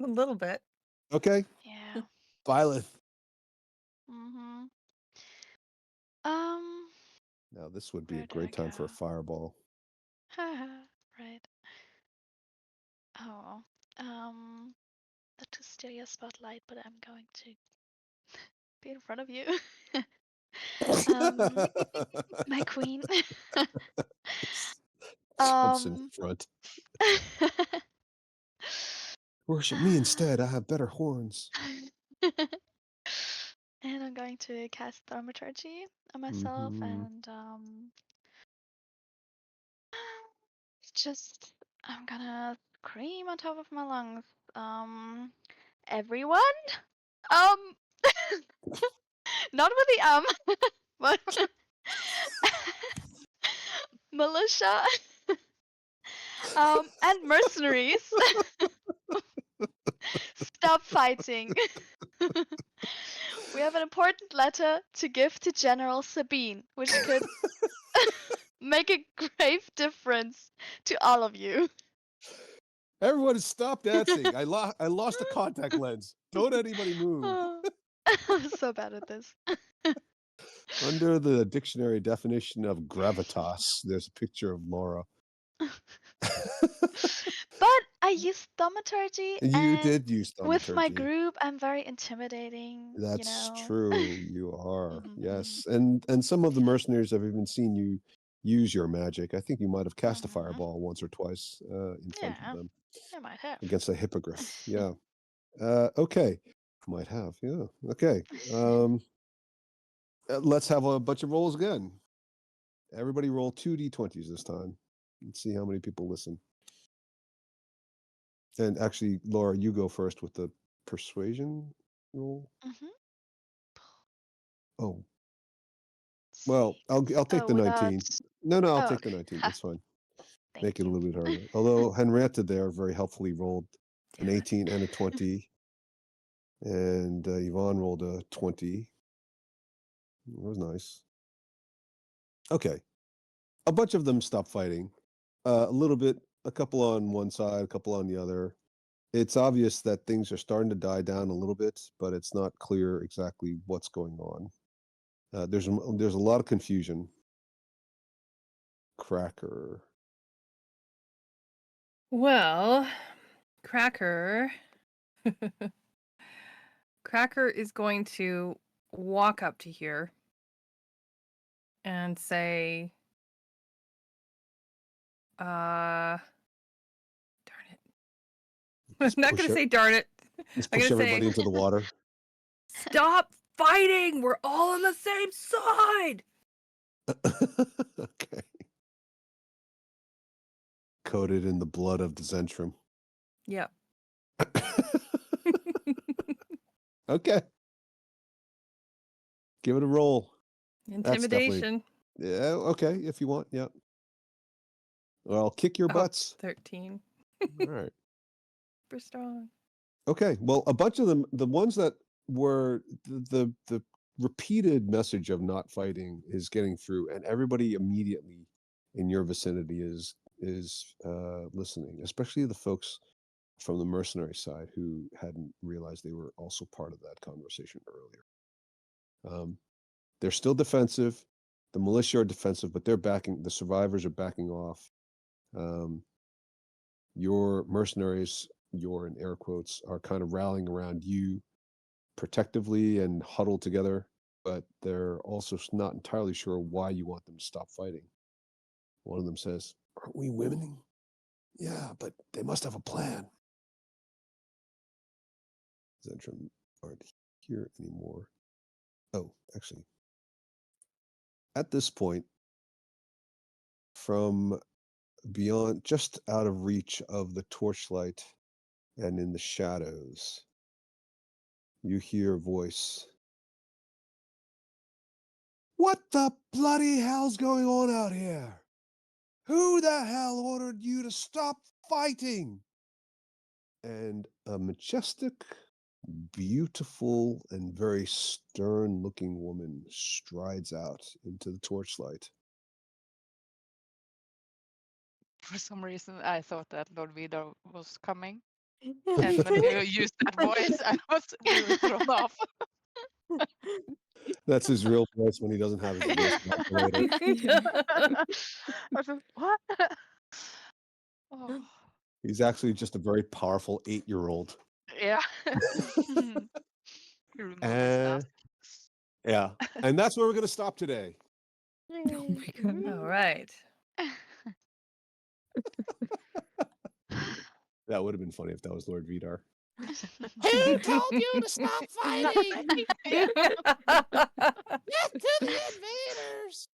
A little bit. Okay. Yeah. Violet. Mm-hmm. Now this would be Where a do I great time for a go? fireball. Right. Oh. The Tusteria spotlight, but I'm going to be in front of you. My queen. That's in front. Worship me instead. I have better horns. And I'm going to cast Thaumaturgy on myself and I'm gonna scream on top of my lungs. Everyone? Not with the but militia and mercenaries. Stop fighting. We have an important letter to give to General Sabine, which could make a grave difference to all of you. Everyone stop dancing. I lost a contact lens. Don't anybody move. I'm so bad at this. Under the dictionary definition of gravitas, there's a picture of Laura. But I used thaumaturgy. You did use With my thaumaturgy. group, I'm very intimidating. That's you know? true. You are. Mhm, Yes. And some of the mercenaries have even seen you use your magic. I think you might have cast a Mhm. fireball once or twice in front of them I might have. against a hippogriff. Yeah. Okay. Might have. Yeah. Okay. Let's have a bunch of rolls again. Everybody roll 2d20s this time. Let's see how many people listen. And actually, Laura, you go first with the persuasion roll. Mhm. Oh. Well, I'll take the 19. No, I'll take the 19. That's fine. Make it a little bit harder. Although Henrietta there very helpfully rolled an 18 and a 20. And Yvonne rolled a 20. It was nice. Okay. A bunch of them stopped fighting. A little bit, a couple on one side, a couple on the other. It's obvious that things are starting to die down a little bit, but it's not clear exactly what's going on. There's a lot of confusion. Cracker. Well, Cracker is going to walk up to here and say, darn it. I'm not going to say darn it. Let's I'm push going to everybody say, into the water. stop fighting. We're all on the same side. Okay. Coated in the blood of the Zhentarim. Yep. Okay. Give it a roll. Intimidation. Yeah, okay, if you want, yeah. Or I'll kick your butts. 13. All right. Super strong. Okay, well, a bunch of them, the ones that were the repeated message of not fighting is getting through, and everybody immediately in your vicinity is listening, especially the folks from the mercenary side who hadn't realized they were also part of that conversation earlier. They're still defensive. The militia are defensive, but the survivors are backing off. Your mercenaries, your in air quotes, are kind of rallying around you protectively and huddled together, but they're also not entirely sure why you want them to stop fighting. One of them says, "Aren't we winning?" "Yeah, but they must have a plan." Zhentarim aren't here anymore. Oh, actually, at this point, from beyond, just out of reach of the torchlight and in the shadows, you hear a voice. "What the bloody hell's going on out here? Who the hell ordered you to stop fighting?" And a majestic, beautiful, and very stern-looking woman strides out into the torchlight. For some reason, I thought that Lord Vidar was coming. And when you used that voice, I was really thrown off. That's his real voice when he doesn't have his voice modulator. I was just, what? Oh, He's actually just a very powerful 8-year-old. yeah. He removes his mask. Yeah. And that's where we're going to stop today. Oh my god. All right. That would have been funny if that was Lord Vidar. Who told you to stop fighting? Death to the invaders!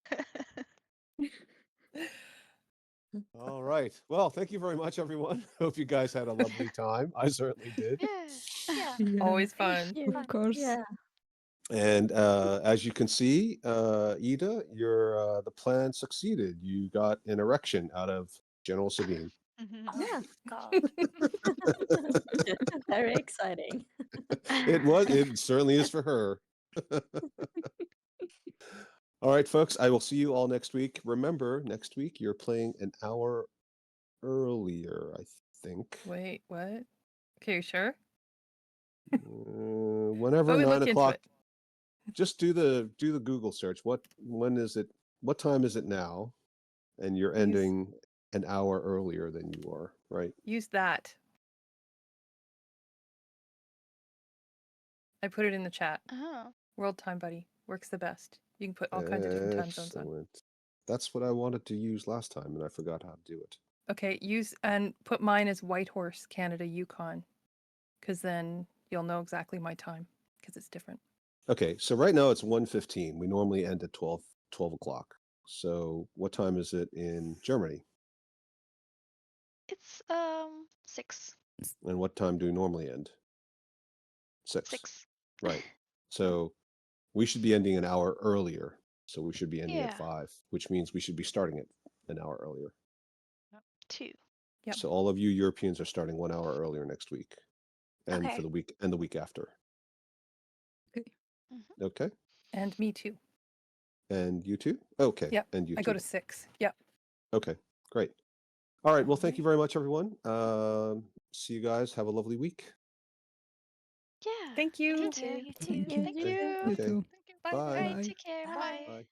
All right. Well, thank you very much, everyone. Hope you guys had a lovely time. I certainly did. Yeah. Yeah, Always fun. of course. Yeah. And as you can see, Ida, your the plan succeeded. You got an erection out of General Sabine. Yeah. God. Very exciting. It certainly is for her. All right, folks, I will see you all next week. Remember, next week you're playing an hour earlier, I think. Wait, what? Okay, you sure? Whenever But we 9 look into o'clock. it. Just do the Google search. When is it? What time is it now? And you're Use- ending an hour earlier than you are, right? Use that. I put it in the chat. Oh. World Time Buddy works the best. You can put all kinds of different time zones on. Excellent. That's what I wanted to use last time, and I forgot how to do it. Okay, use and put mine as Whitehorse, Canada, Yukon, because then you'll know exactly my time because it's different. Okay, so right now it's 1:15. We normally end at 12 o'clock. So what time is it in Germany? It's 6. And what time do we normally end? 6. 6. Right. So we should be ending an hour earlier. So we should be ending at Yeah. 5, which means we should be starting it an hour earlier. 2. Yep. So all of you Europeans are starting 1 hour earlier next week. And Okay. for the week and the week after. Okay. And me too. And you too? Okay. Yep. And you I too. go to 6. Yep. Okay, great. All right. Well, thank you very much, everyone. See you guys. Have a lovely week. Yeah. Thank you. You Thank too. you. You too. Thank you. Thank Okay. you. You Okay. too. Bye. Bye. All right. Bye. Take care. Bye. Bye. Bye.